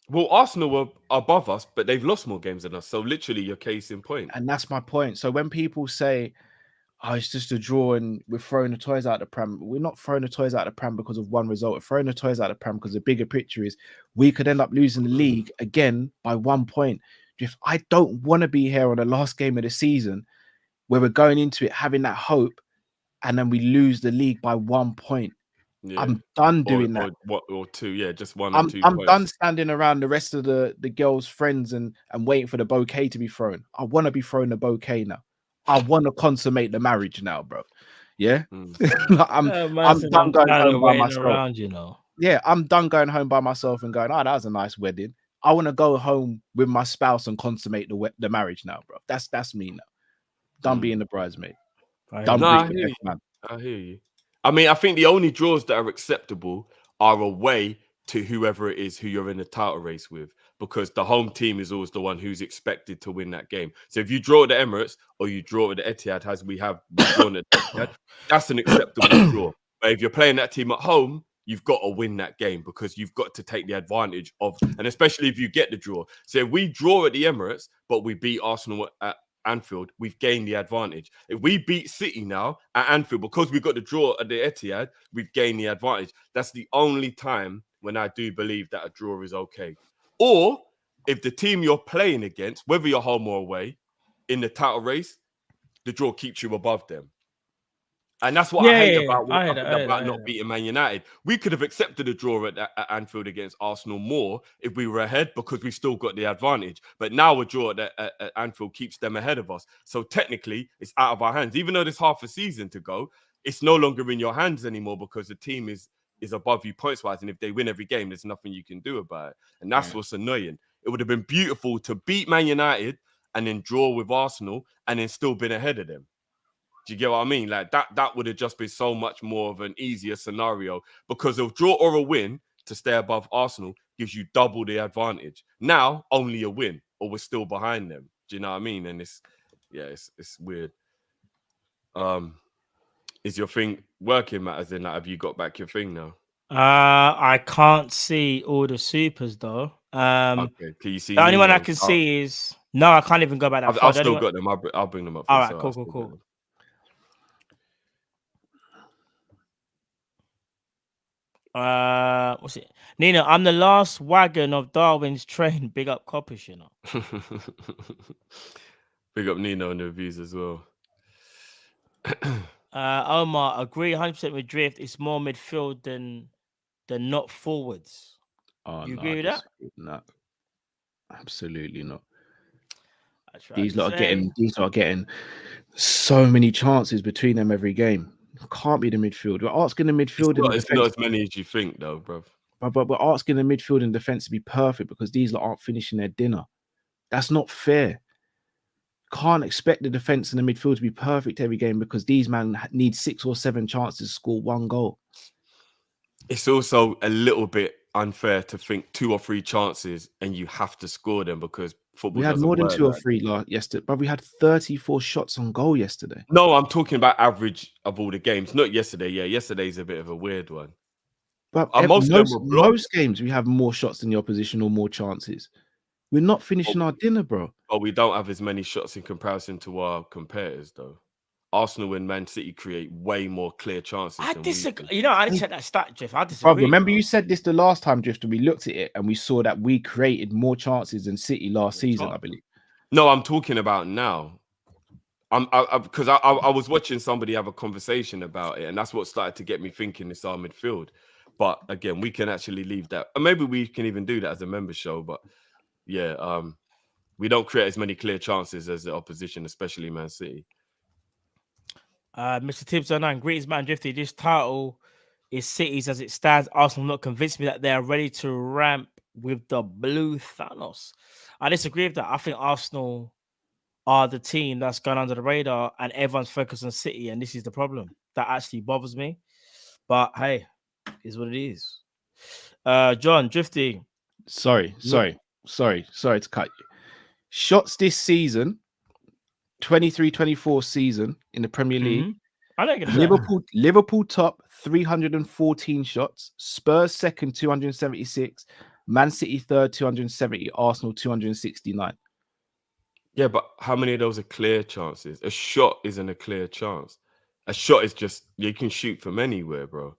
Well, Arsenal were above us, but they've lost more games than us. So literally, your case in point.
And that's my point. So when people say, oh, it's just a draw and we're throwing the toys out the pram, we're not throwing the toys out the pram because of one result. We're throwing the toys out the pram because the bigger picture is we could end up losing the league again by 1 point. If I don't want to be here on the last game of the season where we're going into it having that hope and then we lose the league by 1 point.
Yeah.
I'm done doing that.
Or 2, yeah, just 1 or 2
I'm
points.
done standing around the rest of the girls' friends and waiting for the bouquet to be thrown. I want to be throwing the bouquet now. I want to consummate the marriage now, bro. Yeah, I'm done going home by myself.
Around, you know.
Yeah, I'm done going home by myself and going, oh, that was a nice wedding. I want to go home with my spouse and consummate the marriage now, bro. That's me now. Done being the bridesmaid. Done being the man.
I hear you. I mean, I think the only draws that are acceptable are away to whoever it is who you're in the title race with, because the home team is always the one who's expected to win that game. So if you draw at the Emirates or you draw at the Etihad, as we've drawn at the Etihad, that's an acceptable draw. But if you're playing that team at home, you've got to win that game because you've got to take the advantage of, and especially if you get the draw. So if we draw at the Emirates, but we beat Arsenal at Anfield, we've gained the advantage. If we beat City now at Anfield, because we've got the draw at the Etihad, we've gained the advantage. That's the only time when I do believe that a draw is okay. Or if the team you're playing against, whether you're home or away, in the title race, the draw keeps you above them. And that's what I hate about not beating Man United. We could have accepted a draw at Anfield against Arsenal more if we were ahead because we still got the advantage. But now a draw at Anfield keeps them ahead of us. So technically, it's out of our hands. Even though there's half a season to go, it's no longer in your hands anymore because the team is above you points-wise. And if they win every game, there's nothing you can do about it. And that's what's annoying. It would have been beautiful to beat Man United and then draw with Arsenal and then still been ahead of them. Do you get what I mean? Like that would have just been so much more of an easier scenario because a draw or a win to stay above Arsenal gives you double the advantage. Now only a win, or we're still behind them. Do you know what I mean? And it's weird. Is your thing working, Matt? As in, like, have you got back your thing now?
I can't see all the supers though.
Okay, can you see?
The only one I can see is no. I can't even go back that far.
I've still got them. I'll bring them up.
All right, cool. What's it? Nina, I'm the last wagon of Darwin's train. Big up Kopish, you know.
Big up Nino and the reviews as well.
Omar, agree 100% with Drift. It's more midfield than not forwards. You agree with that?
No, absolutely not. These lot are getting so many chances between them every game. Can't be the midfield. We're asking the midfield.
It's not as many as you think, though, bro.
But we're asking the midfield and defense to be perfect because these lot aren't finishing their dinner. That's not fair. Can't expect the defense and the midfield to be perfect every game because these men need 6 or 7 chances to score 1 goal.
It's also a little bit unfair to think 2 or 3 chances and you have to score them because football.
We had more than 2 or 3 yesterday, but we had 34 shots on goal yesterday.
No, I'm talking about average of all the games, not yesterday. Yeah, yesterday's a bit of a weird one.
But most games we have more shots than the opposition or more chances. We're not finishing our dinner, bro.
But we don't have as many shots in comparison to our competitors, though. Arsenal and Man City create way more clear chances.
I disagree. You know, I didn't check that stat, Jeff. I disagree.
Bro, remember you said this the last time, Jeff, and we looked at it and we saw that we created more chances than City last season, I believe.
No, I'm talking about now. Because I was watching somebody have a conversation about it, and that's what started to get me thinking it's our midfield. But again, we can actually leave that, and maybe we can even do that as a member show. But yeah, we don't create as many clear chances as the opposition, especially Man City.
Mr. Tibbs 09, greetings, man. Drifty. This title is City's as it stands. Arsenal not convinced me that they are ready to ramp with the blue Thanos. I disagree with that. I think Arsenal are the team that's gone under the radar and everyone's focused on City, and this is the problem. That actually bothers me. But hey, is what it is. John, Drifty.
Sorry to cut you. Shots this season, 23-24 season in the Premier League.
I don't get that.
Liverpool top 314 shots, Spurs second 276, Man City third 270, Arsenal 269.
Yeah, but how many of those are clear chances? A shot isn't a clear chance. A shot is just you can shoot from anywhere, bro.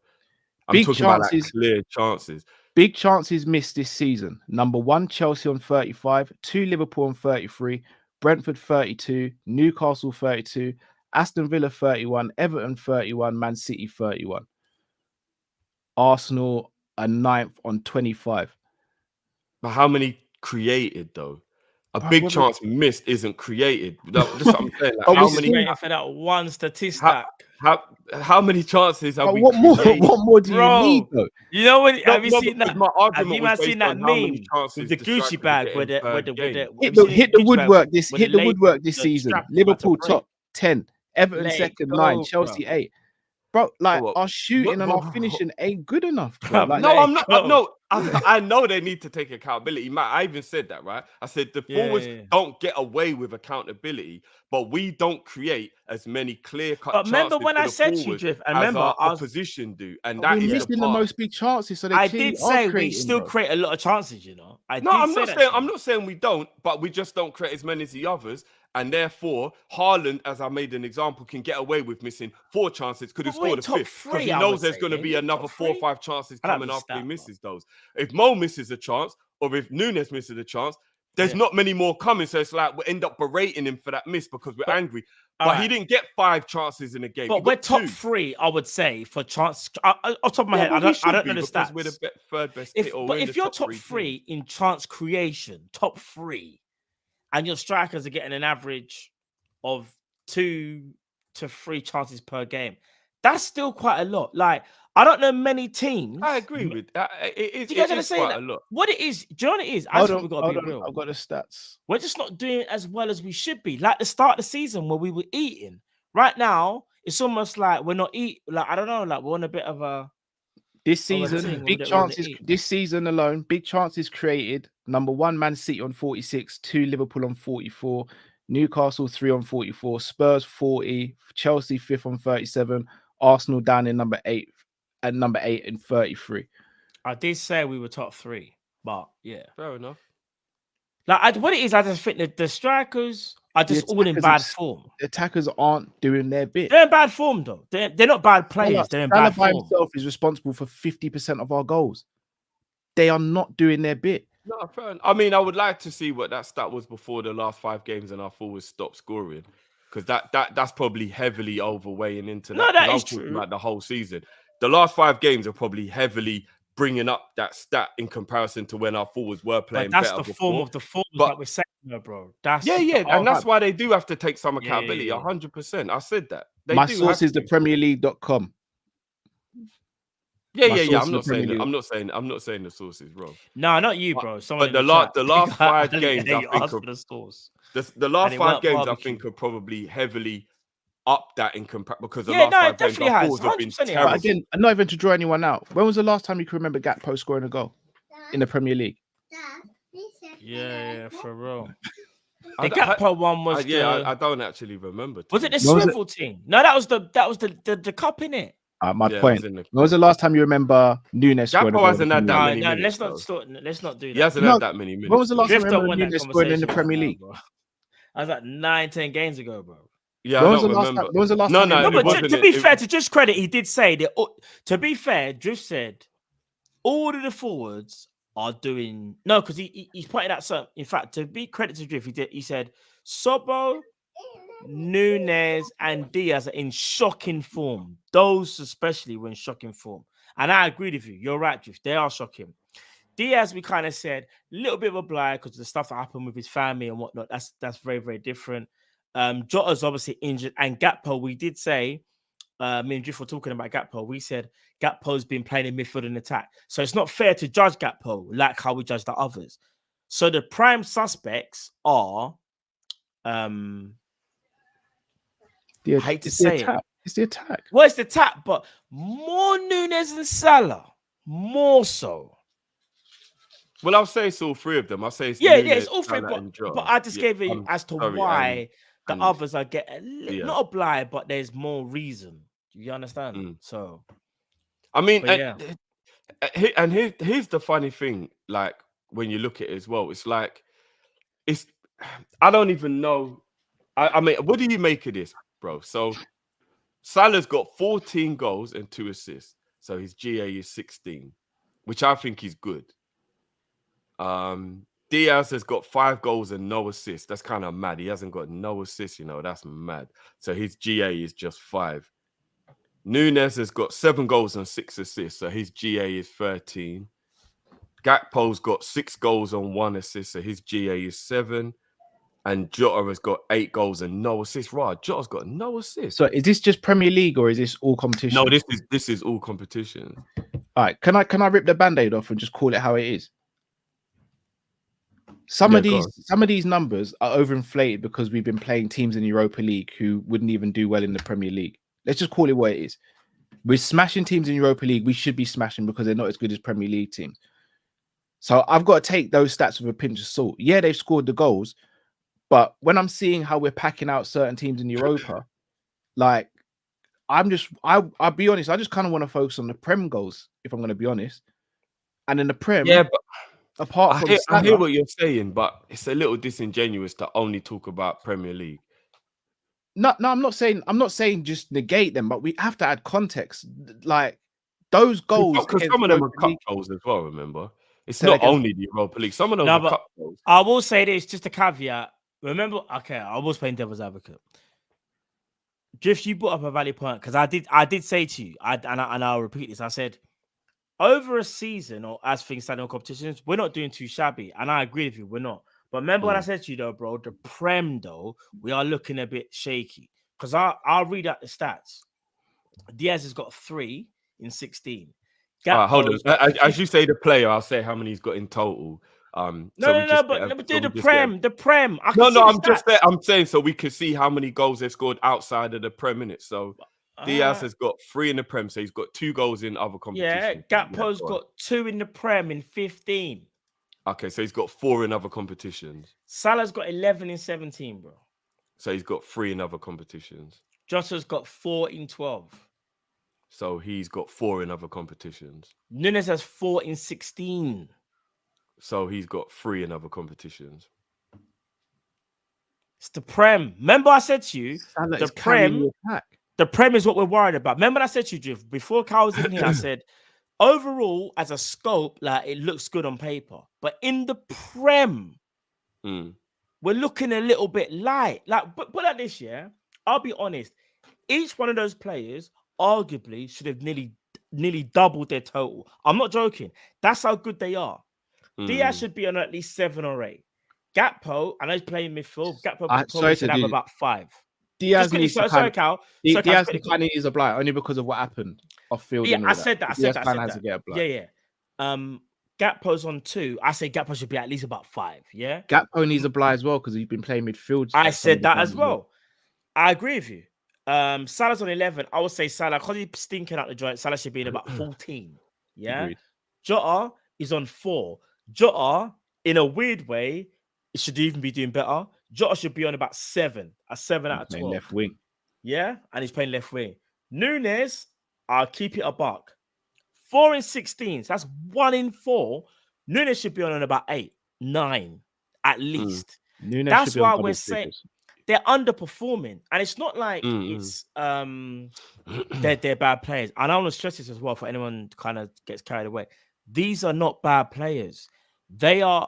I'm talking about like clear chances.
Big chances missed this season. Number 1, Chelsea on 35, 2, Liverpool on 33, Brentford 32, Newcastle 32, Aston Villa 31, Everton 31, Man City 31. Arsenal are 9th on 25.
But how many created though? A big chance missed isn't created. That's what I'm saying. Like,
how many for that one statistic?
How many chances have we?
What more do you need though?
You know what? Have you seen that?
Have you
seen that meme with the Gucci bag with
hit the woodwork this season? Liverpool top 10, Everton second 9, Chelsea 8. Bro, like our shooting and our finishing ain't good enough. Bro. Like,
no, I'm not. I know they need to take accountability. Matt, I even said that, right? I said the forwards don't get away with accountability, but we don't create as many clear-cut chances.
But remember when I said to you, Drift, and remember
our opposition do, and that
we're
is
missing the most big chances. So
I did say we still create a lot of chances. You know, I'm
not saying we don't, but we just don't create as many as the others. And therefore, Haaland, as I made an example, can get away with missing 4 chances, could have scored a 5th. Because he knows there's going to be another 4 or 5 chances coming after he misses those. If Mo misses a chance, or if Nunes misses a chance, there's not many more coming. So it's like we end up berating him for that miss because we're angry. But he didn't get 5 chances in a game.
But we're top 3, I would say, for chance. Off the top of my head, I don't know the stats.
We're the third best.
But if you're top 3 in chance creation, top 3, and your strikers are getting an average of 2 to 3 chances per game, that's still quite a lot. Like, I don't know many teams.
I agree with that. It is quite a lot.
What it is, do you know what it is? I think we've got to be real.
I've got the stats.
We're just not doing as well as we should be. Like the start of the season where we were eating. Right now, it's almost like we're not eating. Like, I don't know, like we're on a bit of a...
This season, big chances. This season alone, big chances created. Number 1, Man City on 46, 2, Liverpool on 44, Newcastle 3 on 44, Spurs 40, Chelsea 5th on 37, Arsenal down in number 8 in 33.
I did say we were top 3, but yeah,
fair enough.
Like what it is, I just think that the strikers are just all in bad form.
The attackers aren't doing their bit.
They're in bad form though. They're not bad players. They're in bad form.
Himself is responsible for 50% of our goals. They are not doing their bit.
No, fair enough. I mean, I would like to see what that stat was before the last 5 games and our forwards stopped scoring, because that's probably heavily overweighing into that.
No, that is true.
About the whole season, the last 5 games are probably heavily bringing up that stat in comparison to when our forwards were playing.
But that's the form of the form that we're saying, bro. That's
and that's why they do have to take some accountability. 100%. I said that.
My source is the PremierLeague.com.
Yeah. I'm not saying the source is wrong.
No, not you, bro.
But the last 5 games, I think the last 5 games, I think, are probably heavily up that in comparison, because the last 5 games our forwards have been terrible.
Again, not even to draw anyone out. When was the last time you can remember Gakpo scoring a goal in the Premier League?
Yeah, for real. The Gakpo one was
I don't actually remember.
Was it the swivel team? No, that was the cup, innit?
My point. When was the last time you remember Nunes scoring a goal?
Hasn't had that many minutes.
Let's not do that.
He hasn't had that many minutes.
When was the last time you remember Nunes scoring in the Premier League?
I was like 9-10 games ago, bro.
Yeah, I don't remember.
When was the last time?
No, but to be fair, to just credit, he did say that. To be fair, Drift said all of the forwards are doing because he's pointed out some. In fact, to be credit to Drift, he said Szobo, Nunes and Diaz are in shocking form. Those especially were in shocking form. And I agree with you. You're right, Drift. They are shocking. Diaz, we kind of said a little bit of a blind because of the stuff that happened with his family and whatnot. That's very, very different. Jota's obviously injured, and Gakpo, we did say, me and Drift were talking about Gakpo. We said Gakpo's been playing in midfield and attack, so it's not fair to judge Gakpo like how we judge the others. So the prime suspects are, I hate to say it,
it's the attack.
well, it's the attack, but more Nunes and Salah, more so.
Well, I'll say it's all three of them. I'll say it's
Yeah,
Nunes,
it's all three,
Salah, and Jota.
but I just gave it
I'm
as to
sorry,
why the
and
others are getting
yeah.
not a blind, but there's more reason. Do you understand? So,
I mean,
but yeah.
and here's the funny thing. Like when you look at it as well, it's like I don't even know. I mean, what do you make of this, bro? So Salah's got 14 goals and 2 assists, so his GA is 16, which I think is good. Diaz has got 5 goals and no assists. That's kind of mad. He hasn't got no assists, that's mad. So his GA is just 5. Nunes has got 7 goals and 6 assists, so his GA is 13. Gakpo's got 6 goals and 1 assist, so his GA is 7. And Jota has got 8 goals and no assists. Right, Jota's got no assists.
So is this just Premier League or is this all competition?
No, this is all competition.
All right, can I rip the band-aid off and just call it how it is? Some of these numbers are overinflated because we've been playing teams in Europa League who wouldn't even do well in the Premier League. Let's just call it what it is. We're smashing teams in Europa League. We should be smashing because they're not as good as Premier League teams. So I've got to take those stats with a pinch of salt. Yeah, they've scored the goals, but when I'm seeing how we're packing out certain teams in Europa, like I'll be honest, I just kind of want to focus on the Prem goals, if I'm going to be honest. And in the Prem,
yeah, but
apart from
I hear what you're saying, but it's a little disingenuous to only talk about Premier League.
No, I'm not saying just negate them, but we have to add context. Like those goals,
because some of them are cup goals as well. Remember, it's not only the Europa League. Some of them are cup goals.
I will say this, just a caveat. Remember, okay, I was playing devil's advocate. Drift, you brought up a valid point because I did say to you, and I'll repeat this. I said, over a season or as things stand on competitions, we're not doing too shabby, and I agree with you, we're not. But remember what I said to you, though, bro, the Prem, though, we are looking a bit shaky. Because I'll read out the stats. Diaz has got 3 in 16.
Hold on. As you say the player, I'll say how many he's got in total.
But do the Prem.
I'm saying so we can see how many goals they've scored outside of the Prem, innit? So Diaz has got 3 in the Prem, so he's got 2 goals in other competitions.
Yeah, Gakpo's got 2 in the Prem in 15.
Okay, so he's got 4 in other competitions.
Salah's got 11 in 17, bro.
So he's got 3 in other competitions.
Jota's got 4 in 12.
So he's got 4 in other competitions.
Nunes has 4 in 16.
So he's got 3 in other competitions.
It's the Prem. Remember I said to you, the Prem is what we're worried about. Remember I said to you, Drift, before Carl was in here, I said, overall, as a scope, like it looks good on paper. But in the Prem, we're looking a little bit light. Like, but like this, yeah, I'll be honest. Each one of those players arguably should have nearly doubled their total. I'm not joking. That's how good they are. Diaz should be on at least 7 or 8. Gakpo, I know he's playing midfield. Gakpo should have about 5.
Diaz
needs
to Diaz needs a blight only because of what happened off field.
Yeah, I said that.
Has to get a blight.
Yeah. Gakpo's on 2. I say Gakpo should be at least about 5. Yeah.
Gakpo needs a blight as well because he's been playing midfield.
I said that as well. I agree with you. Salah's on 11. I would say Salah, because he's stinking out the joint, Salah should be in about 14. Yeah. Agreed. Jota is on 4. Jota, in a weird way, it should even be doing better. Jota should be on about 7. A 7 out of 12.
Left wing.
Yeah. And he's playing left wing. Nunes, I'll keep it a buck. 4 in 16. So that's 1 in 4. Nunes should be on about 8, 9 at least. That's why we're saying they're underperforming. And it's not like it's they're bad players. And I want to stress this as well for anyone kind of gets carried away. These are not bad players. They are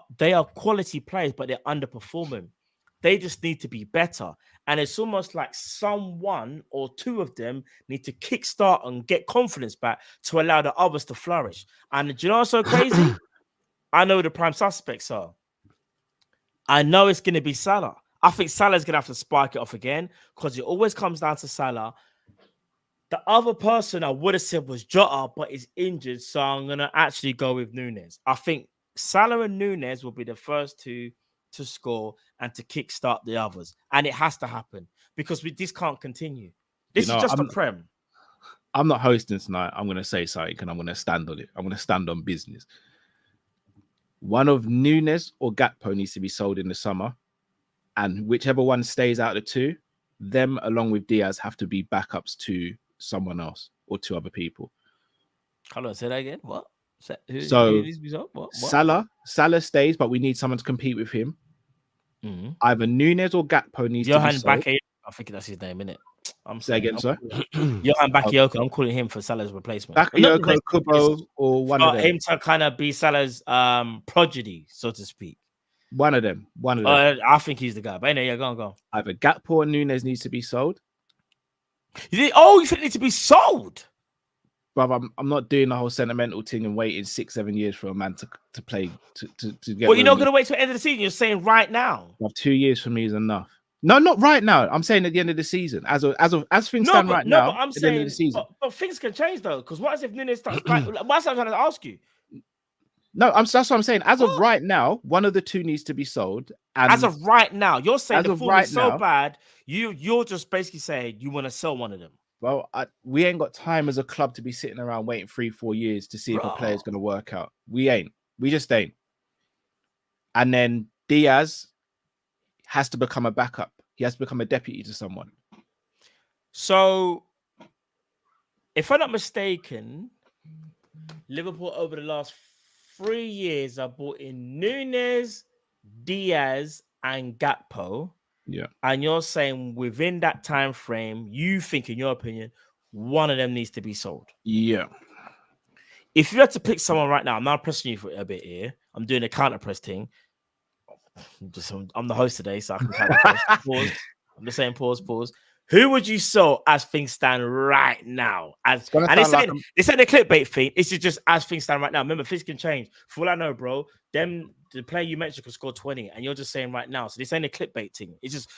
quality players, but they're underperforming. They just need to be better. And it's almost like someone or two of them need to kickstart and get confidence back to allow the others to flourish. And do you know what's so crazy? I know who the prime suspects are. I know it's going to be Salah. I think Salah's going to have to spark it off again because it always comes down to Salah. The other person I would have said was Jota, but is injured, so I'm going to actually go with Núñez. I think Salah and Núñez will be the first two to score and to kickstart the others. And it has to happen because this can't continue. This is just a prem.
I'm not hosting tonight. I'm going to say something and I'm going to stand on it. I'm going to stand on business. One of Núñez or Gakpo needs to be sold in the summer. And whichever one stays out of the two, them along with Diaz have to be backups to someone else or to other people.
Hold on, say that again. What? Who needs to be sold? What?
Salah stays, but we need someone to compete with him. Either Núñez or Gakpo needs to be sold.
Bakayoko, I think that's his name, isn't it?
Say again, sir.
Johan Bakayoko. I'm calling him for Salah's replacement.
Bakayoko, Kubo, or one of them.
Him to kind of be Salah's prodigy, so to speak.
One of them.
I think he's the guy. But anyway, yeah, go on.
Either Gakpo or Núñez needs to be sold.
You think it needs to be sold?
Brother, I'm not doing the whole sentimental thing and waiting 6-7 years for a man to play to get.
Well, you're not going to wait till the end of the season. You're saying right now.
Well, 2 years for me is enough. No, not right now. I'm saying at the end of the season. As things stand right now.
But I'm
at
saying,
the end of the season.
But things can change though. Because what if Núñez starts back? What's I'm trying to ask you?
No, that's what I'm saying. As of right now, one of the two needs to be sold. And
as of right now, you're saying the form is so
now,
bad. You're just basically saying you want to sell one of them.
Well, we ain't got time as a club to be sitting around waiting 3-4 years to see if a player's going to work out. We ain't. We just ain't. And then Diaz has to become a backup. He has to become a deputy to someone.
So, if I'm not mistaken, Liverpool over the last 3 years have bought in Núñez, Diaz, and Gakpo.
Yeah.
And you're saying within that time frame, you think, in your opinion, one of them needs to be sold.
Yeah.
If you had to pick someone right now, I'm not pressing you for a bit here. I'm doing a counter press thing. I'm the host today, so I can counter press. Pause. I'm just saying pause. Who would you sell as things stand right now? It's saying the clickbait thing. It's just as things stand right now. Remember, things can change. For all I know, bro, the player you mentioned could score 20, and you're just saying right now. So this ain't a clickbait thing. It's just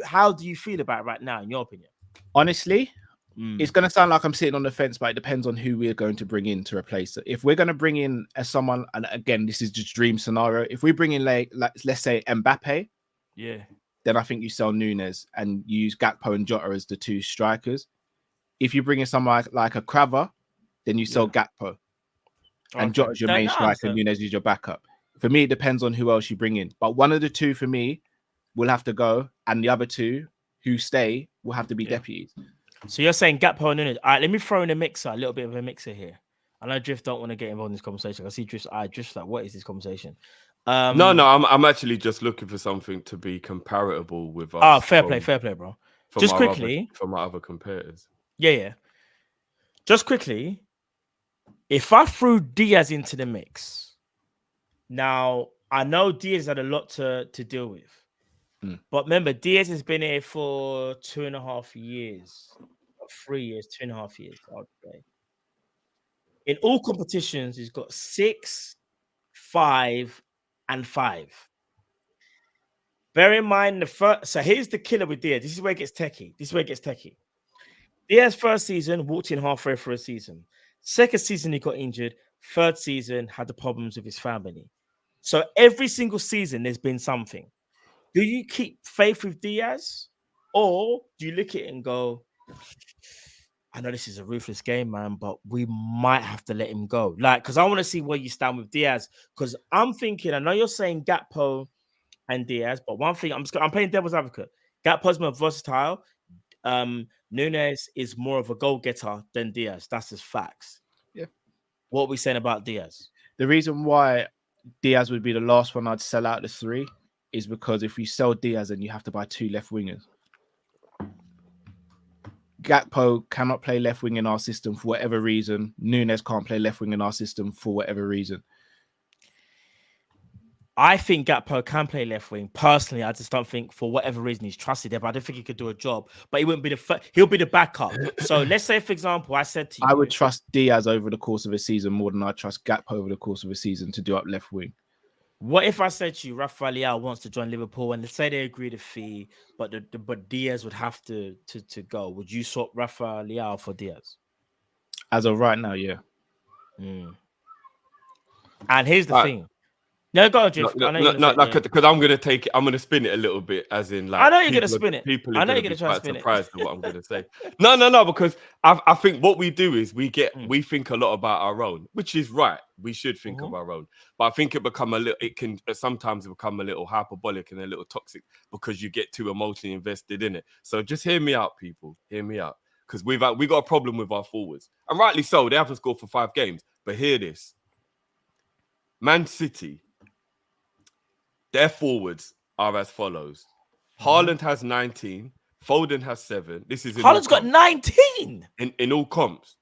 how do you feel about it right now, in your opinion?
Honestly, it's going to sound like I'm sitting on the fence, but it depends on who we're going to bring in to replace it. If we're going to bring in someone, and again, this is just dream scenario. If we bring in like let's say Mbappe,
yeah,
then I think you sell Núñez and use Gakpo and Jota as the two strikers. If you bring in someone like a Craver, then you sell Gakpo. And Jota's your main striker, and Núñez is your backup. For me, it depends on who else you bring in. But one of the two, for me, will have to go. And the other two who stay will have to be deputies.
So you're saying Gakpo and Núñez. All right, let me throw in a little bit of a mixer here. I know Drift don't want to get involved in this conversation. I see Drift's like, what is this conversation?
No, I'm actually just looking for something to be comparable with us.
Oh, fair play, bro. Just quickly.
For my other competitors.
Yeah. Just quickly, if I threw Diaz into the mix, now I know Diaz had a lot to deal with. But remember, Diaz has been here for 2.5 years. 3 years, 2.5 years, I would say. In all competitions, he's got 6, 5, and 5. Bear in mind so here's the killer with Diaz. This is where it gets techie. Diaz first season walked in halfway through a season. Second season he got injured. Third season had the problems with his family. So every single season there's been something. Do you keep faith with Diaz, or do you look at it and go, I know this is a ruthless game, man, but we might have to let him go? Like, because I want to see where you stand with Diaz. Because I'm thinking, I know you're saying Gakpo and Diaz, but one thing, I'm playing devil's advocate. Gakpo's more versatile. Núñez is more of a goal-getter than Diaz. That's just facts.
Yeah.
What are we saying about Diaz?
The reason why Diaz would be the last one I'd sell out the 3 is because if you sell Diaz, then you have to buy 2 left wingers. Gakpo cannot play left wing in our system for whatever reason. Núñez can't play left wing in our system for whatever reason.
I think Gakpo can play left wing. Personally, I just don't think for whatever reason he's trusted there, but I don't think he could do a job. But he wouldn't be he'll be the backup. So let's say, for example, I said to you,
I would trust Diaz over the course of a season more than I trust Gakpo over the course of a season to do up left wing.
what if I said to you, Rafael Leao wants to join Liverpool, and let's say they agree the fee, but but Diaz would have to go. Would you swap Rafael Leao for Diaz?
As of right now, yeah.
And here's the thing. No, go on, Jeff.
Because I'm gonna take it. I'm gonna spin it a little bit, as in like.
I know you're gonna spin it.
People
I
are
know
gonna
you're
be
gonna try to
quite
spin
surprised at what I'm gonna say. No, because I think what we do is we think a lot about our own, which is right. We should think of our own, but I think it can sometimes become a little hyperbolic and a little toxic because you get too emotionally invested in it. So just hear me out, people. Hear me out, because we got a problem with our forwards, and rightly so. They haven't scored for 5 games, but hear this: Man City. Their forwards are as follows. Haaland has 19. Foden has 7. This is in
Haaland's got 19
in all comps.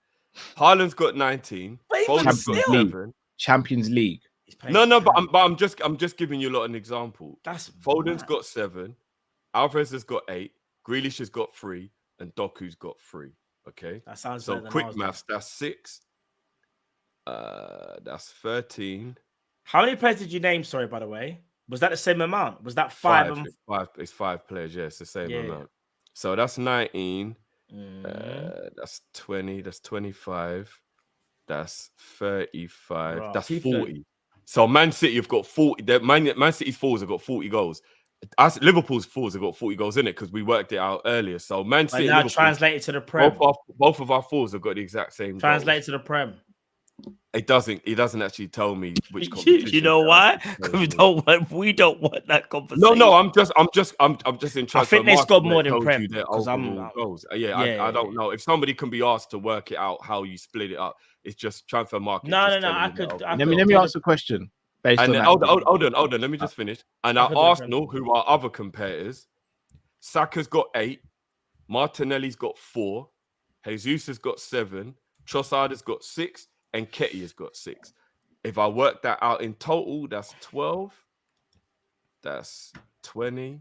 Haaland's got 19. Foden's got 7.
Champions League.
No, but I'm just giving you a lot of an example. Foden's got 7. Alvarez has got 8. Grealish has got 3, and Doku's got 3. Okay,
that sounds
so quick maths. That's 6. That's 13.
How many players did you name? Sorry, by the way. Was that the same amount? Was that 5?
It's 5 players. Yeah, it's the same amount. So that's 19. That's 20. That's 25. That's 35. Right. That's 40. So Man City have got 40. Man City's forwards have got 40 goals. Liverpool's forwards have got 40 goals in it because we worked it out earlier. So Man City
now translated to the Prem.
Both of our forwards have got the exact same.
Translated to the Prem.
It doesn't actually tell me which competition.
You know why? Because we don't want that competition.
No, I'm just in transfer.
I think they scored more than Prem.
Because goals. I don't know if somebody can be asked to work it out how you split it up. It's just transfer market.
No. I could.
Let me ask a question.
Hold on. Let me just finish. And now Arsenal, who are other competitors, Saka's got 8, Martinelli's got 4, Jesus has got 7, Trossard has got 6. And Ketty has got 6. If I work that out in total, that's 12. That's 20.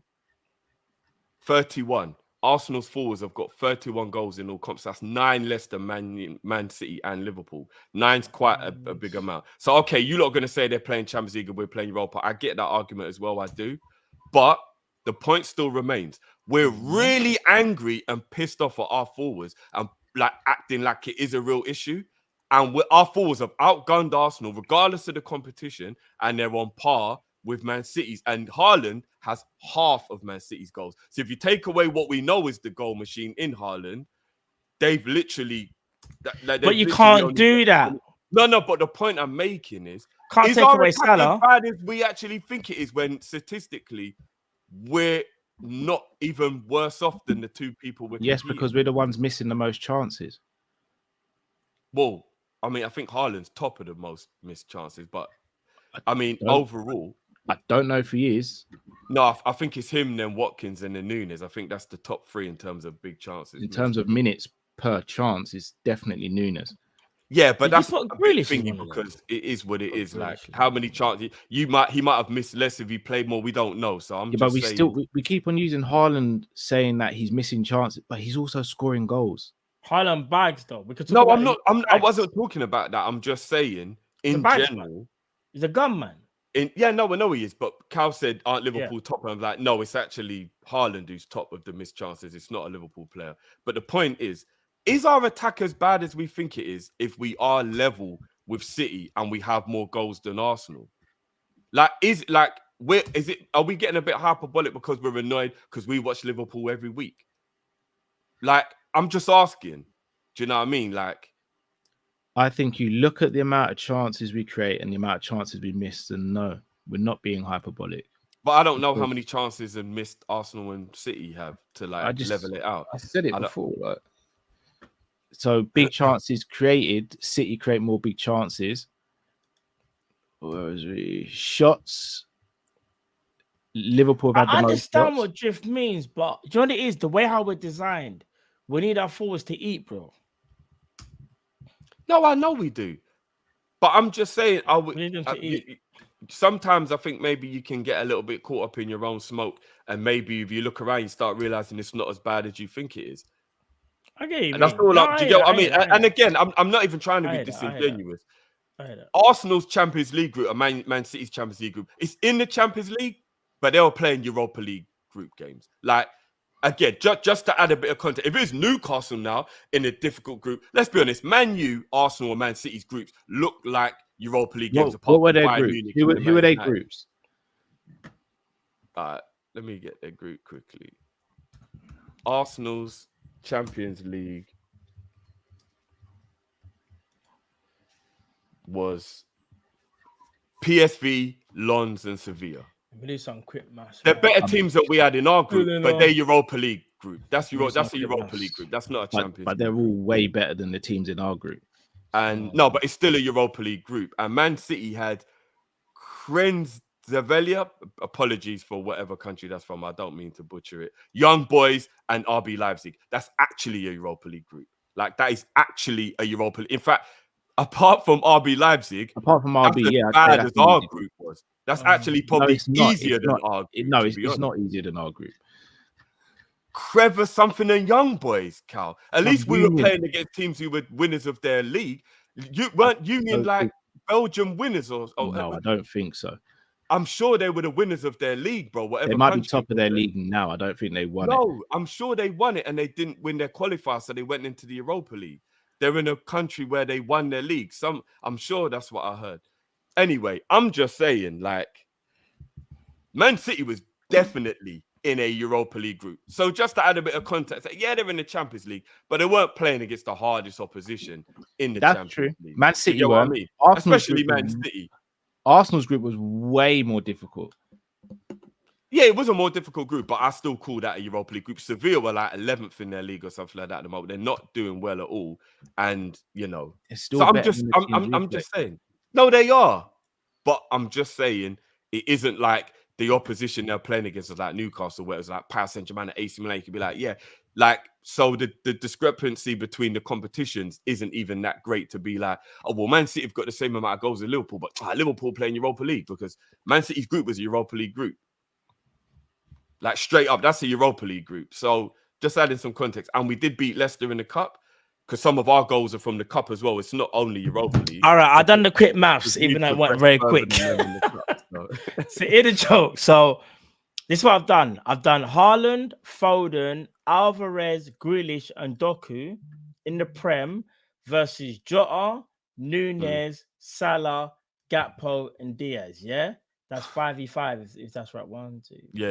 31. Arsenal's forwards have got 31 goals in all comps. That's 9 less than Man City and Liverpool. 9's quite a big amount. So, okay, you lot are going to say they're playing Champions League and we're playing Europa. I get that argument as well. I do. But the point still remains. We're really angry and pissed off at our forwards and like acting like it is a real issue. And our forwards have outgunned Arsenal, regardless of the competition, and they're on par with Man City's. And Haaland has half of Man City's goals. So if you take away what we know is the goal machine in Haaland, they've literally...
But you can't do that.
No, but the point I'm making is...
Can't take away Salah.
As bad as we actually think it is when statistically we're not even worse off than the 2 people we're competing.
Because we're the ones missing the most chances.
Well... I mean, I think Haaland's top of the most missed chances, but I mean, overall,
I don't know if he is.
No, I think it's him, then Watkins, and then Nunes. I think that's the top 3 in terms of big chances.
In terms of minutes per chance, it's definitely Nunes.
Yeah, but that's a big thing because it is what it is. Like, how many chances he might have missed less if he played more. We don't know. So I'm just saying.
We keep on using Haaland saying that he's missing chances, but he's also scoring goals.
Haaland bags though.
I'm not. I wasn't talking about that. I'm just saying in general.
He's a gunman.
I know he is. But Cal said, "Aren't Liverpool top?" And I'm like, no, it's actually Haaland who's top of the missed chances. It's not a Liverpool player. But the point is our attack as bad as we think it is if we are level with City and we have more goals than Arsenal? Are we getting a bit hyperbolic because we're annoyed because we watch Liverpool every week? Like, I'm just asking. Do you know what I mean? Like,
I think you look at the amount of chances we create and the amount of chances we miss, and no, we're not being hyperbolic.
But I don't know how many chances and missed Arsenal and City have to level it out.
I said it before. Like, so big chances created. City create more big chances. Whereas shots, Liverpool have had the most shots.
I understand what Drift means, but do you know what it is? The way how we're designed. We need our forwards to eat, bro.
No, I know we do. But I'm just saying,
we need them to eat.
sometimes I think maybe you can get a little bit caught up in your own smoke, and maybe if you look around, you start realizing it's not as bad as you think it is.
I get you,
And that's
mate.
all.
No,
Do you get what I mean? And
that.
again, I'm not even trying to
I
be
hear that.
disingenuous.
I hear that.
Arsenal's Champions League group, and Man City's Champions League group, it's in the Champions League, but they were playing Europa League group games. Like, again, just to add a bit of context, if it was Newcastle now in a difficult group, let's be honest, Man U, Arsenal, and Man City's groups look like Europa League games.
What were
from
their
Bayern
groups?
Munich
Who
and
were
Man
their
United.
groups?
Let me get their group quickly. Arsenal's Champions League was PSV, Lens, and Sevilla.
We do some quick maths.
They're better teams that we had in our group, but they're Europa League group. That's a Europa League group. That's not a Champions
But they're all way better than the teams in our group.
And no, but it's still a Europa League group. And Man City had Krenzavella, apologies for whatever country that's from. I don't mean to butcher it. Young Boys and RB Leipzig. That's actually a Europa League group. Like, that is actually a Europa League. In fact, apart from RB Leipzig,
apart from RB,
as bad as our group was. That's actually probably easier than our group.
No, it's not easier than our group.
Crever something and Young Boys, Cal. At least we were
Union.
playing against teams who were winners of their league. You weren't Union like Belgium winners or
no, I don't think so.
I'm sure they were the winners of their league, bro. Whatever
They might be top of their league now. I don't think they won it.
No, I'm sure they won it and they didn't win their qualifier, so they went into the Europa League. They're in a country where they won their league. I'm sure that's what I heard. Anyway, I'm just saying, like, Man City was definitely in a Europa League group. So just to add a bit of context, yeah, they're in the Champions League, but they weren't playing against the hardest opposition in the Champions League.
Man City,
you know what I mean? Especially Man City.
Arsenal's group was way more difficult.
Yeah, it was a more difficult group, but I still call that a Europa League group. Sevilla were like 11th in their league or something like that at the moment. They're not doing well at all, and you know,
it's still.
So I'm just saying, no, they are, but I'm just saying it isn't like the opposition they're playing against is like Newcastle, where it's like Paris Saint-Germain, AC Milan. You could be like, yeah, like, so the discrepancy between the competitions isn't even that great to be like, oh, well, Man City have got the same amount of goals as Liverpool, but Liverpool playing Europa League because Man City's group was a Europa League group. Like, straight up, that's a Europa League group. So just adding some context. And we did beat Leicester in the Cup because some of our goals are from the Cup as well. It's not only Europa League.
All right, I've done the quick maths, even though it went very quick. So here's the joke. So this is what I've done. I've done Haaland, Foden, Alvarez, Grealish, and Doku in the Prem versus Jota, Nunez, Salah, Gakpo, and Diaz. Yeah? That's 5v5, if that's right. 1, 2.
Yeah.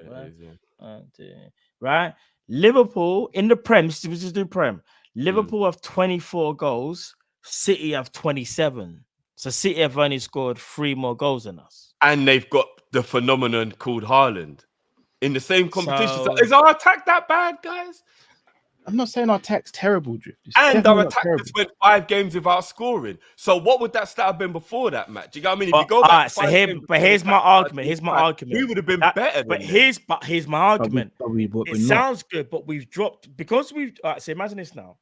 Right? 1, 2. Right? Liverpool in the Prem. Just do Prem. Liverpool have 24 goals. City have 27. So City have only scored 3 more goals than us.
And they've got the phenomenon called Haaland in the same competition. So is our attack that bad, guys?
I'm not saying our attack's terrible, Drift.
And our attack just went 5 games without scoring. So what would that stat have been before that match? You know what I mean? If you go back,
so here's my argument. Here's my argument.
We would have been better.
But here's my argument. It sounds good, but we've dropped because we've. So imagine this now.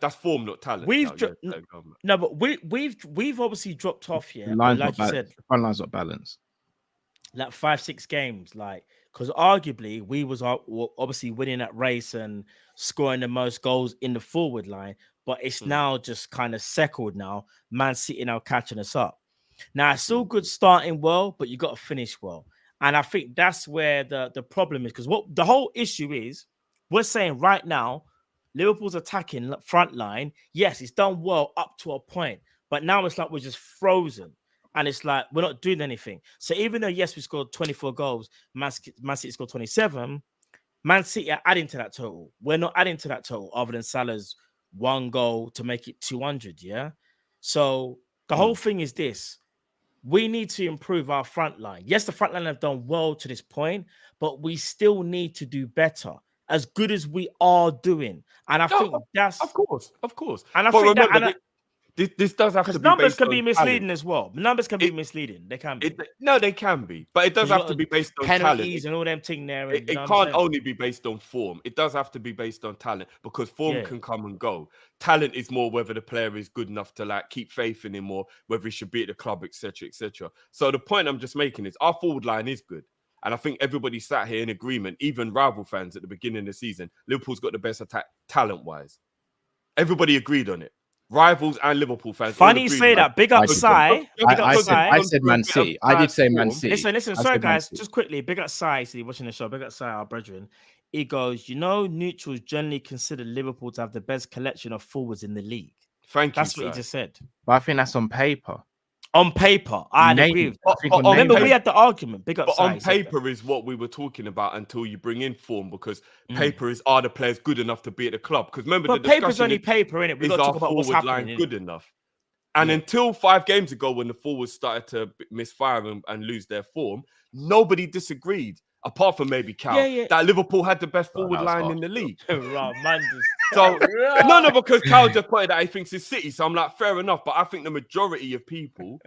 That's form, not talent.
No, but we've obviously dropped off. Yeah,
like you said, the front line's not balanced.
Like 5-6 games, like. Because arguably we was obviously winning that race and scoring the most goals in the forward line, but it's now just kind of settled now. Man City now catching us up. Now it's still good starting well, but you got to finish well. And I think that's where the problem is, because what the whole issue is, we're saying right now, Liverpool's attacking front line. Yes, it's done well up to a point, but now it's like we're just frozen. And it's like, we're not doing anything. So even though, yes, we scored 24 goals, Man City scored 27, Man City are adding to that total. We're not adding to that total other than Salah's 1 goal to make it 200, yeah? So the whole thing is this. We need to improve our front line. Yes, the front line have done well to this point, but we still need to do better, as good as we are doing. And I think that's...
Of course.
And I think
This does have to
Because
be
numbers
based
can
on
be misleading
talent.
as well. Numbers can be misleading. They can be.
No, they can be, but it does
'Cause you
have to
got
be based on
penalties
talent.
and all them thing there. And, you know
It
what I'm
can't
saying?
only be based on form. It does have to be based on talent because form
Yeah.
can come and go. Talent is more whether the player is good enough to like keep faith in him or whether he should be at the club, etc., etc. So the point I'm just making is our forward line is good. And I think everybody sat here in agreement, even rival fans at the beginning of the season, Liverpool's got the best attack talent-wise. Everybody agreed on it. Rivals and Liverpool fans.
Funny you say that. Big up Sai. Big up
I
Sai.
said Man City. I did say Man City.
Listen.
I
Sorry,
said Man
guys.
City.
Just quickly. Big up Sai. See, watching the show. Big up Sai, our brethren. He goes, neutrals generally consider Liverpool to have the best collection of forwards in the league.
Thank you.
That's what he just said.
But I think that's on paper.
On paper, I'd agree with that. Remember, we had the argument. Big up
but
Sai,
on paper is what we were talking about until you bring in form, because paper is, are the players good enough to be at the club? Because remember,
but
the
paper's only paper, innit? We got to talk about what's
forward
happening.
line good enough? And until 5 games ago, when the forwards started to misfire and lose their form, nobody disagreed, apart from maybe Cal, that Liverpool had the best forward line in the league. So no, because Cal just pointed out he thinks it's City. So I'm like, fair enough. But I think the majority of people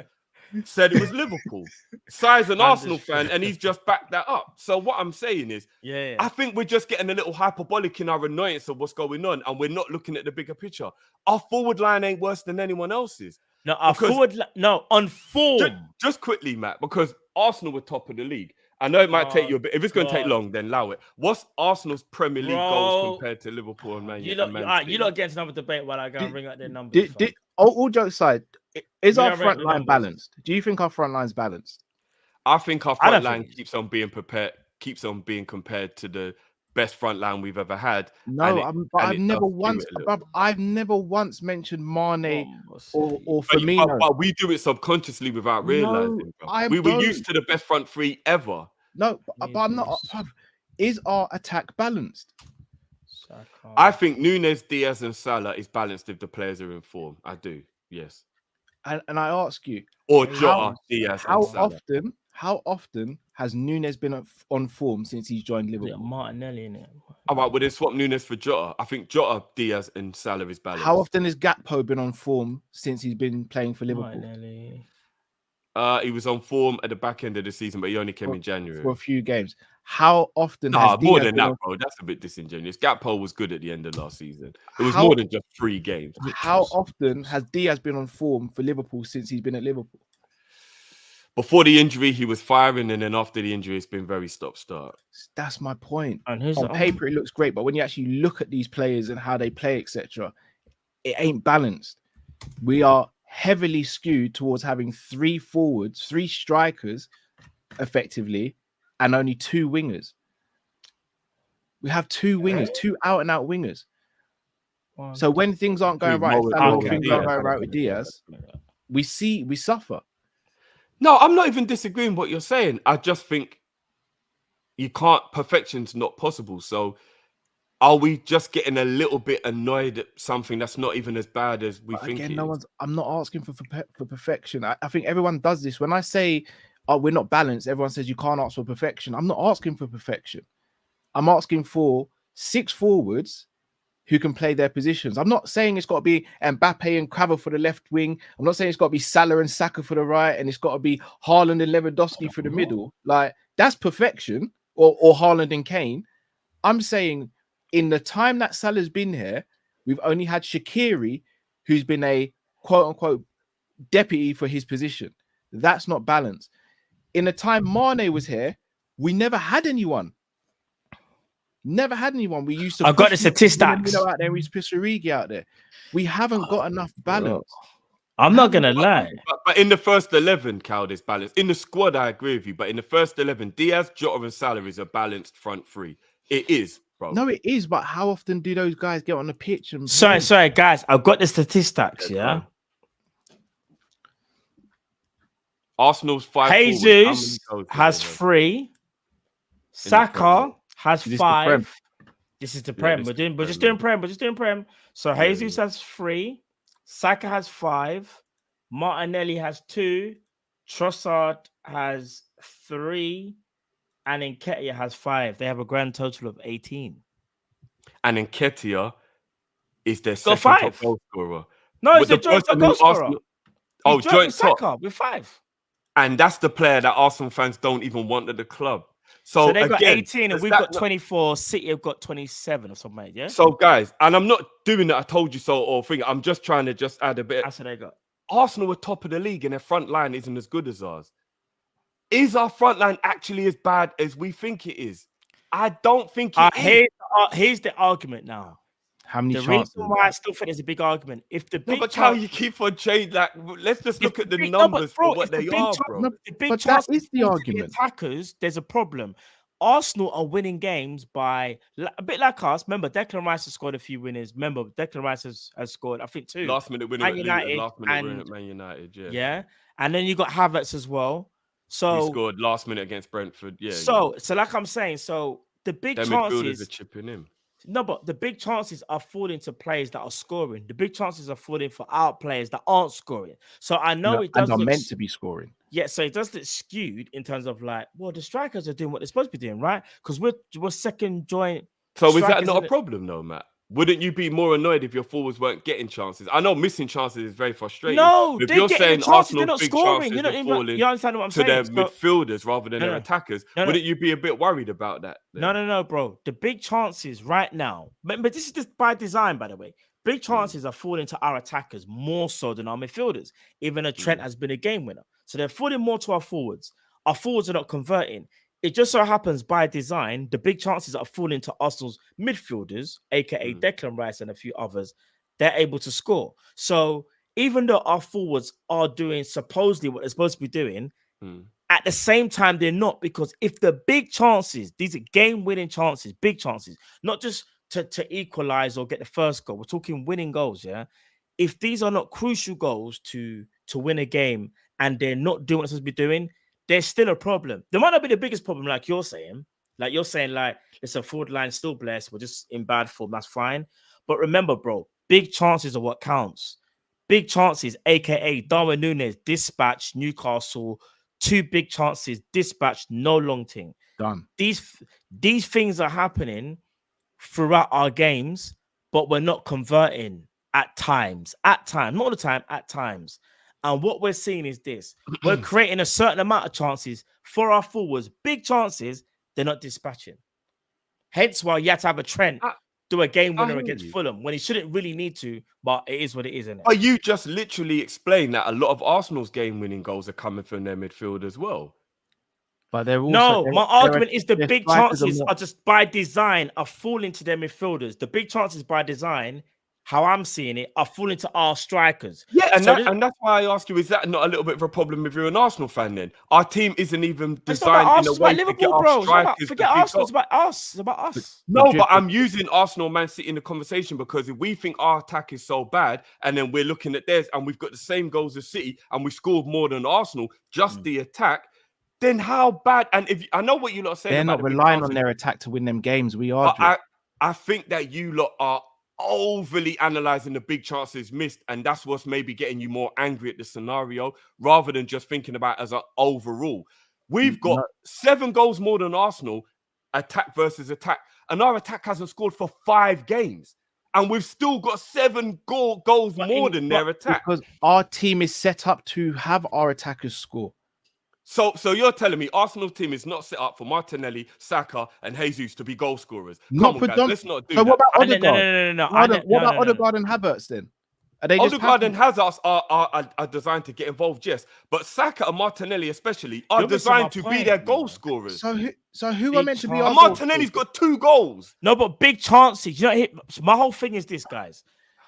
said it was Liverpool. Sai's an Arsenal fan, and he's just backed that up. So what I'm saying is, I think we're just getting a little hyperbolic in our annoyance of what's going on, and we're not looking at the bigger picture. Our forward line ain't worse than anyone else's.
No, on form.
Just quickly, Matt, because Arsenal were top of the league. I know it might take you a bit. If it's going to take long, then allow it. What's Arsenal's Premier League goals compared to Liverpool and Man City?
You lot get into another debate while I go and bring out their numbers.
All jokes aside, is our front line balanced? Do you think our front line's balanced?
I think our front line keeps on being compared to the best front line we've ever had.
No, I've never once mentioned Mane or Firmino.
But we do it subconsciously without realizing. We were used to the best front three ever.
No, but I'm not. Is our attack balanced?
I think Nunes, Diaz, and Salah is balanced if the players are in form. I do, yes.
And I ask you,
or Jota, Diaz, and Salah.
How often has Nunes been on form since he's joined Liverpool?
Martinelli, innit?
All right, well, then swap Nunes for Jota. I think Jota, Diaz, and Salah is balanced.
How often has Gakpo been on form since he's been playing for Liverpool?
Martinelli.
He was on form at the back end of the season, but he only came in January.
For a few games. How often
has more than that, bro? That's a bit disingenuous. Gakpo was good at the end of last season. It was more than just 3 games.
How often has Diaz been on form for Liverpool since he's been at Liverpool?
Before the injury, he was firing, and then after the injury, it's been very stop-start.
That's my point.
And
on paper, it looks great, but when you actually look at these players and how they play, etc., it ain't balanced. We are heavily skewed towards having 3 forwards, 3 strikers, effectively, and only 2 wingers. We have 2 wingers, 2 out-and-out wingers. So when things aren't going right, things aren't going right with Diaz, we suffer.
No, I'm not even disagreeing what you're saying. I just think perfection's not possible. So are we just getting a little bit annoyed at something that's not even as bad as we think it is?
I'm not asking for perfection. I think everyone does this. When I say we're not balanced, everyone says you can't ask for perfection. I'm not asking for perfection. I'm asking for 6 forwards who can play their positions. I'm not saying it's got to be Mbappe and Cravo for the left wing. I'm not saying it's got to be Salah and Saka for the right, and it's got to be Haaland and Lewandowski for the middle. Like, that's perfection, or Haaland and Kane. I'm saying in the time that Salah's been here, we've only had Shaqiri, who's been a quote-unquote deputy for his position. That's not balanced. In the time Mane was here, we never had anyone. Never had anyone. We used to.
I've got the statistics
out there. We used to push Origi out there. We haven't got enough balance.
I'm not gonna lie.
But in the first 11, Cal, there's balance. In the squad, I agree with you. But in the first 11, Diaz, Jota, and Salah is a balanced front 3. It is, bro.
No, it is. But how often do those guys get on the pitch? And
sorry, guys. I've got the statistics. Yeah.
Arsenal's 5.
Jesus has 3. Saka has 5. This is the Prem. We're just doing Prem. So Jesus has 3. Saka has 5. Martinelli has 2. Trossard has 3. And Nketiah has 5. They have a grand total of 18.
And Nketiah is their second top goal scorer.
No,
But
it's a
the
joint
person
goal
who
scorer.
Arsenal,
He
oh,
joined
joint
with
top,
Saka with 5.
and that's the player that Arsenal fans don't even want at the club.
So
So
they got
again,
18 and
does
we've
that
got
not-
24. City have got 27 or something, yeah?
So guys, and I'm not doing that. I told you so or thing. I'm just trying to just add a bit.
That's what they got.
Arsenal were top of the league, and their front line isn't as good as ours. Is our front line actually as bad as we think it is? I don't think it is.
Here's the argument now.
How many
The
chances?
reason why I still think there's a big argument, if the
No,
big
but how
chance,
you keep on changing that? Let's just
if
look at the
big- no, but
numbers
bro,
for what
if the
they
big
are,
chance-
bro.
No,
the big
but
chance
that is the argument.
Attackers, there's a problem. Arsenal are winning games by a bit like us. Remember, Declan Rice has scored a few winners. Remember, Declan Rice has scored, I think, 2.
Last minute winner
Man
at
United
Luton, last minute winner
and
at Man United. Yeah,
yeah, and then you got Havertz as well.
he
So,
scored last minute against Brentford. Yeah,
so like I'm saying, so the big
their midfielders are
chances.
chipping in.
No, but the big chances are falling to players that are scoring. The big chances are falling for our players that aren't scoring. So I know it does
and are
look
meant to be scoring.
yeah, so it does look skewed in terms of like, well, the strikers are doing what they're supposed to be doing, right? Because we're second joint.
So is that
strikers
not
in
a
it.
problem, though, Matt? Wouldn't you be more annoyed if your forwards weren't getting chances? I know missing chances is very frustrating.
No,
but if
they're
you're
getting
saying
the chances, they're
Arsenal's
not
big
scoring.
chances
You
are
don't even
falling
you understand what I'm
to
saying?
their
So,
midfielders rather than
No,
their
no.
attackers,
No, no.
wouldn't you be a bit worried about that? then?
No, bro. The big chances right now, but this is just by design, by the way. Big chances are falling to our attackers more so than our midfielders. Even a Trent has been a game winner. So they're falling more to our forwards. Our forwards are not converting. It just so happens by design, the big chances are falling to Arsenal's midfielders, aka Declan Rice and a few others. They're able to score. So even though our forwards are doing supposedly what they're supposed to be doing, at the same time, they're not, because if the big chances, these are game-winning chances, big chances, not just to equalize or get the first goal. We're talking winning goals, yeah. If these are not crucial goals to win a game and they're not doing what they're supposed to be doing, there's still a problem. There might not be the biggest problem, like you're saying. Like you're saying, like, listen, forward line still blessed. We're just in bad form. That's fine. But remember, bro, big chances are what counts. Big chances, aka Darwin Núñez dispatched Newcastle. 2 big chances, dispatched, no long thing.
Done.
These things are happening throughout our games, but we're not converting at times. At times, not all the time, at times. And what we're seeing is this: we're creating a certain amount of chances for our forwards, big chances, they're not dispatching. Hence why you have to have a Trent do a game winner against Fulham when he shouldn't really need to, but it is what it is, isn't it?
But you just literally explained that a lot of Arsenal's game-winning goals are coming from their midfield as well.
But they're also
No, my argument is the
their
big
strikers
chances
more-
are just by design are falling to their midfielders. The big chances by design, how I'm seeing it, are falling to our strikers.
Yeah, and,
So
and that's why I ask you, is that not a little bit of a problem if you're an Arsenal fan then? Our team isn't even
It's not about
designed in
us,
a
it's
way
about
to get
Liverpool,
our
bro. It's not about,
strikers
forget
to pick
Arsenal,
up.
it's about us. It's about us.
No, but I'm using Arsenal, Man City in the conversation because if we think our attack is so bad and then we're looking at theirs and we've got the same goals as City and we scored more than Arsenal, just the attack, then how bad? And if I know what you lot are saying,
They're
about
not
the big
relying on
chances,
their attack to win them games. We are.
but I think that you lot are overly analyzing the big chances missed, and that's what's maybe getting you more angry at the scenario rather than just thinking about it as an overall. We've got 7 goals more than Arsenal, attack versus attack, and our attack hasn't scored for 5 games, and we've still got 7 goals more than their attack.
Because our team is set up to have our attackers score.
So you're telling me Arsenal's team is not set up for Martinelli, Saka, and Jesus to be goal scorers?
Not
Come on, guys, let's not do
So
that.
what about
No.
Odegaard? What about Odegaard and Havertz then? Are they just
Odegaard and Hazard are designed to get involved, yes. But Saka and Martinelli especially are
You're missing my
designed to be
point,
their
man.
goal scorers.
So who are
Big
meant to be
chance.
our
And
goal
Martinelli's
scorers?
got 2 goals.
No, but big chances. You know, my whole thing is this, guys.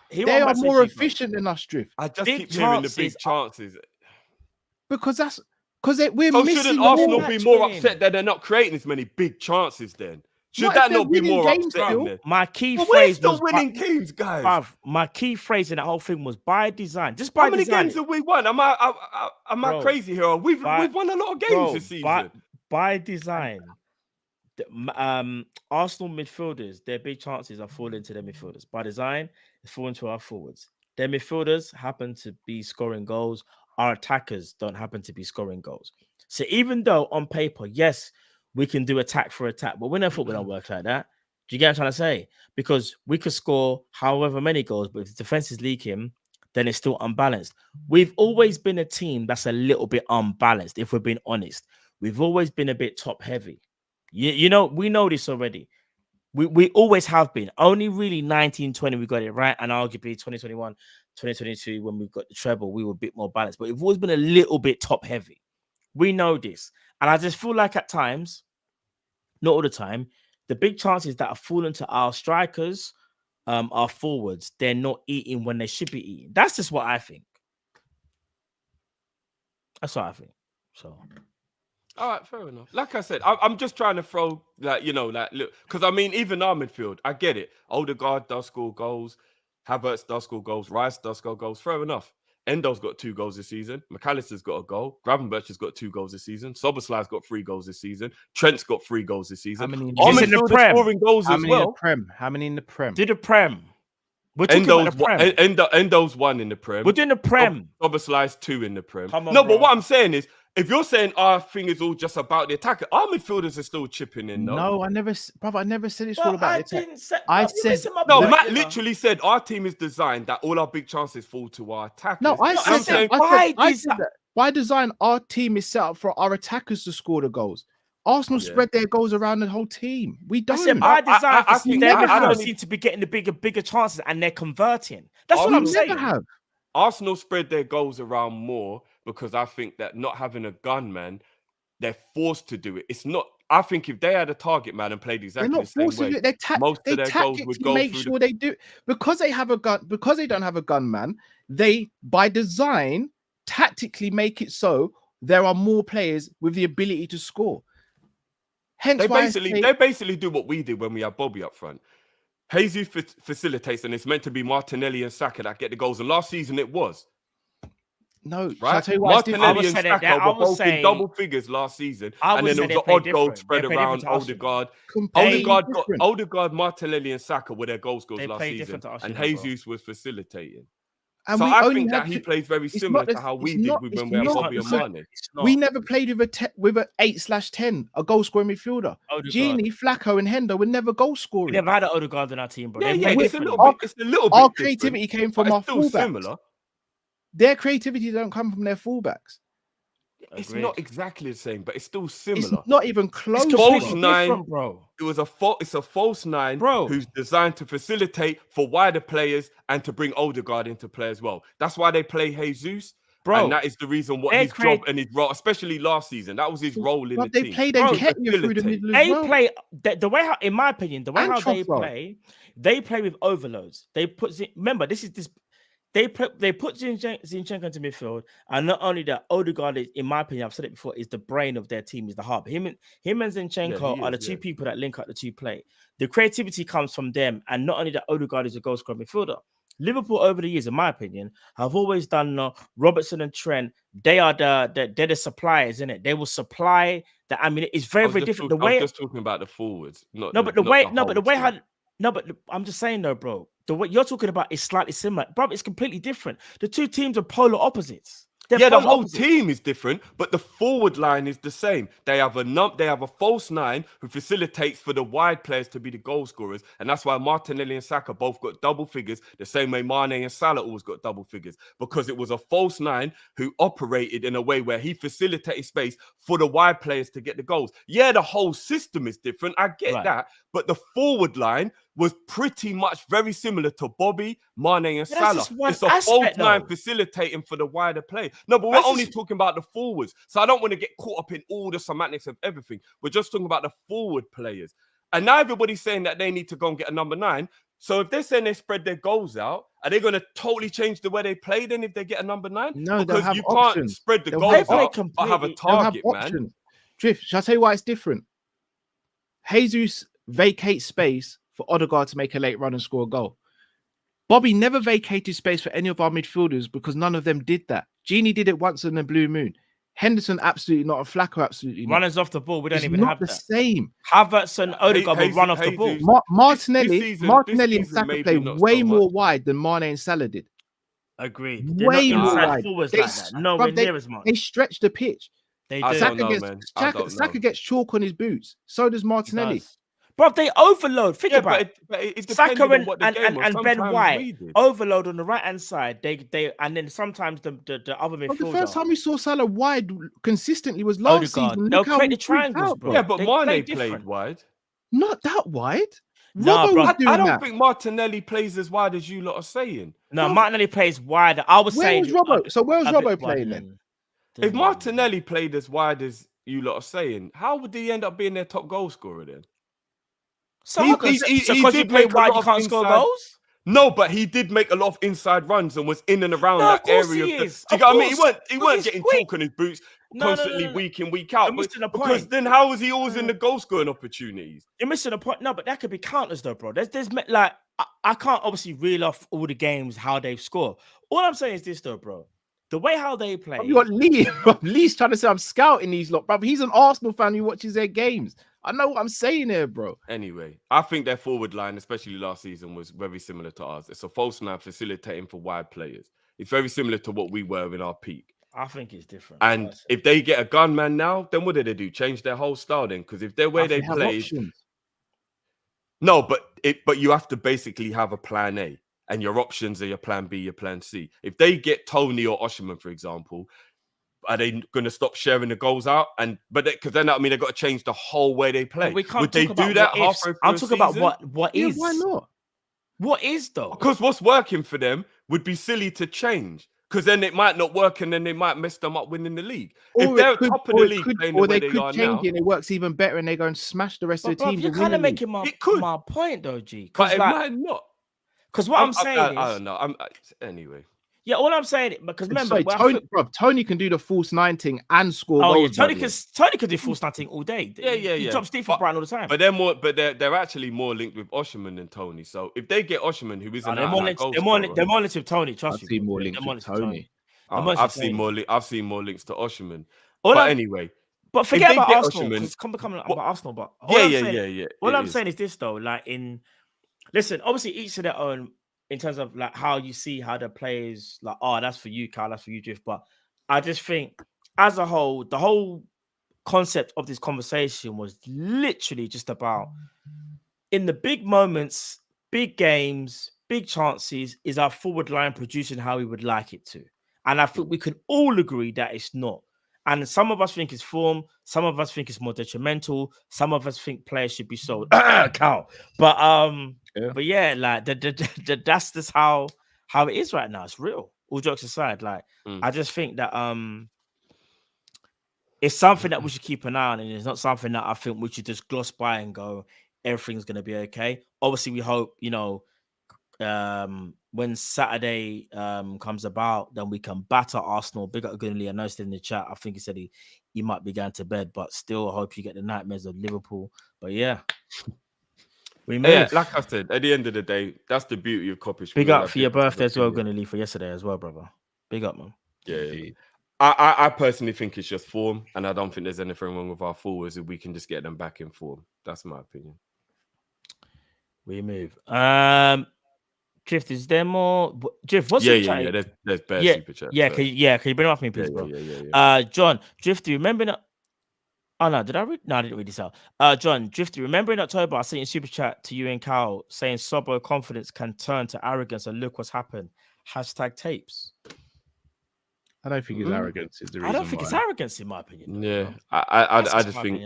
Hear
They
what I'm
are
about to
more
say to you, bro.
efficient than us, Drift.
I just
Big
keep hearing the big
chances
chances.
Because we're
So
missing.
shouldn't
the
Arsenal
ball.
be more
winning.
upset that they're not creating as many big chances then? Should
What if
that
they're
not be
winning
more
games
upsetting
still?
then?
My key
But we're
phrase
still
was
winning games, guys.
bruv, my key phrase in that whole thing was by design. Just by
How many
design.
games have we won? Am I
Bro,
crazy here? We've won a lot of games this season.
By design, Arsenal midfielders, their big chances are falling to their midfielders. By design, it's falling to our forwards. Their midfielders happen to be scoring goals. Our attackers don't happen to be scoring goals. So even though on paper, yes, we can do attack for attack, but we know football don't work like that. Do you get what I'm trying to say? Because we could score however many goals, but if the defense is leaking, then it's still unbalanced. We've always been a team that's a little bit unbalanced, if we're being honest. We've always been a bit top heavy. You know, we know this already. We always have been. Only really 1920 we got it right, and arguably 2021, 2022 when we got the treble, we were a bit more balanced. But we've always been a little bit top heavy. We know this, and I just feel like at times, not all the time, the big chances that are falling to our strikers, our forwards, they're not eating when they should be eating. That's just what I think. That's what I think. So.
All right, fair enough. Like I said, I'm just trying to throw like, you know, like, look, because I mean, even our midfield, I get it. Odegaard does score goals, Havertz does score goals, Rice does score goals. Fair enough. Endo's got 2 goals this season. McAllister's got a goal. Gravenberch has got 2 goals this season. Soboslai's got 3 goals this season. Trent's got 3 goals this season.
How many in
Our
the
midfield
Prem?
is scoring goals
How
as
many in the
well.
Prem? How many in the Prem?
Do the Prem. We're talking about the Prem.
Endo's 1 in the Prem.
We're doing the Prem.
Soboslai's 2 in the Prem.
Come on,
no,
bro.
but what I'm saying is, if you're saying our thing is all just about the attacker, our midfielders are still chipping in. Though.
No, I never said it's
But
all about
I
the attack.
didn't say.
I
You're
said-
missing my
No,
point,
Matt
you know.
literally said our team is designed that all our big chances fall to our attackers.
No, I
No,
said
I'm
that.
saying
I
by
said that. By design, our team is set up for our attackers to score the goals. Arsenal
Yeah.
spread their goals around the whole team. We
I
don't.
said by design,
I think
their
I don't
midfielders seem to be getting the bigger chances, and they're converting. That's what
We
I'm
we
saying.
never have.
Arsenal spread their goals around more because I think that not having a gunman, they're forced to do it. It's not. I think if they had a target man and played
They're
exactly the
not
same
forced to
way,
do it. They
most of their goals would
tactically
go
make
through
sure they do because they have a gun. Because they don't have a gunman, they by design tactically make it so there are more players with the ability to score. Hence,
They
why
basically do what we did when we had Bobby up front. Jesus facilitates, and it's meant to be Martinelli and Saka that get the goals. And last season it was
no. Shall I
right.
tell you why it's different?
Martinelli and
I would say
Saka
I
were
would
both
say-
in double figures last season,
I
and
would
then
say
there
they
was an
play
odd goal
different.
spread
They play
around
different to Arsenal.
Odegaard.
Completely different.
Odegaard, Martinelli, and Saka were their goal scorers
They
last
play
season,
different to us,
and
you know, bro.
Jesus was facilitating.
And
So
we
I
only
think that
had
he
to-
plays very
it's
similar
not
to
the-
how we
it's
did
not-
with
it's
when we had
not-
Bobby and
it's not-
Mane.
It's not.
We never played with an 8/10, a goal scoring midfielder.
Odegaard.
Genie, Flacco, and Hendo were never goal
We
scoring.
never had an Odegaard in our team, bro.
Yeah,
They
yeah,
play
it's a
differently.
little bit. It's a little bit.
Our
different,
creativity came
but
from our
it's still
fullbacks.
similar.
Their creativity don't come from their fullbacks.
It's
Agreed.
not exactly the same, but it's still
It's
similar.
not even close.
It's
False
completely
nine.
different, bro.
It's a false nine,
Bro.
who's designed to facilitate for wider players and to bring Odegaard into play as well. That's why they play Jesus,
Bro,
and that is the reason what
they
his
create-
job and his role, especially last season, that was his role in
But
the
they
team.
played
Bro,
Nketiah through the
facilitate.
middle as
They
well.
play the way how, in my opinion, the way
And
how they
Trossard.
play with overloads. Remember, this is this. They put Zinchenko into midfield, and not only that, Odegaard is, in my opinion, I've said it before, is the brain of their team, is the hub. Him and Zinchenko
he
are the
is,
two
yeah.
people that link up the two play. The creativity comes from them, and not only that, Odegaard is a goal scoring midfielder. Liverpool over the years, in my opinion, have always done Robertson and Trent. They are they're the suppliers, isn't it? They will supply the. I mean, it's very different.
I was just talking about the forwards, not
but I'm just saying though, bro. The way you're talking about is slightly similar, bro. It's completely different. The two teams are polar opposites. They're
Yeah, the
polar
whole
opposites.
team is different, but the forward line is the same. They have a false nine who facilitates for the wide players to be the goal scorers, and that's why Martinelli and Saka both got double figures, the same way Mane and Salah always got double figures, because it was a false nine who operated in a way where he facilitated space for the wide players to get the goals. Yeah, the whole system is different. I get
Right.
that, but the forward line was pretty much very similar to Bobby, Mane, and
That's
Salah.
just one
It's a false
aspect,
nine
though.
facilitating for the wider play. No, but we're
That's
only
just-
talking about the forwards. So I don't want to get caught up in all the semantics of everything. We're just talking about the forward players. And now everybody's saying that they need to go and get a number 9. So if they're saying they spread their goals out, are they going to totally change the way they play then if they get a number 9?
No, they'll
because
have
you
options.
can't spread the
They'll
goals
have
out
options.
but have a
They'll have
target, man.
options. Drift, shall I tell you why it's different? Jesus vacates space for Odegaard to make a late run and score a goal. Bobby never vacated space for any of our midfielders because none of them did that. Genie did it once in a blue moon. Henderson absolutely not, and Flacco absolutely not.
Runners off the ball. We don't
It's
even
not
have
the
that.
same.
Havertz and Odegaard will run off the ball.
Jesus.
Martinelli,
This season
and Saka
maybe
play
not
way
so
more
much.
wide than Mane and Salah did.
Agreed. They're
Way
not
more
inside
wide.
forwards
They
like
s-
that. Nowhere
bruv,
near as much.
They stretch the pitch.
They
I
do.
don't
Saka
know,
gets
man. I don't know.
Saka gets chalk on his boots. So does
He
Martinelli.
does. Bro, they overload. Think
Yeah,
about it.
but it
Saka
depended on what the game was.
and Ben
Sometimes
White
we did.
overload on the right hand side. They and then sometimes the other
But the
midfielder.
first time we saw Salah wide consistently was last
Odegaard.
season.
They'll
Look how
create
we
the
freaked
triangles,
out,
bro.
Yeah, but
They play
Mane
different.
played wide.
Not that wide.
Nah,
Robbo
bro.
was
I
doing
don't
that.
think Martinelli plays as wide as you lot are saying.
No,
Bro,
Martinelli plays wider. I would
Where
say
was Robbo? So where was
a bit
Robbo
wider
playing then?
If Martinelli played as wide as you lot are saying, how would he end up being their top goal scorer then?
So
He
because
did
you play
make a
wide,
lot
you
of
can't score
inside-
goals.
No, but he did make a lot of inside runs and was in and around
No, of
that
course
area.
he
Of the,
is.
do you
Of
get what I mean? He
course.
weren't, he
Because
weren't
he's
getting
quick.
chalk on his boots
No,
constantly
no.
week in, week
You're
out.
missing a
Because
point.
then how was he always in the goal scoring opportunities?
You're missing a point. No, but that could be counters though, bro. There's like I can't obviously reel off all the games how they've scored. All I'm saying is this though, bro. The way how they play.
You got Lee. Lee's trying to say I'm scouting these lot, bro. He's an Arsenal fan who watches their games. I know what I'm saying here, bro.
Anyway, I think their forward line, especially last season, was very similar to ours. It's a false nine facilitating for wide players. It's very similar to what we were in our peak.
I think it's different.
And if they get a gunman now, then what do they do? Change their whole style then? Because if they're where they
have
play,
options.
no, but you have to basically have a plan A, and your options are your plan B, your plan C. If they get Tony or Osherman, for example, are they going to stop sharing the goals out? Because then I mean they've got to change the whole way they play.
But we can't
Would they
talk about
do that
what ifs.
halfway through
I'm
a
talking about
season?
what
Yeah,
is.
why not?
What is though?
Because what's working for them would be silly to change. Because then it might not work, and then they might mess them up winning the league. If they're top of the league playing the way they are now,
change it and it works even better, and they go and smash the rest
But
of the
bro,
teams.
you're
and
kind
win
of
the league.
making
It could.
my point though, G.
but
Because
it
like,
might not.
because what I'm saying
I
is,
don't know. Anyway.
yeah, all I'm saying because remember,
Sorry, Tony can do the false 19 and score
oh yeah,
goals.
Tony could do full stunting all day.
Yeah.
He drops deep for Brighton all the time.
But they're actually more linked with Osherman than Tony. So if they get Osherman, who isn't
they're more linked with Tony. Trust
I've
me.
seen more links with Tony.
I've seen more links to Osherman. Anyway,
but forget
they
about
get
Arsenal.
Osimhen-
It's becoming about Arsenal. But
yeah.
All I'm saying is this though, listen, obviously each to their own in terms of like how you see how the players like, oh, that's for you, Kyle, that's for you, Drift. But I just think as a whole, the whole concept of this conversation was literally just about in the big moments, big games, big chances, is our forward line producing how we would like it to? And I think we can all agree that it's not. And some of us think it's form, some of us think it's more detrimental, some of us think players should be sold. Cow. But yeah, like that's just how it is right now. It's real. All jokes aside, I just think that it's something that we should keep an eye on, and it's not something that I think we should just gloss by and go, everything's gonna be okay. Obviously, we hope, when Saturday comes about, then we can batter Arsenal. Big up Gunley. I noticed in the chat, I think he said he might be going to bed, but still I hope you get the nightmares of Liverpool. But yeah. We move.
Yeah, like I said, at the end of the day, that's the beauty of Kopish.
Big up for your birthday as well, Gunley, for yesterday as well, brother. Big up, man.
Yeah. I personally think it's just form, and I don't think there's anything wrong with our forwards if we can just get them back in form. That's my opinion.
We move. Drift, is there more? Drift, what's
yeah. There's bare super chat.
Yeah, can you bring it off me, please, bro?
Yeah.
John, Drift, do you remember that? Oh no, did I read? No, I didn't read this out. John, Drift, remember in October I sent a super chat to you and Cal saying Szobo confidence can turn to arrogance, and look what's happened. #tapes.
I don't think it's arrogance. Is the reason
I don't think
why.
it's arrogance, in my opinion.
Yeah,
bro.
I just think.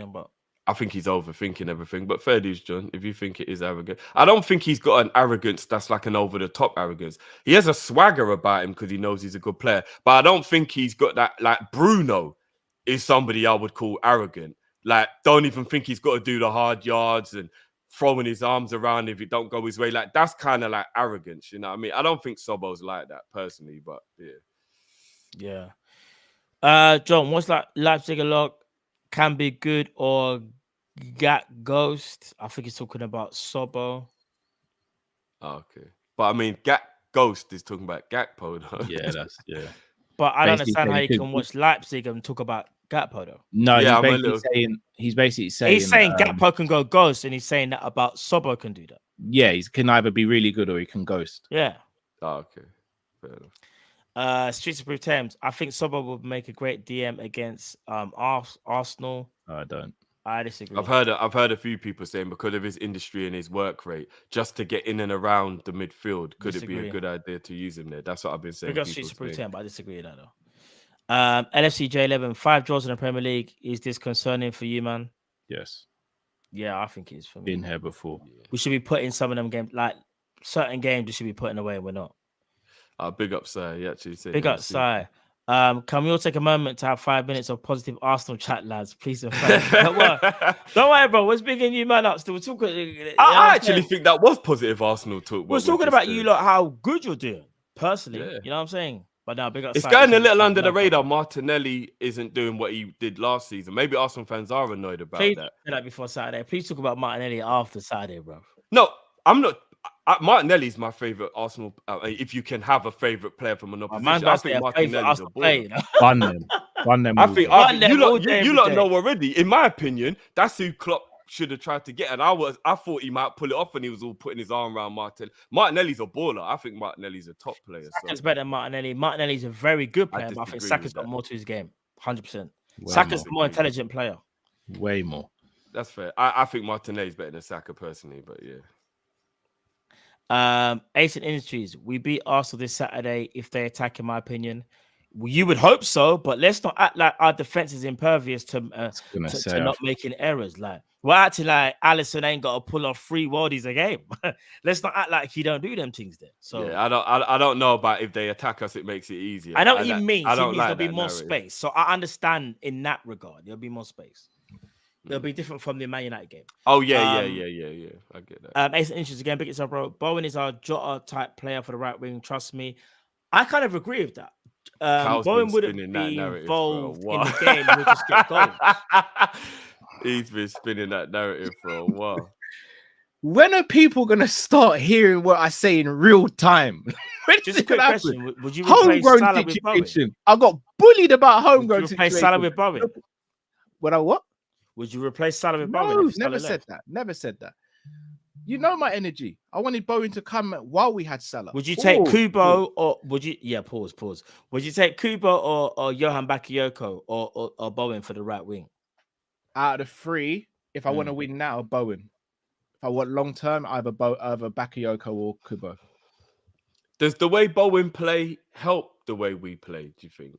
I think he's overthinking everything. But fair dues, John, if you think it is arrogant. I don't think he's got an arrogance that's like an over-the-top arrogance. He has a swagger about him because he knows he's a good player. But I don't think he's got that, like Bruno is somebody I would call arrogant. Like, don't even think he's got to do the hard yards and throwing his arms around if it don't go his way. Like, that's kind of like arrogance, you know what I mean? I don't think Szobo's like that, personally, but yeah.
Yeah. John, what's like Leipzig a lot can be good or ghost? I think he's talking about Szobo.
Okay. But I mean, Ghost is talking about Gakpo, though.
Yeah.
But I don't
Basically
understand how you
saying
can watch Leipzig and talk about Gakpo, though.
No,
Yeah,
he's basically saying
He's saying Gakpo can go ghost, and he's saying that about Szobo can do that.
Yeah, he can either be really good or he can ghost.
Yeah.
Okay. Fair enough.
Streets of Pretend. I think Szobo would make a great DM against Arsenal.
I don't.
I disagree.
I've heard a few people saying because of his industry and his work rate, just to get in and around the midfield, could it be a good idea to use him there? That's what I've been saying.
Big up Street Supreme 10, but I disagree with that though. LFC J11, 5 draws in the Premier League. Is this concerning for you, man?
Yes.
Yeah, I think it is for me.
Been here before.
We should be putting some of them games, like certain games, we should be putting away. We're not.
Big up, sir. You actually said
Big up, Si. Can we all take a moment to have 5 minutes of positive Arsenal chat, lads? Please and thanks. Don't worry, bro. We're speaking you man up still. We're talking.
I actually think that was positive Arsenal talk.
We're talking about you lot, how good you're doing personally. Yeah. You know what I'm saying? But now, big up.
It's going a little under the radar. Martinelli isn't doing what he did last season. Maybe Arsenal fans are annoyed about
Please
that.
Please before Saturday. Please talk about Martinelli after Saturday, bro.
No, I'm not. Martinelli's my favorite Arsenal. If you can have a favorite player from an opposition, I think Martinelli's a baller.
Fun them.
I think you lot know already. In my opinion, that's who Klopp should have tried to get. And I thought he might pull it off, and he was all putting his arm around Martinelli. Martinelli's a baller. I think Martinelli's a top player.
Saka's better than Martinelli. Martinelli's a very good player, but I think Saka's got more to his game. 100%. Saka's the more intelligent player.
Way more.
That's fair. I think Martinelli's better than Saka personally, but yeah.
Asian Industries, we beat Arsenal this Saturday if they attack, in my opinion. Well, you would hope so, but let's not act like our defense is impervious to not making errors. Like we're acting like Alisson ain't got to pull off 3 worldies a game. Let's not act like he don't do them things there. So
yeah, I don't know about if they attack us, it makes it easier.
I know what he means.
I don't
there'll
like
be more
narrative.
space. So I understand in that regard. There'll be more space. It'll be different from the Man United game.
Oh, yeah. I get that.
Asian Industries again, big yourself, bro. Bowen is our Jota type player for the right wing. Trust me. I kind of agree with that. Bowen wouldn't be involved in the game. He'll just get goals.
He's been spinning that narrative for a while.
When are people going to start hearing what I say in real time?
Just a quick question. Would you replace Salah with Bowen?
I got bullied about homegrown situation.
Replace Salah with Bowen?
What?
Would you replace Salah with Bowen?
No, never said that. Never said that. You know my energy. I wanted Bowen to come while we had Salah.
Would you take Kubo or would you? Yeah, pause. Would you take Kubo or Johan Bakayoko or Bowen for the right wing?
Out of the 3, if I want to win now, Bowen. If I want long term, either Bakayoko or Kubo.
Does the way Bowen play help the way we play? Do you think?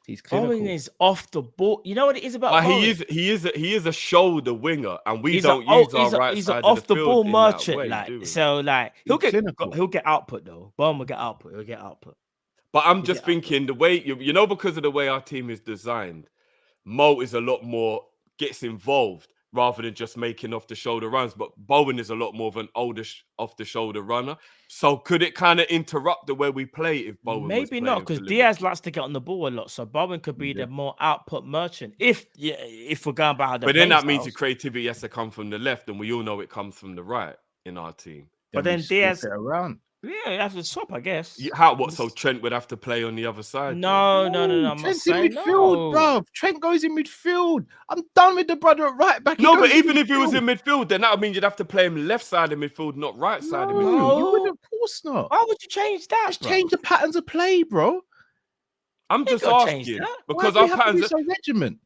He's clinical.
Bowen is off the ball. You know what it is about Bowen?
He is a shoulder winger, and we don't use our right
he's
side
an off
of the
the ball
field
merchant.
in that way,
so he'll get output though. Bowen will get output. He'll get output.
But I'm just thinking the way you know, because of the way our team is designed, Mo is a lot more gets involved rather than just making off the shoulder runs. But Bowen is a lot more of an older off the shoulder runner. So could it kind of interrupt the way we play if Bowen?
Maybe not, because Diaz likes to get on the ball a lot. So Bowen could be the more output merchant if we're going by how the.
But then that means the creativity has to come from the left, and we all know it comes from the right in our team.
But then Diaz
around.
Yeah, you have to swap, I guess.
So Trent would have to play on the other side?
No.
Trent's in midfield, bro. Trent goes in midfield. I'm done with the brother at right back.
No, but even if he was in midfield, then that would mean you'd have to play him left side of midfield, not right side of midfield.
You wouldn't, of course not.
Why would you change that?
Just change the patterns of play, bro.
I'm just asking because our patterns
are regiment.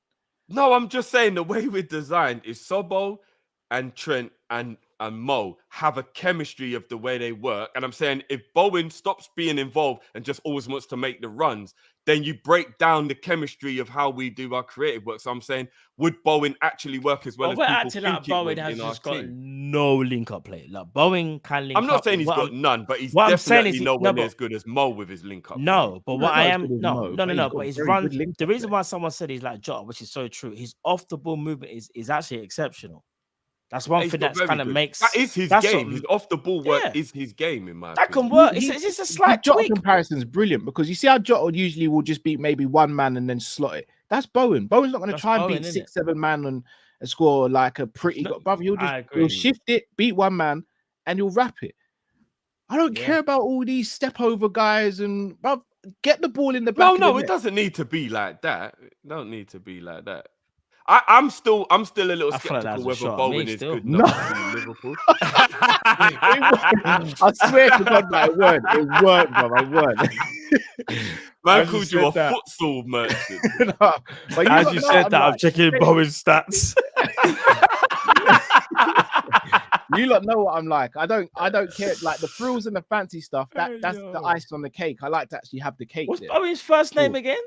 No, I'm just saying the way we're designed is Szobo and Trent and Mo have a chemistry of the way they work. And I'm saying if Bowen stops being involved and just always wants to make the runs, then you break down the chemistry of how we do our creative work. So I'm saying, would Bowen actually work as well as people think
like Bowen has just got no link-up play. Like Bowen can link up.
I'm not saying he's got none, but he's definitely nowhere near as good as Mo with his link-up.
No, but what I am... No, but his run... The reason why someone said he's like Jota, which is so true, his off-the-ball movement is actually exceptional. That's one thing that's kind of makes...
That is his game. His off-the-ball work is his game, in my opinion.
That can work. It's just a slight
Jota
tweak.
comparison is brilliant because you see how Jota usually will just beat maybe one man and then slot it. That's Bowen. Bowen's not going to try and beat 6-7 man and score like a pretty... brother, he'll shift it, beat one man, and he'll wrap it. I don't care about all these step-over guys and... Bruv, get the ball in the back.
No, it doesn't need to be like that. It don't need to be like that. I'm still a little skeptical whether Bowen is good enough to be Liverpool.
I swear to God, it worked, bro. It worked.
Man called you a futsal merchant.
As you said that, I'm checking Bowen's stats.
You lot know what I'm like. I don't care. Like the frills and the fancy stuff. That's the icing on the cake. I like to actually have the cake.
What's
there.
Bowie's first name again?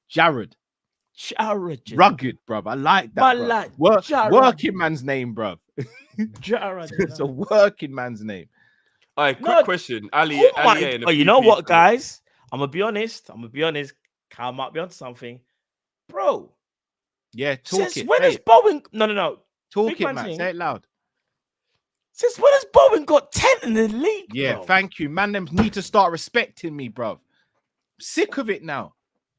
Jared.
Jared.
Rugged, bruv. I like that. Bruv.
Jared.
Working man's name, bruv.
Jared.
It's a working man's name.
All right, quick question, Ali.
Oh, you know what, guys? I'm gonna be honest. Kyle might be onto something, bro.
Yeah, talk
Since
it.
when has Bowen? No.
Talk
Big
it,
man
man.
thing.
Say it loud.
Since when has Bowen got 10 in the league?
Yeah,
bro?
thank you, man. Them need to start respecting me, bruv. Sick of it now.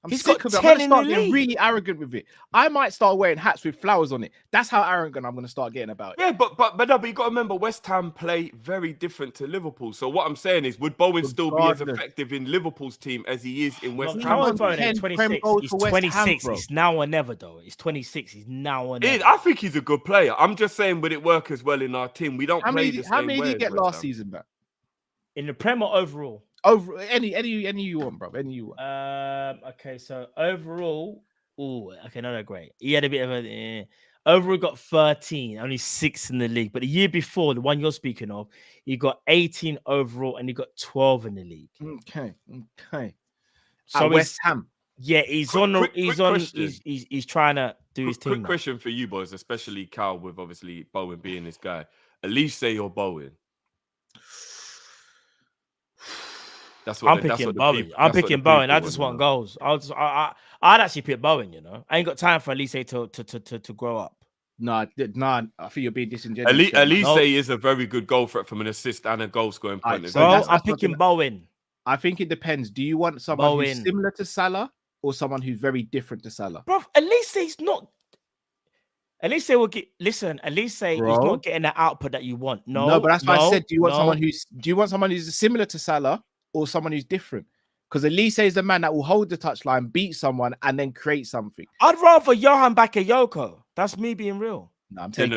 He's
sick
got
of it. I'm
10
gonna
in the
start getting
league.
really arrogant with it. I might start wearing hats with flowers on it. That's how arrogant I'm gonna start getting about it.
Yeah, but you got to remember, West Ham play very different to Liverpool. So what I'm saying is, would Bowen still be as effective in Liverpool's team as he is in West Ham?
How old is Bowen?
10
26.
Prem goals
He's
for West Ham,
26.
bro.
He's now or never, though. He's 26. He's now or never.
I think he's a good player. I'm just saying, would it work as well in our team? We don't play the same way.
How many did he get last season, man?
In the Prem or overall?
Over any you want, bro. Any you want.
Okay, so overall, no, great. He had a bit of a overall got 13, only 6 in the league. But the year before, the one you're speaking of, he got 18 overall and he got 12 in the league.
Okay.
So
at West Ham.
Yeah, he's trying to do his thing.
Quick question for you boys, especially Cal, with obviously Bowen being this guy. Elise or Bowen?
I'm picking Bowen. I just want goals. I'd actually pick Bowen. You know, I ain't got time for Elise to grow up.
Nah. I think you're being disingenuous.
Elise is a very good goal threat from an assist and a goal scoring point.
Right,
so I'm picking Bowen.
I think it depends. Do you want someone who's similar to Salah or someone who's very different to Salah?
Bro, Elise's not. Elise will get. Listen, Elise is not getting the output that you want. No,
but that's why I said. Do you want someone who's similar to Salah or someone who's different? Because Elise is the man that will hold the touchline, beat someone, and then create something.
I'd rather Johan Bakayoko. That's me being real.
No, I'm taking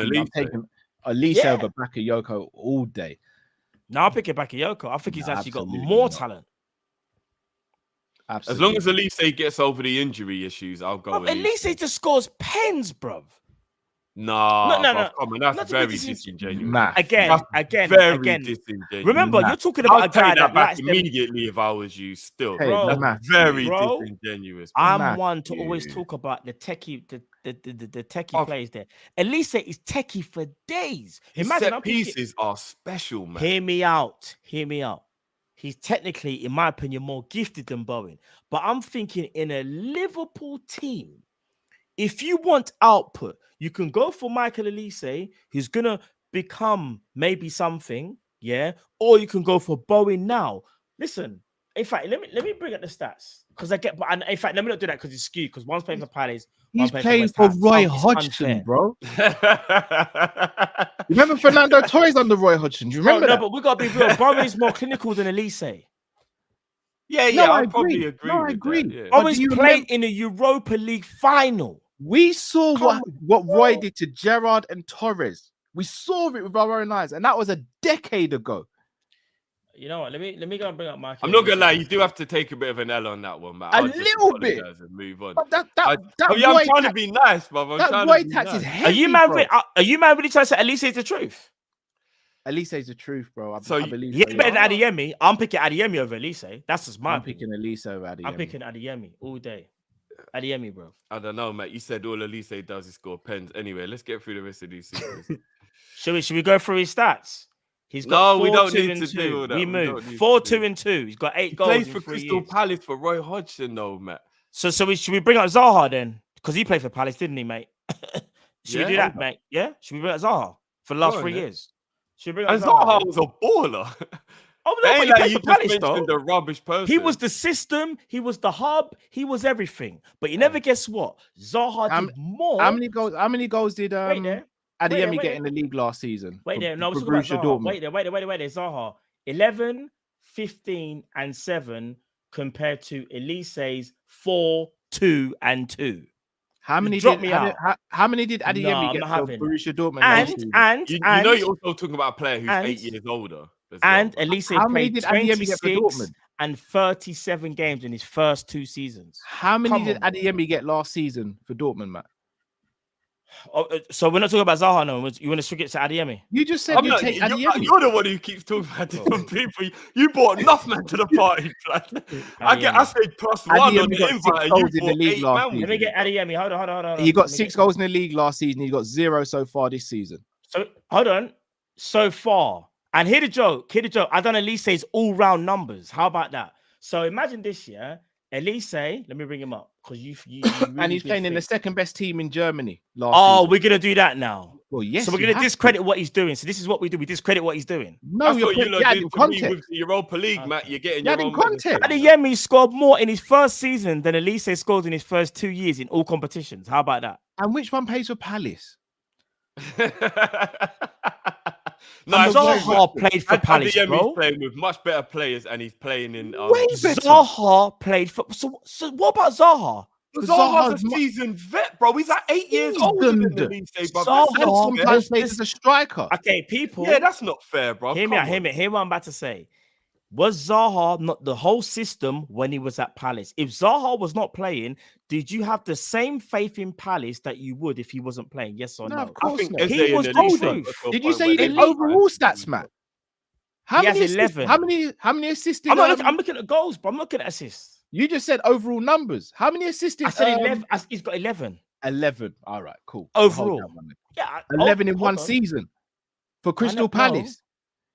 Elise over Bakayoko all day.
No, I'll pick it Bakayoko. I think he's actually got more talent.
Absolutely.
As long as Elise gets over the injury issues, I'll go with
Elise just scores pens, bruv.
No. Come on, that's very disingenuous.
Again.
Disingenuous.
Remember, you're talking about a guy that
back immediately if I was you. Still, that's very disingenuous.
I'm one to always talk about the techie, the techie plays there. Elise is techie for days.
His set pieces are special, man.
Hear me out. He's technically, in my opinion, more gifted than Bowen. But I'm thinking in a Liverpool team, if you want output, you can go for Michael Elise, who's gonna become maybe something, or you can go for Bowen now. Listen, in fact, let me bring up the stats because in fact, let me not do that because it's skewed. Because one's playing for Palace,
he's playing for Roy Hodgson, bro. Remember Fernando Torres under Roy Hodgson? Do you remember that?
No, but we gotta be real. Bowen is more clinical than Elise.
I probably agree.
No, I agree.
Bowen's played in a Europa League final.
We saw what Roy did to Gerrard and Torres. We saw it with our own eyes, and that was a decade ago.
You know what? Let me go and bring up my.
I'm not gonna lie, you do have to take a bit of an L on that one, man.
A little bit.
And move on.
But
I'm trying to be nice, brother.
That Roy tax is heavy.
Are you man? Are you man really trying to say Elise is the truth?
Elise is the truth, bro. I believe.
Yeah, better than Adeyemi. I'm picking Adeyemi over Elise. That's just my.
I'm picking Elise over Adeyemi.
I'm picking Adeyemi all day. Adeyemi, bro.
I don't know, mate. You said all Elise does is score pens. Anyway, let's get through the rest of these seasons.
Should we go through his stats? He's got
we don't
2
need
and
to
2.
do all that.
We move 4, 2 and 2. He's got 8 goals.
Plays for Crystal Palace for Roy Hodgson, though, Matt.
So should we bring up Zaha then? Because he played for Palace, didn't he, mate? Should we do that, mate? Yeah. Should we bring up Zaha for the last 3 years? Should we bring up
Zaha was a baller.
Oh no, but he played for Palace, though.
The rubbish person.
He was the system. He was the hub. He was everything. But you never guess what? Zaha did more.
How many goals did Adeyemi get in the league last season?
Wait there. No, I was talking about Zaha. Wait there. Zaha 11, 15, and 7 compared to Elise's 4, 2, and 2.
How many did Adeyemi get for Borussia Dortmund?
And
you know you're also talking about a player who's 8 years older.
And Elise played 26 and 37 games in his first 2 seasons.
How many did Adeyemi get last season for Dortmund, Matt?
So we're not talking about Zaha no. You want to switch it to Adeyemi?
You just said you take Adeyemi.
You're the one who keeps talking about different people. You brought enough man to the party, blood. I said plus one on the invite, and you brought 8 man.
Let me get Adeyemi. Hold on.
He got 6 goals in the league last season. He got 0 so far this season.
So hold on. So far, and hear the joke. I done Elise's all-round numbers. How about that? So imagine this year. Elise, let me bring him up because you really
and he's playing in the second best team in Germany last season.
We're gonna do that now.
Well, yes.
So we're gonna discredit what he's doing. So this is what we do. We discredit what he's doing.
No, you're adding context
with the Europa League, Matt. You're getting
your own context.
Adeyemi scored more in his first season than Elise scored in his first 2 years in all competitions. How about that?
And which one plays for Palace?
No,
Zaha played for Palace, bro.
He's playing with much better players, and he's playing in.
Zaha played for. So what about Zaha?
Zaha's a seasoned vet, bro. He's like 8 years older than Elise, bro.
Zaha sometimes plays as a striker.
Okay, people.
Yeah, that's not fair, bro.
Hear what I'm about to say. Was Zaha not the whole system when he was at Palace? If Zaha was not playing, did you have the same faith in Palace that you would if he wasn't playing? Yes or no?
Of course
I think
not.
He was golden.
Did you say you did overall stats, Matt?
He has 11.
How many assists?
I'm looking at goals, but I'm looking at assists.
You just said overall numbers. How many assists?
I said 11. He's got 11.
11. All right, cool.
Overall.
11 in one season for Crystal Palace.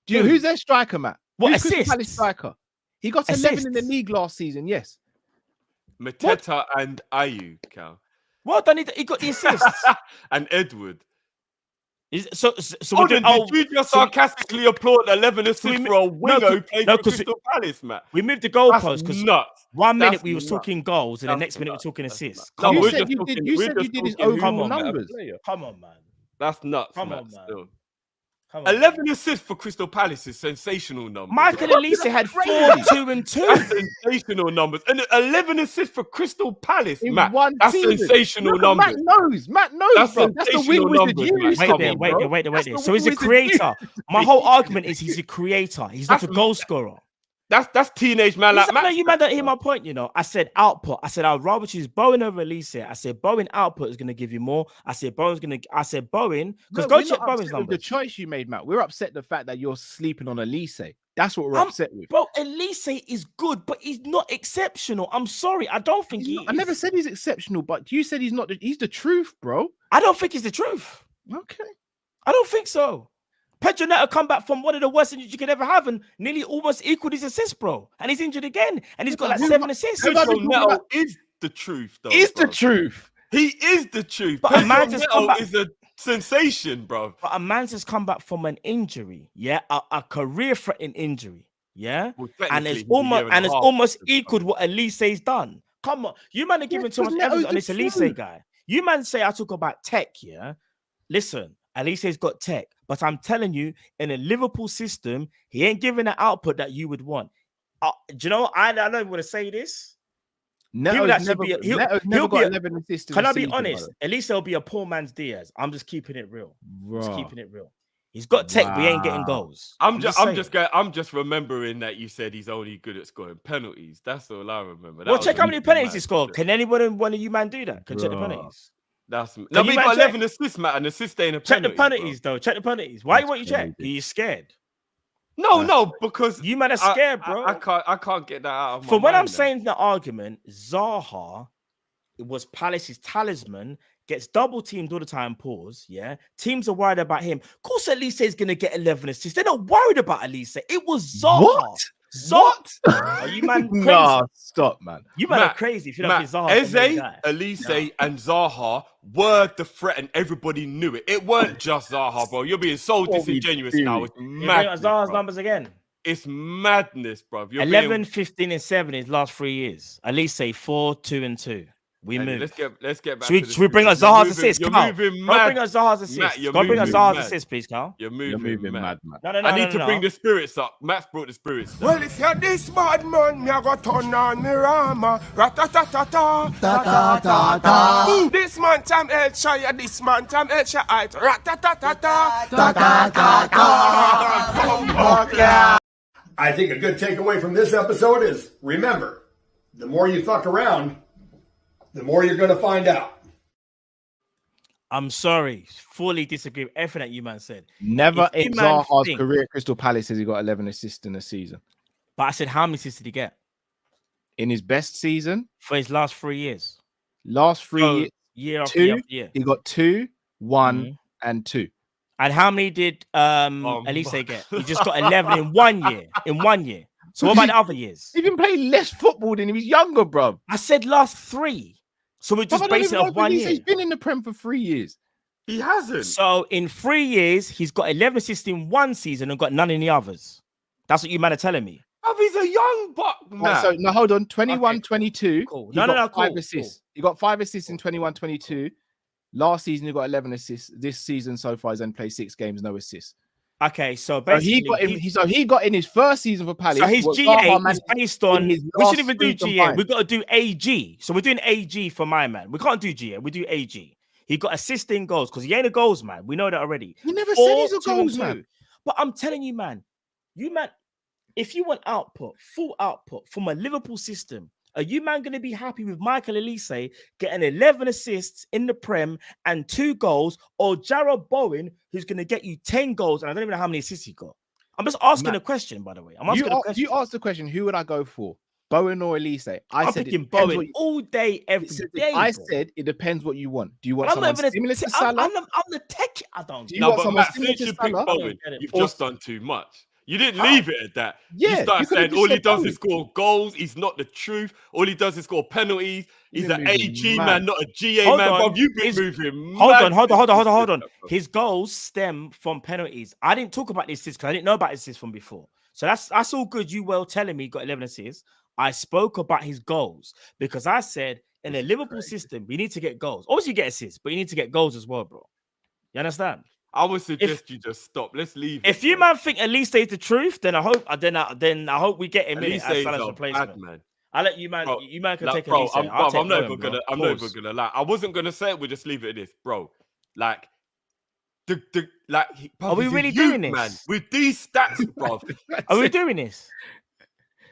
Who's their striker, Matt?
What
Who's
assists?
Crystal Palace striker? He got 11 in the league last season, yes.
Mateta and Ayew, Cal.
Well done. He got the assists.
And Edward.
So
did you just sarcastically applaud 11 assists for a winger who played for Crystal Palace, Matt?
We moved the goalpost because
nuts.
1 minute we was talking goals and the next minute we're talking assists.
You said you did his overall numbers.
Come on, man.
That's nuts,
Come
Matt.
on, man.
Still.
Come on,
11 assists for Crystal Palace is sensational numbers.
Michael Elise had 4, 2, and 2.
That's sensational numbers. And 11 assists for Crystal Palace,
in
Matt.
One
that's
season.
sensational numbers.
Matt knows. That's the wing wizard.
Wait there. So he's a creator. My whole argument is he's a creator. He's not a goal scorer.
That's teenage man like Matt.
You might not hear my point, you know. I said output. I said I'd rather choose Bowen over Elise. I said Bowen output is going to give you more. I said Bowen because go check Bowen's numbers.
The choice you made, Matt. We're upset the fact that you're sleeping on Elise. That's what we're upset with.
Bro, Elise is good, but he's not exceptional. I'm sorry. I don't think
I never said he's exceptional, but you said he's not. He's the truth, bro.
I don't think he's the truth.
Okay.
I don't think so. Pedro Neto come back from one of the worst injuries you could ever have and nearly almost equaled his assists, bro. And he's injured again. And he's got like 7 assists.
Pedro Neto is the truth, though.
Is the truth.
He is the truth.
But Pedro Neto
is a sensation, bro.
But a man just come back from an injury, yeah? A career-threatening injury, yeah?
Well,
and it's almost equaled what Elise's done. Come on. You man are giving too much emphasis on this Elise guy. You man say I talk about tech, yeah? Listen, Elise's got tech. But I'm telling you, in a Liverpool system, he ain't giving the output that you would want. Do you know? I don't even want to say this.
He'll never got 11 assists.
Can I be honest? At least he'll be a poor man's Diaz. I'm just keeping it real. He's got tech, but he ain't getting goals.
I'm just remembering that you said he's only good at scoring penalties. That's all I remember.
Well, check how many penalties he scored. Can one of you man do that? Can check the penalties?
But he got 11 assists, Matt, and assist ain't a penalty.
Check the penalties, though. Check the penalties. Why won't you check? Are you scared?
No, because
you man are scared, bro.
I can't get that out of my
mind. When I'm
then.
saying the argument, Zaha, it was Palace's talisman, gets double teamed all the time. Pause. Yeah, teams are worried about him. Of course, Elise is gonna get 11 assists. They're not worried about Elise. It was Zaha.
What?
What? Are you man crazy?
Nah, stop, man.
You man are crazy if you don't think Zaha.
Elise, and Zaha were the threat, and everybody knew it. It weren't just Zaha, bro. You're being so disingenuous now. It's madness.
Zaha's numbers again.
It's madness, bro.
11, 15, and 7 his last 3 years. Elise 4, 2, and 2. We move.
Let's get back.
Should we bring us Zaha's assist?
You're moving mad.
Bring us Zaha's assist. Go bring us Zaha's assist, please, Carl.
You're moving mad.
No,
I need to bring the spirits up. Matt's brought the spirits down.
Well, if you're this bad man, me a go turn on me rama. Rat-ta-ta-ta-ta. Ta-ta-ta-ta. This man time El Shire, this man time El Shire. Rat-ta-ta-ta-ta. Ta-ta-ta-ta.
I think a good takeaway from this episode is, remember, the more you fuck around, the more you're going to find out.
I'm sorry, fully disagree with everything that you man said.
Never
If
in
you man
Zaha's
think-
career at Crystal Palace has he got 11 assists in a season.
But I said, how many assists did he get
In his best season,
for his last 3 years?
last 3
So,
years,
year after
2,
year after year.
he got 2, 1,
Mhm.
and 2.
And how many did Elise get? He just got 11 in 1 year. In 1 year. So what about the other years?
He's been playing less football than he was younger, bro.
I said last 3. So we're just basing it off 1 year.
He's been in the Prem for 3 years.
He hasn't.
So in 3 years, he's got 11 assists in 1 season and got none in the others. That's what you man are telling me.
He's a young buck, man.
Right, so now hold on, 21,
Okay,
22.
cool.
He
No,
got 5
cool,
assists.
cool.
He got 5 assists in 21, 22. Last season he got 11 assists. This season so far he's only played 6 games, no assists.
Okay, so
So
basically,
he got in his first season for Palace.
so his
what
GA
Zaha
is
managed
based
in
on.
his
We
last
shouldn't even do
3
GA.
combined.
We've got to do AG. So we're doing AG for my man. We can't do GA. We do AG. He got assisting goals because he ain't a goals man. We know that already.
He never
4,
said he's a
2, and
goals
2.
man.
But I'm telling you, man, if you want output, full output from a Liverpool system, are you man going to be happy with Michael Elise getting 11 assists in the Prem and 2 goals, or Jarrod Bowen, who's going to get you 10 goals and I don't even know how many assists he got? I'm just asking a question, by the way. I'm asking a question.
You asked the question, who would I go for? Bowen or Elise?
I'm
said
picking
it depends
Bowen
what you-
all day, every day.
I
bro.
said it depends what you want. Do you want
I'm not
someone
even
similar to
I'm
Salah?
the tech. I don't.
Do you
No,
want
but
someone
Matt,
similar
since
to
you picked
Salah?
Bowen,
get it.
you've
Or-
just done too much. You didn't leave it at that.
Yeah,
you
you
started
could've
saying
just
all he
said
does
Bowen.
is score goals. He's not the truth. All he does is score penalties. He's
You're
an
moving
AG
mad.
man, not a GA
Hold
man.
on.
Bro, you've been
His-
moving.
Hold
mad
on.
since you said that, bro.
His goals stem from penalties. I didn't talk about the assists because I didn't know about assists from before. So that's all good. You well telling me he got 11 assists. I spoke about his goals because I said in a Liverpool system, we need to get goals. Obviously, you get assists, but you need to get goals as well, bro. You understand?
I would suggest you just stop. Let's leave.
If
it,
you
bro.
man think Elise is the truth, then I hope I hope we get him in it
Elise
as
is
Salah's
a
replacement.
bad man.
I'll let you man.
Bro,
You man can
like,
take
bro,
Elise.
I'm not
Bowen,
even
bro. Pause.
gonna lie. I wasn't gonna say it. We'll just leave it at this, bro. Like,
Are we
he's a
really
youth,
doing this?
man? With these stats, bro.
Are we doing this?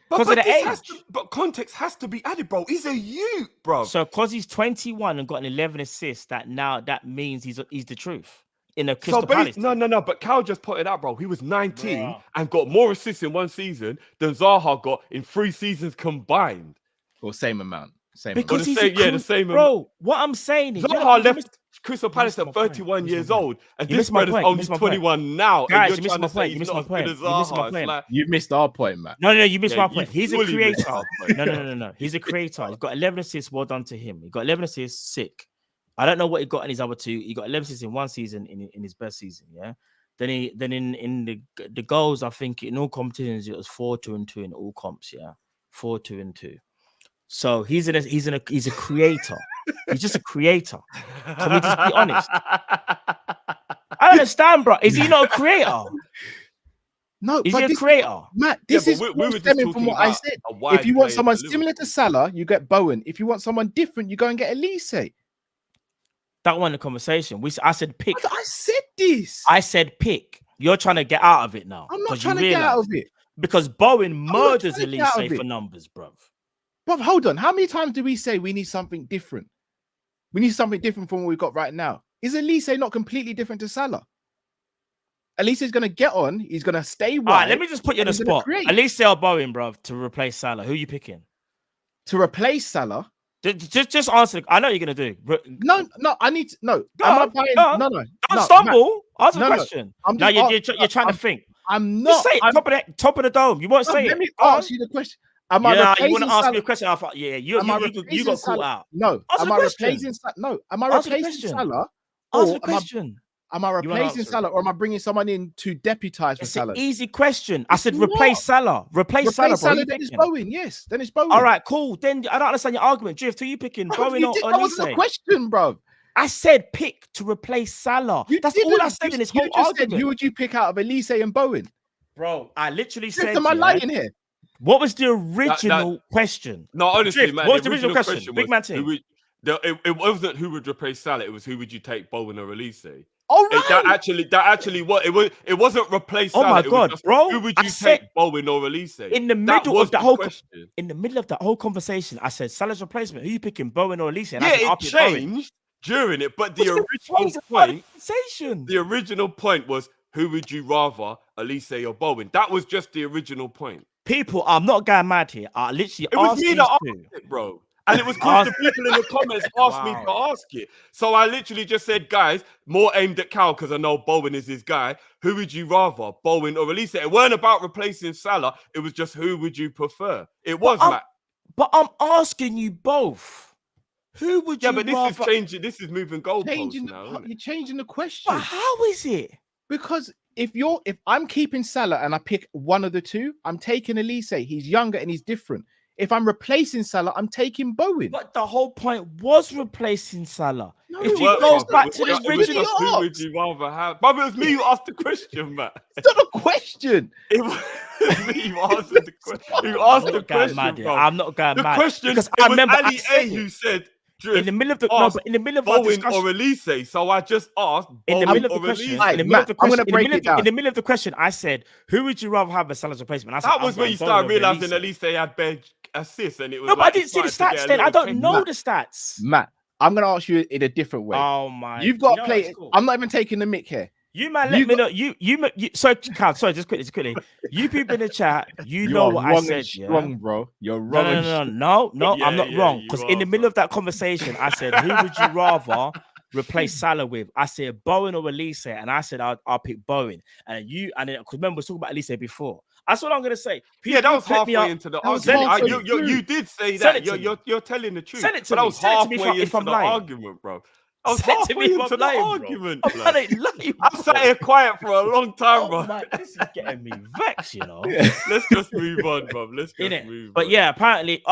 But
'Cause of the
this has
age.
to- but context has to be added, bro. He's a youth, bro.
So because he's 21 and got an 11 assists, that means he's the truth in a Crystal Palace.
No. But Cal just pointed out, bro. He was 19
Bruh.
and got more assists in 1 season than Zaha got in 3 seasons combined.
Or same amount. Same
Because
the
he's
same- yeah, the same
bro. What I'm saying is,
Zaha left Crystal Palace
missed
at
my point.
31
You missed
years
my point.
old, and
You
this
missed my
man is
point. You
only
missed my point.
21 now.
Guys,
and
you
you're
missed
trying
my
to
point.
say
You
he's
missed
not
my
as good
point.
as
You missed my
Zaha. It's
point.
like,
You missed our point, man.
No, you missed
Yeah,
my
you
point. He's a
fully missed
creator.
our point.
No. He's a creator. He's got 11 assists. Well done to him. He got 11 assists. Sick. I don't know what he got in his other 2. He got 11 assists in 1 season in his best season. Yeah. Then in the goals, I think in all competitions it was 4-2 and 2 in all comps. Yeah, 4-2 and 2. So he's a creator. He's just a creator. Can we just be honest? I understand, bro. Is he not a creator?
No,
Is
but
he a
this,
creator?
Matt,
Yeah,
this
but
is
we
all
were just
stemming from
talking
what I
about
said.
a wide
If you want
player
someone
for
similar to
Liverpool.
Salah, you get Bowen. If you want someone different, you go and get Elise.
That wasn't the conversation. I said pick.
I said this.
I said pick. You're trying to get out of it now.
I'm not
'cause you
trying to get out of
realise-
it.
Because Bowen
not
murders
trying to get out of
Elise
it.
for numbers, bruv.
But hold on. How many times do we say we need something different? We need something different from what we've got right now. Is Elise not completely different to Salah? Elise is going to get on. He's going to stay wide.
All right, let me just put you in
and
the
he's gonna
spot.
create.
Elise or Bowen, bruv, to replace Salah. Who you picking?
To replace Salah.
Just answer. I know what you're gonna do.
No, I need to. No.
Go
Am I
on,
buying?
go on.
No.
Don't
Matt,
stumble. Answer
no,
the
no.
question.
I'm
No,
just
you're trying to think.
I'm
Just
not.
say it. Top of the dome. You won't
No,
say
let
it.
me
Go on.
ask you the question. Am I
Yeah, you
replacing
want to ask
Salah?
me a question? I thought, yeah, you
Am I
got
replacing
caught
Salah?
out.
No.
Answer
Am
the
I
question.
replacing Salah? No. Am I
Answer the
replacing
question.
Salah?
Answer
Or
the question.
am I
You wanna
replacing
answer it?
Salah, or am I bringing someone in to deputize for
It's
Salah?
an easy question. I said
It's
replace
not.
Salah. Replace Salah,
Replace
bro. Who
Salah,
you
then it's
picking?
Bowen. Yes, then it's Bowen.
All right, cool. Then I don't understand your argument. Drift, who you picking?
Bro,
Bowen or
that wasn't the
Elise?
question, bro.
I said pick to replace Salah. That's all I said in this whole
You just
argument.
said who would you pick out of Elise and Bowen?
Bro, I literally
Drift,
said,
am I
yeah,
lying here?
what was the original question?
No, honestly,
Drift,
man.
what was
the
the original question? Big
was
man
who
team.
would- it wasn't who would replace Salah. It was who would you take, Bowen or Elise?
All right.
That actually what it wasn't replace
Oh
Salah.
my
it was
God,
just,
bro,
who would
I
you
said-
take, Bowen or Elise?
In the
That
middle
was
of that
the
whole
question.
in the middle of that whole conversation, I said Salah's replacement. Who you picking, Bowen or Elise? And I
Yeah,
said, I'll
it
pick Bowen.
changed during it. But
What's
the
the
original point,
conversation?
the original point was, who would you rather, Elise or Bowen? That was just the original point.
People, I'm not going mad here. I literally
It was
asked
me
these
that asked
two.
it, bro. And it was because the people in the comments asked me to
Wow.
ask it. So I literally just said, guys, more aimed at Cal because I know Bowen is his guy. Who would you rather, Bowen or Elise? It weren't about replacing Salah. It was just who would you prefer? It was, Matt.
But I'm asking you both. Who would you
but this
rather...
is changing. This is moving goalposts now.
You're changing the question.
But how is it?
Because if I'm keeping Salah and I pick one of the two, I'm taking Elise. He's younger and he's different. If I'm replacing Salah, I'm taking Bowen.
But the whole point was replacing Salah.
No,
if
it
you
weren't,
go
brother.
back to the
It was
original,
just who would you rather have? But it was me who asked the question, Matt.
It's not a question.
It was me who answered the question. Who asked the question, bro?
I'm not going
The
mad.
question
Because
it
I
was
remember
Ali
I said
A who
it.
said
In the middle of the no, but in the middle of our
Bowen
discussion,
or Elise. So I just asked
in the
Bowen
middle of the
or
question,
Elise.
in the middle
Matt,
of the
I'm
question,
gonna break it down.
in the middle of the question, I said, "Who would you rather have as Salah's replacement?" I said,
That was when you started realizing Elise had bad assists, and it was
no, but I
like
didn't see the
started to
stats
get a
then. I
little
don't
cake.
know the stats.
Matt, I'm going to ask you in a different way.
Oh my!
You've got to
You know
play.
what's cool?
I'm not even taking the mick here.
You man, let me know. You. Sorry, Carl, sorry, just quickly. You people in the chat, you know
are
what
wrong
I
and
said.
strong,
Yeah?
bro. You're wrong.
No,
Yeah,
I'm not
yeah,
wrong.
you
Because
are,
in the middle
bro.
of that conversation, I said, "Who would you rather replace Salah with?" I said Bowen or Elise, and I said I'll pick Bowen. And then because remember we were talking about Elise before. That's what I'm gonna say.
Yeah, that was
clip me
halfway
up.
into the
That was
argument.
halfway
You did say
Send
that.
it to me.
You're telling the truth.
Send it to
but that
me.
was
Send it to me
halfway
if
into
I'm
the
lying.
argument, bro. I was
Send it to me
halfway
if I'm
into the
lying, bro.
argument,
I'm
blood.
not lying.
I sat here quiet for a long time, bro.
Oh, man, this is getting me vexed, you know.
Let's just move on, bro. Let's just
Innit?
move
But
on.
yeah, apparently,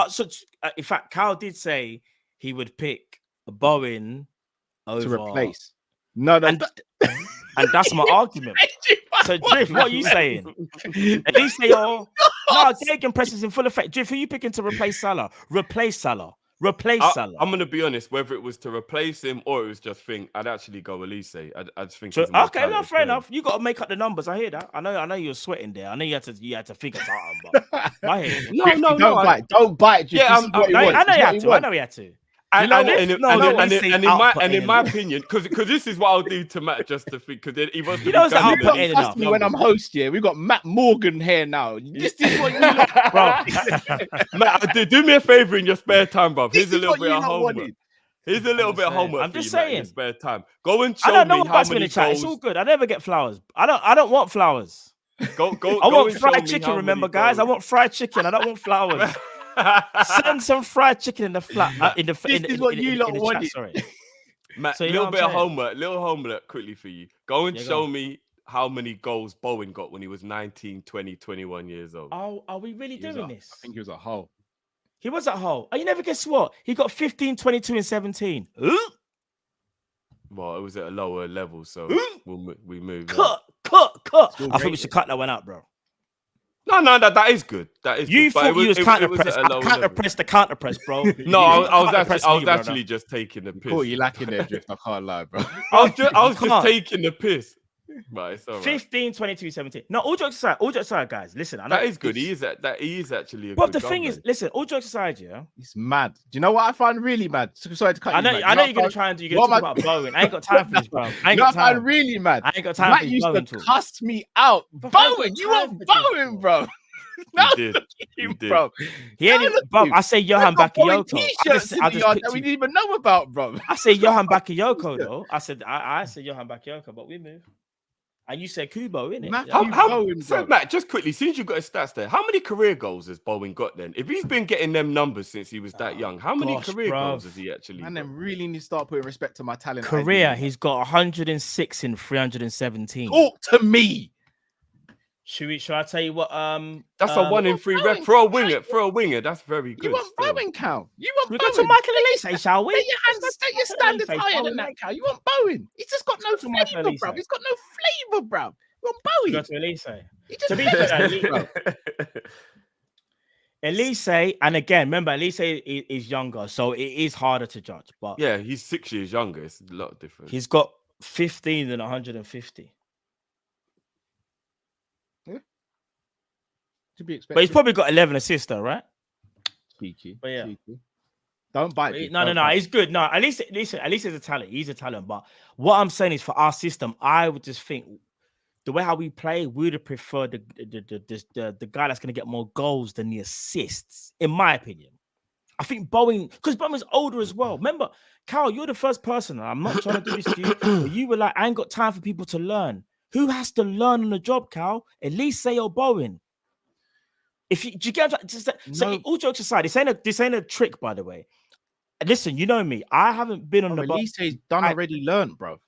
in fact, Cal did say he would pick Bowen over
To replace. No,
and that's my argument. So, Drift, what are you saying? At least they all no, gegenpress is in full effect. Drift, who are you picking to replace Salah? Replace Salah. Salah.
I'm gonna be honest. Whether it was to replace him or it was just I'd actually go Elise. I just think.
So,
he's a more
okay, no,
talented
fair
player.
enough. You got to make up the numbers. I hear that. I know you were sweating there. I know you had to figure something, but I hear you.
No,
Don't bite. Don't bite. Just,
Yeah,
this is what he
I
wants.
know you
This
had
is
to.
what
I
he
know you had to.
And in my
Elise's
opinion, because this is what I'll do to Matt just to think, because he wants to.
He knows that I'll put in enough.
Trust me, when I'm host here, we've got Matt Morgan here now. This is what you want,
Bro.
Matt, do me a favor in your spare time, bro. Here's
This
a
is
little
what
bit
you
of
lot
homework.
wanted.
Here's a little bit of
saying.
homework
I'm
for
just
you, Matt, in your
saying.
spare time. Go and
I
show
don't know
me
what
how
bats me in
many
the chat. It's all
goals.
good. I never get flowers. I don't want flowers.
Go.
I want
and show
fried
me
chicken.
how
Remember,
many
guys. I
goals.
want fried chicken. I don't want flowers. Send some fried chicken in the flat. In the chat, sorry.
Matt,
So you know
little
what I'm
bit of homework quickly for you. Go and
Yeah,
show
go.
me how many goals Bowen got when he was 19, 20, 21 years old.
Oh, are we really doing this?
I think he was a hoe.
He was at Hull. Oh, you never guess what? He got 15, 22, and 17.
Well, it was at a lower level, so we moved.
Cut.
Still
I think we
rated.
should cut that one out, bro.
No, that is good. That is
You
good. But
thought you was counter
it
press.
at a lower
Counter
level.
press the counter press, bro.
No, I was
Counter-press me, brother.
actually just taking the piss.
Cool, you lacking there, Drift. I can't lie, bro.
I was just
Come on.
taking the piss. But it's all right.
15, 22, 17. No, all jokes aside, guys. Listen, I know
That is good.
it's-
He is actually a
But
good
the thing is,
gunman.
listen, all jokes aside, yeah.
It's mad. Do you know what I find really mad? Sorry to cut
I
you,
know,
Matt.
I know
You
you're gonna
what
try and do. You're
what
gonna talk
am I-
about Bowen. I ain't got time for this, bro. I ain't
You know
got
what I find
time.
really mad?
I ain't got time
Matt
for this
used
Bowen
to
talk.
cuss me out.
But I ain't
Bowen,
got
you
time
want
for this,
Bowen, bro?
He did.
You,
He did.
bro.
He ain't
No,
even,
look
bro.
you.
I say Johan
We've got Bowen
Bakayoko.
T-shirts in
I
the
just
yard
picked
that we
you.
didn't even know about, bro.
I say Johan Bakayoko though. I said Johan Bakayoko, but we move. And you said Kubo, innit?
Matthew
Yeah.
Bowen,
So
bro.
Matt, just quickly, since you've got his stats there, how many career goals has Bowen got then? If he's been getting them numbers since he was that young, how many
gosh,
career
bruv.
goals has he actually
Man,
got?
them really need to start putting respect to my talent.
Career, he's got 106 in 317.
Talk to me.
Should I tell you what?
That's a 1 in 3
Bowen,
rep for a winger. That's very good.
You want
still.
Bowen, Cal? You want
we
Bowen?
go to Michael Elise, shall we?
Take your hands, take your standards higher than that, Cal. You want Bowen? He's just got no
To Michael
flavour,
Elise.
bro. He's got no flavour, bro. You want
We go
Bowen?
to Elise.
He just
To be
hates
fair,
me, bro.
Elise, and again, remember, Elise is younger, so it is harder to judge. But
Yeah, he's 6 years younger. It's a lot different.
he's got 15 and 150.
To be expected.
But he's probably got 11 assists, though, right?
cheeky.
But yeah.
Cheeky. Don't bite me.
No. He's good. No, at least he's a talent. He's a talent. But what I'm saying is, for our system, I would just think the way how we play, we would prefer the guy that's going to get more goals than the assists, in my opinion. I think Bowen, because Bowen's older as well. Remember, Carl, you're the first person. I'm not trying to do this to you, but you were like, I ain't got time for people to learn. Who has to learn on the job, Carl? At least say you're Bowen. If you, do you get just so, all jokes aside, this ain't a trick, by the way. Listen, you know me. I haven't been on the bus.
Elise's done already learned, bro.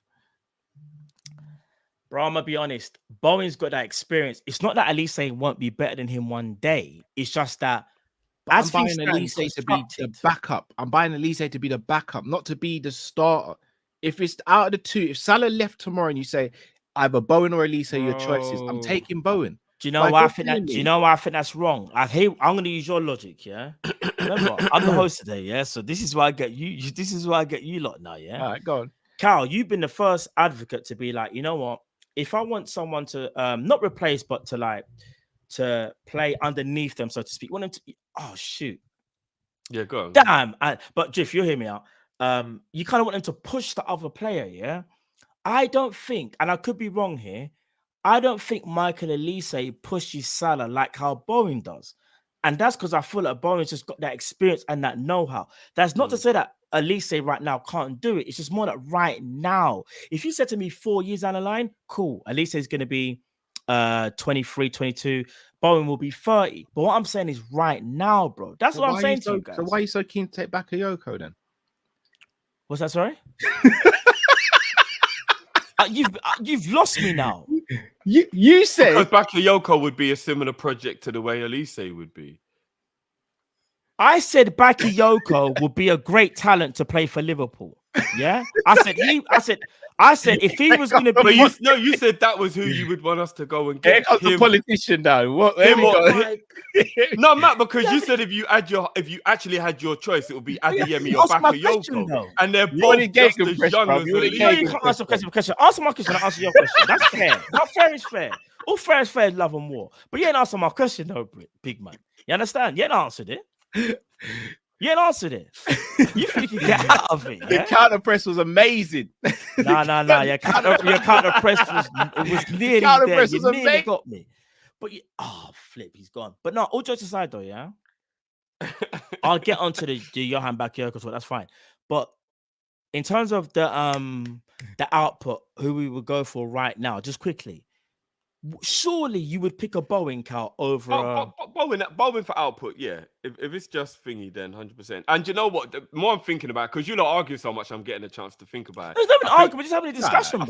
Bro, I'm gonna be honest. Bowen's got that experience. It's not that Elise won't be better than him one day. It's just that
I'm buying Elise to be the backup. I'm buying Elise to be the backup, not to be the starter. If it's out of the two, if Salah left tomorrow and you say either Bowen or Elise, your choices, I'm taking Bowen.
Do you know why I think that? Do you know why I think that's wrong? I'm going to use your logic, yeah. Remember, I'm the host today, yeah. So this is why I get you. This is why I get you lot now, yeah.
All right, go on,
Carl. You've been the first advocate to be like, you know what? If I want someone to not replace, but to play underneath them, so to speak, want them to. Oh shoot.
Yeah, go on.
Damn. But Jiff, you'll hear me out. You kind of want them to push the other player, yeah. I don't think, and I could be wrong here. I don't think Michael Elise pushes Salah like how Bowen does. And that's because I feel like Bowen's just got that experience and that know-how. That's not to say that Elise right now can't do it. It's just more that right now. If you said to me 4 years down the line, cool. Elise is going to be 23, 22. Bowen will be 30. But what I'm saying is right now, bro. That's what I'm saying to you guys.
So why are you so keen to take back Bakayoko then?
What's that, sorry? You've lost me now.
You said
because Bakayoko would be a similar project to the way Elise would be.
I said Bakayoko would be a great talent to play for Liverpool. Yeah, I said if he was going to be.
But you said that was who you would want us to go and
here
get.
comes the politician now. What?
No, Matt, because you said if you actually had your choice, it would be Adeyemi or Bakayoko, and they're both just as young as
you can't answer the question. Answer my question. I answer your question. That's fair. Not fair is fair. All fair is fair. Love and war. But you ain't answer my question, though, big man. You understand? You ain't answered it. You ain't answered it. You think you can get out of it? Yeah?
The counter press was amazing.
No. Your counter press was nearly there. You nearly got me. But flip, he's gone. But no, all jokes aside, though, yeah. I'll get onto the Johan Bakayoko, so that's fine. But in terms of the output, who we would go for right now, just quickly. Surely you would pick a Bowen, Cal, over
Bowen for output, yeah. If it's just thingy, then 100%. And you know what? The more I'm thinking about, because you don't argue so much, I'm getting a chance to think about it.
There's no argument, we're just having a discussion.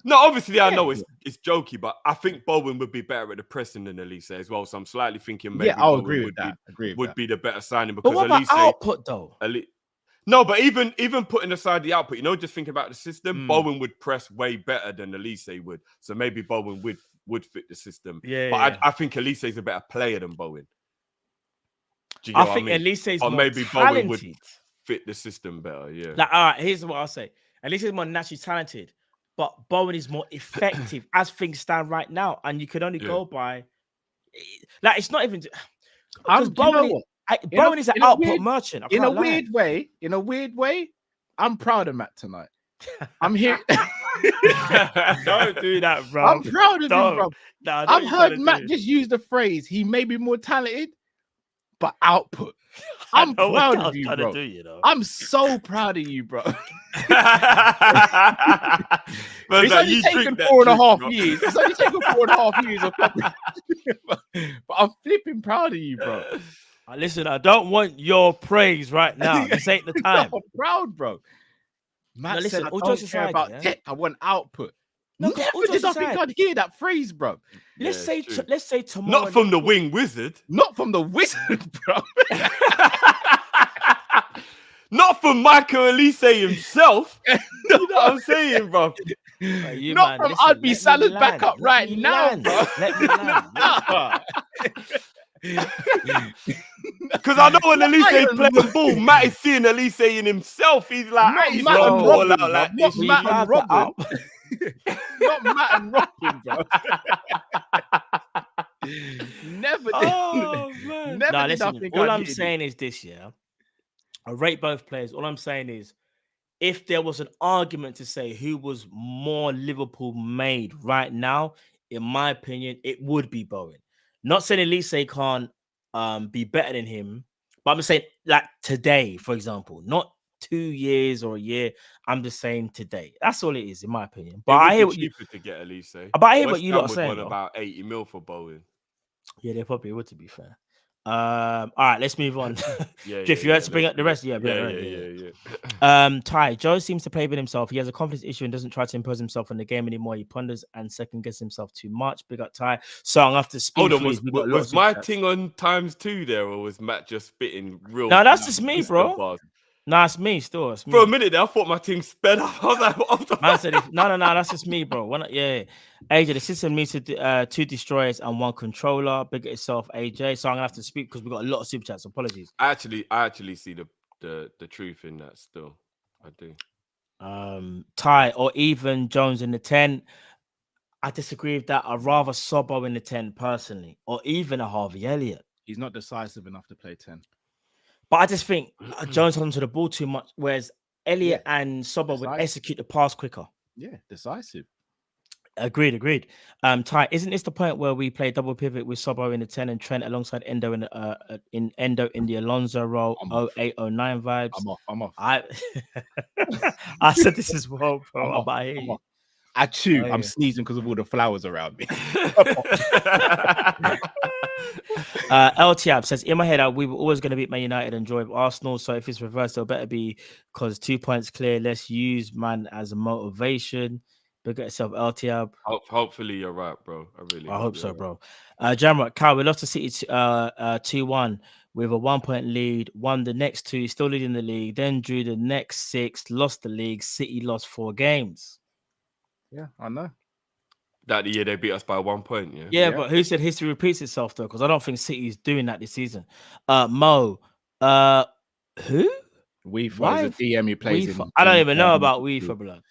No, obviously I know it's jokey, but I think Bowen would be better at the pressing than Elise as well. So I'm slightly thinking maybe
I'll
Bowen
agree with that.
Would be the better signing because
but what
Elise
about output though?
No, but even putting aside the output, just thinking about the system, Bowen would press way better than Elise would. So maybe Bowen would fit the system.
Yeah,
but I think Elise is a better player than Bowen. Do you
I
know
think
what I mean?
Elise is
or
more
maybe
talented.
Bowen would fit the system better. Yeah.
Like, all right, here's what I'll say. Elise is more naturally talented, but Bowen is more effective as things stand right now, and you could only go by. Like, it's not even. Because Bowen is an output merchant.
In a weird way, I'm proud of Matt tonight. I'm here.
Don't do that, bro.
I'm proud of him, bro.
No,
I've heard Matt just use the phrase, he may be more talented, but output. I'm proud of you, bro. I'm so proud of you, bro. It's only taken 4.5 years. It's only taken 4.5 years of but I'm flipping proud of you, bro.
Listen, I don't want your praise right now. This ain't the time.
I'm proud, bro. Matt said, I don't care about tech. I want output. Never did I think I'd hear that phrase, bro.
Let's say tomorrow.
Not from the wing wizard.
Not from the wizard, bro.
Not from Michael Elise himself. You know what I'm saying, bro?
Not from I'd be Salah's backup right now, bro.
Let me land.
Because I know when Elise is playing ball, Matt is seeing Elise in himself. He's like, he's not ball out like this.
Matt and Robin. Not Matt and Robin, bro. Never did.
Oh, man. Listen, all I'm saying is this, yeah. I rate both players. All I'm saying is, if there was an argument to say who was more Liverpool made right now, in my opinion, it would be Bowen. Not saying Elise can't be better than him, but I'm saying like today, for example, not 2 years or a year. I'm just saying today. That's all it is, in my opinion. But
It
I
would
hear
be
what you.
cheaper to get Elise.
But I hear what
West
you
Ham
lot are
would
saying.
want
Though.
about 80 mil for Bowen.
Yeah, they probably would, to be fair. All right, let's move on.
Yeah,
Drift, you had to bring up the rest. Yeah, bring up the rest. Ty, Joe seems to play with himself. He has a confidence issue and doesn't try to impose himself on the game anymore. He ponders and second guesses himself too much. Big up Ty. So I'm after speed.
Hold on,
Freeze. We got a lot
was
of
my
super chats.
thing on ×2 there, or was Matt just spitting real?
No, that's just me,
gangster
bro.
bars?
Nah, it's me still. It's me.
For a minute there, I thought my thing sped up. I was like, what the
Man
fuck?
said, no, that's just me, bro. Yeah. AJ, the system needs to two destroyers and one controller. Big at itself, AJ. So I'm gonna have to speak because we got a lot of super chats. Apologies.
I actually see the truth in that still. I do.
Ty or even Jones in the 10. I disagree with that. I'd rather Szobo in the 10 personally, or even a Harvey Elliott.
He's not decisive enough to play 10.
But I just think Jones holds onto the ball too much, whereas Elliott and Szobo would execute the pass quicker.
Yeah, decisive.
Agreed. Ty, isn't this the point where we play double pivot with Szobo in the 10 and Trent alongside Endo in the Alonso role? 0809 vibes.
I'm off.
I said this as well, bro. I hear you.
I'm sneezing because of all the flowers around me.
LTAB says, in my head, we were always going to beat Man United and draw with Arsenal. So if it's reversed, it'll better be because 2 points clear. Let's use man as a motivation. Look at yourself, LTAB.
Hopefully you're right, bro. I
hope so, bro. Jamrock, Cal, we lost to City 2-1 with a 1 point lead. Won the next 2, still leading the league. Then drew the next 6, lost the league. City lost 4 games.
Yeah, I know.
That year they beat us by 1 point.
Yeah, but who said history repeats itself though? Because I don't think City's doing that this season. Mo, who?
Weefa is a DM who plays in.
I don't even know about Weefa, blood.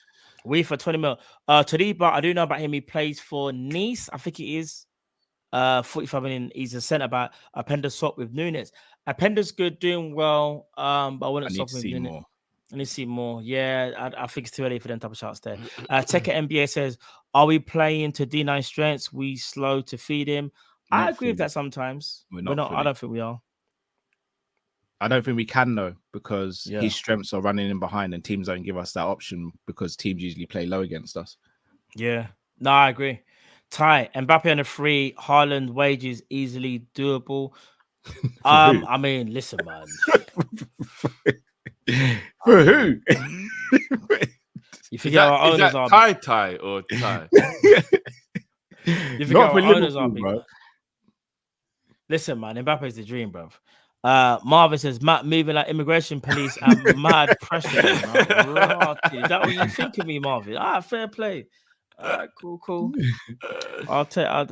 Weefa 20 mil. Tadiba, I do know about him. He plays for Nice. I think it is 45 million. He's a centre back. Apenda swap with Nunes. Apenda's good, doing well. But I wouldn't swap with Nunes.
More.
I need to see more. Yeah, I think it's too early for them type of shots there. Tekka NBA says, are we playing to D9 strengths? We slow to feed him. I agree with that sometimes. We're not. I don't think we are.
I don't think we can though, because his strengths are running in behind and teams don't give us that option because teams usually play low against us.
Yeah. No, I agree. Ty, Mbappe on a free, Haaland wages easily doable. I mean, listen, man.
For who?
You forget our owners are
Ty or Ty?
You forget our owners are big, bro. Listen, man, Mbappe's the dream, bro. Marvin says Matt moving like immigration police and mad pressure. Is that what you think of me, Marvin? Fair play. Cool. I'll tell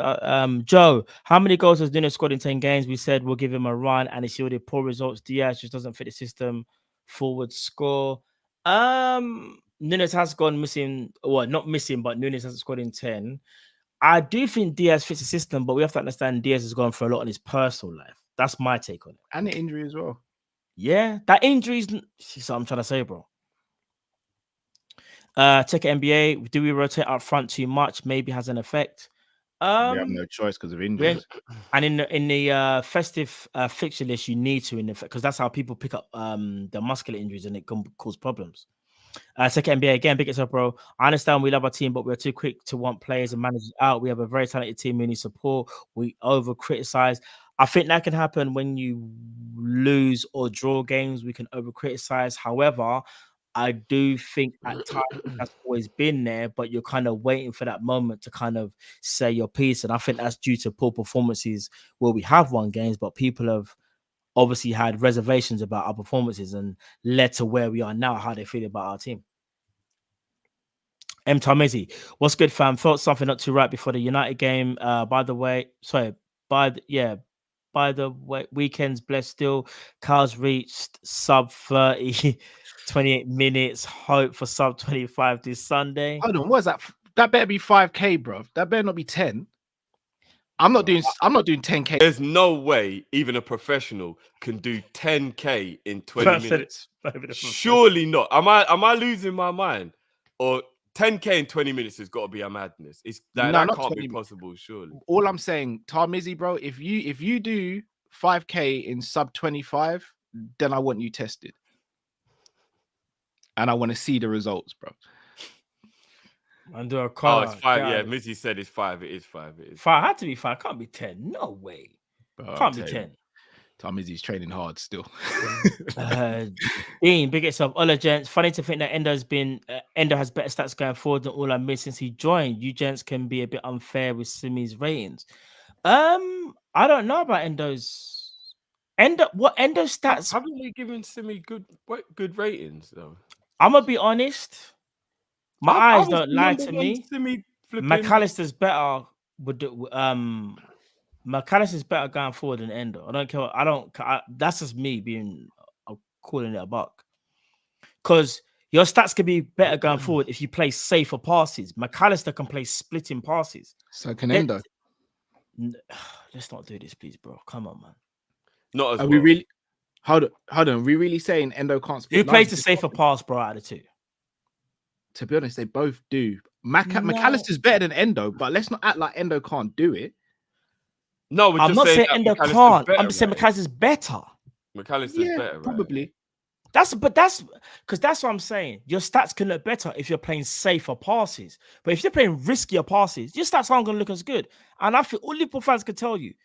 Joe, how many goals has Nunes scored in 10 games? We said we'll give him a run and he shielded poor results. Diaz just doesn't fit the system. Forward score. Nunes has gone missing. Well, not missing, but Nunes hasn't scored in 10. I do think Diaz fits the system, but we have to understand Diaz has gone for a lot in his personal life. That's my take on it.
And the injury as well.
Yeah, that injury is what I'm trying to say, bro. Take NBA. Do we rotate up front too much? Maybe has an effect.
We have no choice because of injuries.
And in the festive fixture list, you need to because that's how people pick up the muscular injuries and it can cause problems. Second NBA again, big up, bro. I understand we love our team, but we're too quick to want players and managers out. We have a very talented team. We need support. We over criticize. I think that can happen when you lose or draw games. We can over criticize. However, I do think at times that's always been there, but you're kind of waiting for that moment to kind of say your piece. And I think that's due to poor performances where we have won games, but people have obviously had reservations about our performances and led to where we are now, how they feel about our team. M. Tamezi, what's good, fam? Felt something not too right before the United game. By the way, weekends blessed still. Carl's reached sub 30, 28 minutes. Hope for sub 25 this Sunday.
Hold on, what is that? That better be 5K, bro. That better not be 10. I'm not doing 10K.
There's no way even a professional can do 10K in 20 minutes. Surely not. Am I losing my mind? Or 10K in 20 minutes has got to be a madness. It's that
No, not
can't
20
be possible, surely.
All I'm saying, Tarmizi, bro, if you do 5K in sub 25, then I want you tested. And I want to see the results, bro.
And do a
Oh,
car.
it's 5. Yeah, Mizzy said it's 5. It is 5. It is
5. Had to be 5. Can't be 10. No way.
Bro,
Can't be 10.
Tarmizi's training hard still.
Dean, big yourself. Ola gents. Funny to think that Endo has better stats going forward than all I missed since he joined. You gents can be a bit unfair with Simi's ratings. I don't know about Endo's. Endo stats?
Haven't we given Simi good ratings though?
I'm gonna be honest. My eyes don't lie to me. McAllister's better. McAllister's better going forward than Endo. I don't care. That's just me being calling it a buck. Because your stats can be better going forward if you play safer passes. McAllister can play splitting passes.
So can Endo.
Let's not do this, please, bro. Come on, man.
Not as
Are
well.
we really? Hold on. Are we really saying Endo can't split?
Who plays the safer pass, bro, out of the two?
To be honest, they both do. McAllister's better than Endo, but let's not act like Endo can't do it.
No, we're
I'm
just
not saying
that
Endo
McAllister's
can't.
better,
I'm just saying
right?
McAllister's better.
McAllister's better, right?
Probably.
That's what I'm saying. Your stats can look better if you're playing safer passes. But if you're playing riskier passes, your stats aren't going to look as good. And I feel all Liverpool fans can tell you,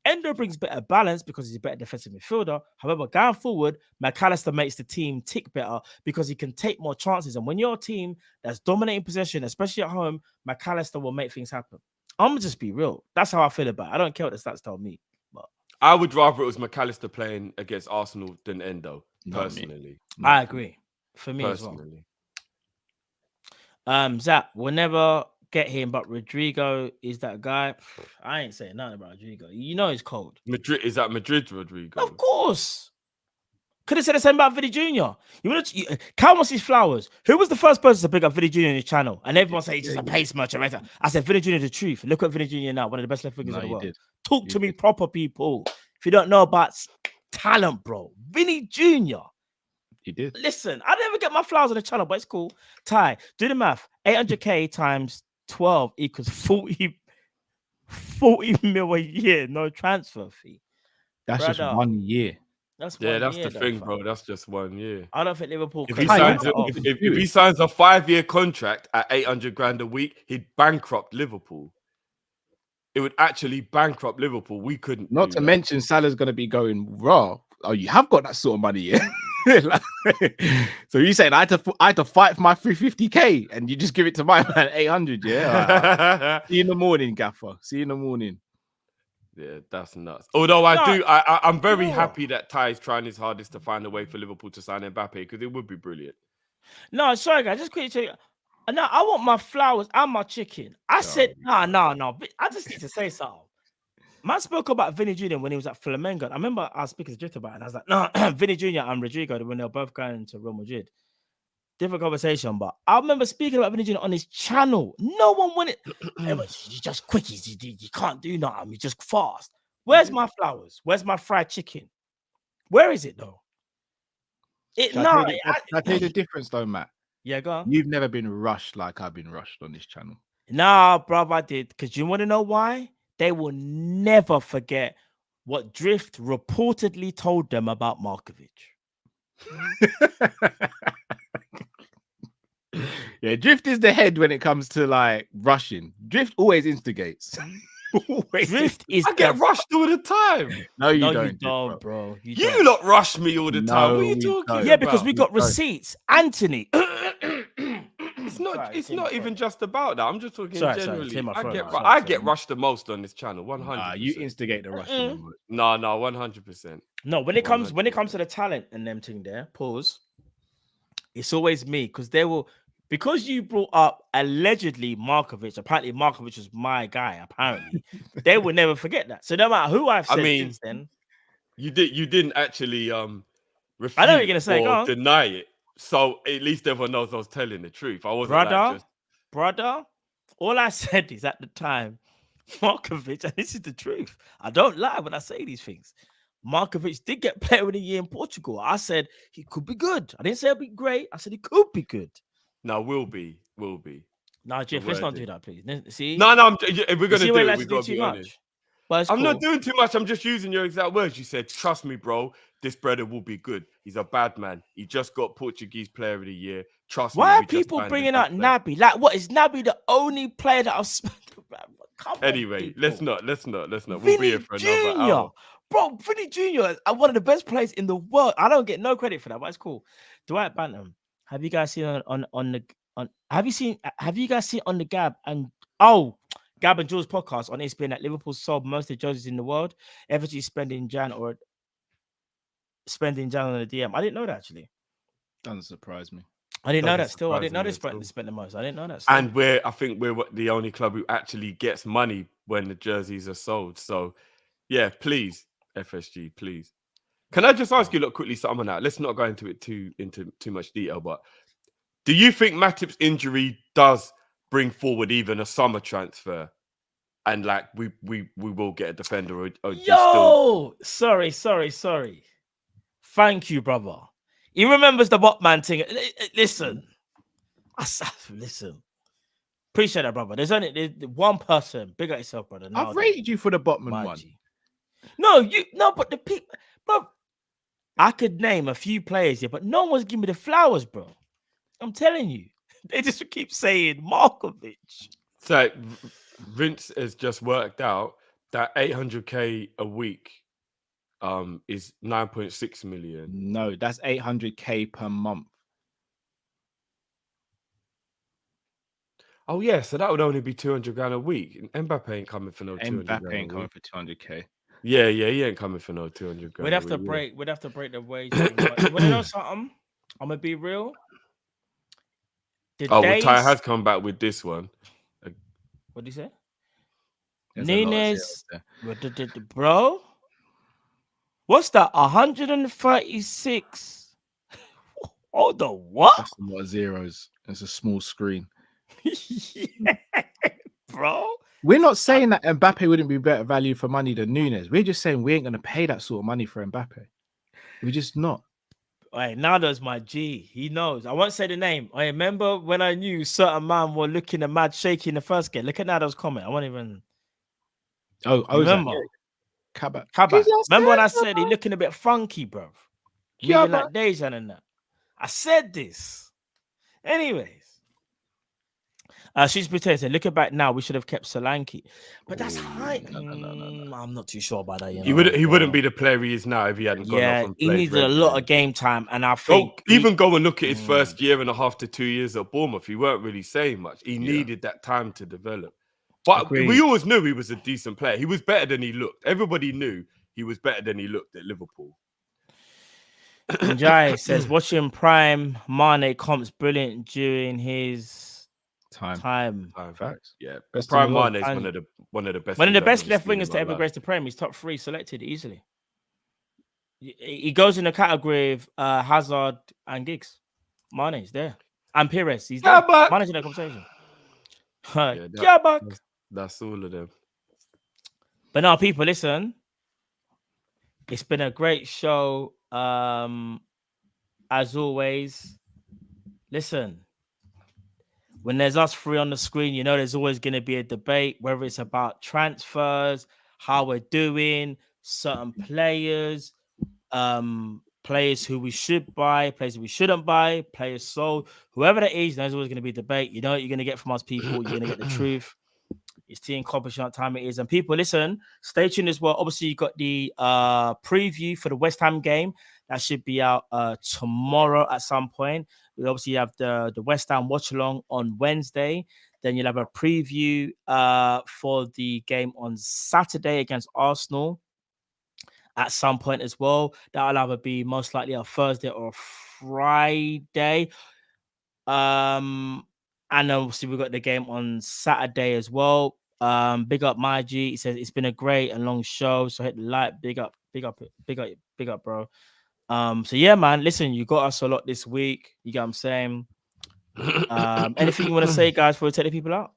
Endo brings better balance because he's a better defensive midfielder. However, going forward, McAllister makes the team tick better because he can take more chances. And when you're a team that's dominating possession, especially at home, McAllister will make things happen. I'm going to just be real. That's how I feel about it. I don't care what the stats tell me. But
I would rather it was McAllister playing against Arsenal than Endo, personally.
I agree. For me as well. Zach, we'll never get him, but Rodrigo is that guy. I ain't saying nothing about Rodrigo. You know he's cold.
Is that Madrid Rodrigo?
Of course. Could have said the same about Vinny Jr. You want to Cal wants his flowers. Who was the first person to pick up Vinny Jr. on his channel? And everyone say he's just a pace merchant. I said Vinny Jr. is the truth. Look at Vinny Jr. now, one of the best left wingers in the world. Talk to me proper, people. If you don't know about talent, bro, Vinny Jr.
He did.
Listen, I never get my flowers on the channel, but it's cool. Ty, do the math. 800k times 12 equals 40 mil a year, no transfer fee.
That's just 1 year.
That's
the thing, bro. That's just 1 year.
I don't think Liverpool.
If he signs a 5-year contract at 800 grand a week, he'd bankrupt Liverpool. It would actually bankrupt Liverpool. We couldn't.
Not to mention Salah's going to be going raw. Oh, you have got that sort of money, yeah? So you saying I had to fight for my 350k and you just give it to my man 800, yeah? See you in the morning, Gaffer. See you in the morning.
Yeah, that's nuts. Although I'm very happy that Ty is trying his hardest to find a way for Liverpool to sign Mbappe because it would be brilliant.
No, sorry, guys. Just quickly tell you. No, I want my flowers and my chicken. I said, no. I just need to say something. Man spoke about Vinny Jr. when he was at Flamengo. I remember I was speaking to Drift about it. And I was like, no, Vinny Jr. and Rodrigo, when they were both going to Real Madrid. Different conversation, but I remember speaking about Vinny Jr. on his channel. No one wanted it. He's just quick. You can't do nothing. He's just fast. Where's my flowers? Where's my fried chicken? Where is it though? I
tell you the difference though, Matt.
Yeah, go on.
You've never been rushed like I've been rushed on this channel.
Nah, bruv, I did. Because you want to know why? They will never forget what Drift reportedly told them about Markovic.
Yeah, Drift is the head when it comes to like rushing. Drift always instigates.
I get rushed all the time.
No, you
don't, bro.
You lot rush me all the time. What are you talking about?
Yeah, because we got receipts. Anthony.
It's not even just about that. I'm just talking generally. I get rushed the most on this channel. 100%.
You instigate the rushing.
No, 100%.
No, when it comes to the talent and them thing there, pause. It's always me because because you brought up allegedly Markovic. Apparently, Markovic was my guy. Apparently, they will never forget that. So no matter who I've said since then,
you didn't actually refute
I know what you're gonna say.
Or deny it. So at least everyone knows I was telling the truth. I wasn't
brother. All I said is at the time, Markovic, and this is the truth. I don't lie when I say these things. Markovic did get player of the year in Portugal. I said he could be good. I didn't say it'd be great. I said he could be good.
No, will be.
No, Jeff, let's not do that, please. See?
No, if we're gonna
See
do
where
it,
you like
we've
to do
got to
too
be honest.
much. But it's
I'm
cool.
not doing too much. I'm just using your exact words. You said, "Trust me, bro. This brother will be good. He's a bad man. He just got Portuguese Player of the Year. Trust me."
Why are
we just
people
signed a
bringing
good
out
player."
Naby? Like, what is Naby the only player that I've spent? Come
Anyway,
on,
let's
people.
not. We'll
Vinny
be here for another
Jr.
hour.
Bro, Vinny Jr. is one of the best players in the world. I don't get no credit for that, but it's cool. Dwight Bantam, have you guys seen have you guys seen on the Gab and Jules podcast on ESPN that Liverpool sold most of the jerseys in the world? FSG spending Jan on the DM. I didn't know that actually.
Doesn't surprise me.
I didn't know that
Doesn't
still. I didn't know they
surprise me at all.
spent the most. I didn't know that still.
And I think we're the only club who actually gets money when the jerseys are sold. So, yeah, please, FSG, please. Can I just ask you, look, quickly, something on that? Let's not go into too much detail, but do you think Matip's injury does bring forward even a summer transfer, and like we will get a defender? Or
Sorry. Thank you, brother. He remembers the Botman thing. Listen. Listen. Appreciate that, brother. There's one person. Big at yourself, brother.
I've rated you for the Botman one.
But the people, bro. I could name a few players here, but no one's giving me the flowers, bro. I'm telling you. They just keep saying Markovic.
So Vince has just worked out that 800k a week is 9.6 million.
No, that's 800k per month.
Oh yeah, so that would only be 200 grand a week. Mbappe ain't coming for no 200
Mbappe
grand
ain't
a
coming
week.
for 200k.
Yeah, he ain't coming for no 200 grand.
We'd have to break the wage. You wanna know something? I'm gonna be real.
Ty has come back with this one.
What did he say?
There's a lot of
Nunes,
zeros there.
bro. What's that? 136. Oh, the what?
That's a lot of zeros. It's a small screen.
Yeah, bro.
We're not saying that Mbappe wouldn't be better value for money than Nunes. We're just saying we ain't going to pay that sort of money for Mbappe. We're just not.
All right, now there's my G. He knows. I won't say the name. I remember when I knew certain man were looking at mad shaky in the first game. Look at Nado's comment. I won't even. Remember.
Kabak.
Remember when I said he looking a bit funky, bro? Moving like Dejan and that. I said this. Anyways. She's pretending. Looking back now, we should have kept Solanke, but that's high. No. I'm not too sure about that.
He wouldn't be the player he is now if he hadn't gone off and
he
played
needed a lot of game time, and I think
go and look at his first year and a half to 2 years at Bournemouth. He weren't really saying much. He needed that time to develop. But we always knew he was a decent player. He was better than he looked. Everybody knew he was better than he looked at Liverpool.
Jai says watching Prime Mane comps brilliant during his time.
Facts.
Yeah, Prime Mane is one of the best.
One of the best left wingers to ever grace the Prem. He's top 3 selected easily. He goes in the category of Hazard and Giggs. Mane's there, and Pires. He's there. Mane's in that conversation.
That's all of them.
But now, people, listen. It's been a great show. As always, listen. When there's us 3 on the screen, you know there's always going to be a debate, whether it's about transfers, how we're doing, certain players, players who we should buy, players who we shouldn't buy, players sold, whoever that is, there's always going to be a debate. You know what you're going to get from us people. You're going to get the truth. It's tea and Kopish on time it is. And people, listen, stay tuned as well. Obviously, you got the preview for the West Ham game. That should be out tomorrow at some point. We obviously have the West Ham watch along on Wednesday. Then you'll have a preview for the game on Saturday against Arsenal at some point as well. That'll either be most likely a Thursday or a Friday. And obviously we've got the game on Saturday as well. Big up my G. He says it's been a great and long show. So hit the like. Big up, bro. So yeah, man. Listen, you got us a lot this week. You get what I'm saying? Anything you want to say, guys, before we take the people out?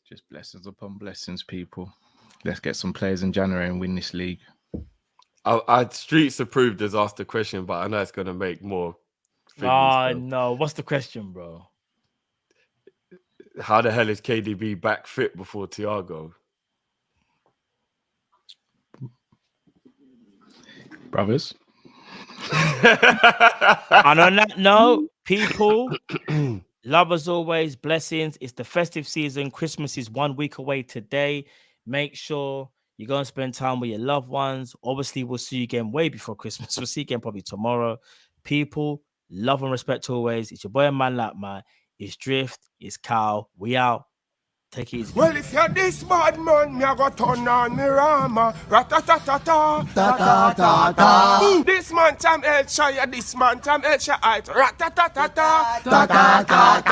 Just blessings upon blessings, people. Let's get some players in January and win this league.
I Streets Approved has asked the question, but I know it's going to make more.
No. What's the question, bro?
How the hell is KDB back fit before Thiago?
Brothers.
And on that note, people, love as always, blessings. It's the festive season. Christmas is 1 week away today. Make sure you go and spend time with your loved ones. Obviously, we'll see you again way before Christmas. We'll see you again probably tomorrow. People, love and respect always. It's your boy, man, like man. It's Drift. It's Cal. We out. Take it easy.
Well, if you're this bad man, me a go turn on me rama. Rat-a-ta-ta-ta, ta-ta-ta-ta. This man time El Chaya, this man time El Chaya. Rat-a-ta-ta-ta, ta-ta-ta-ta.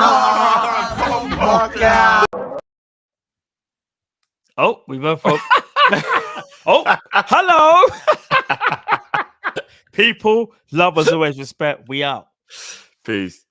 Oh, we both hope. Oh, hello. People, love as always, respect. We out.
Peace.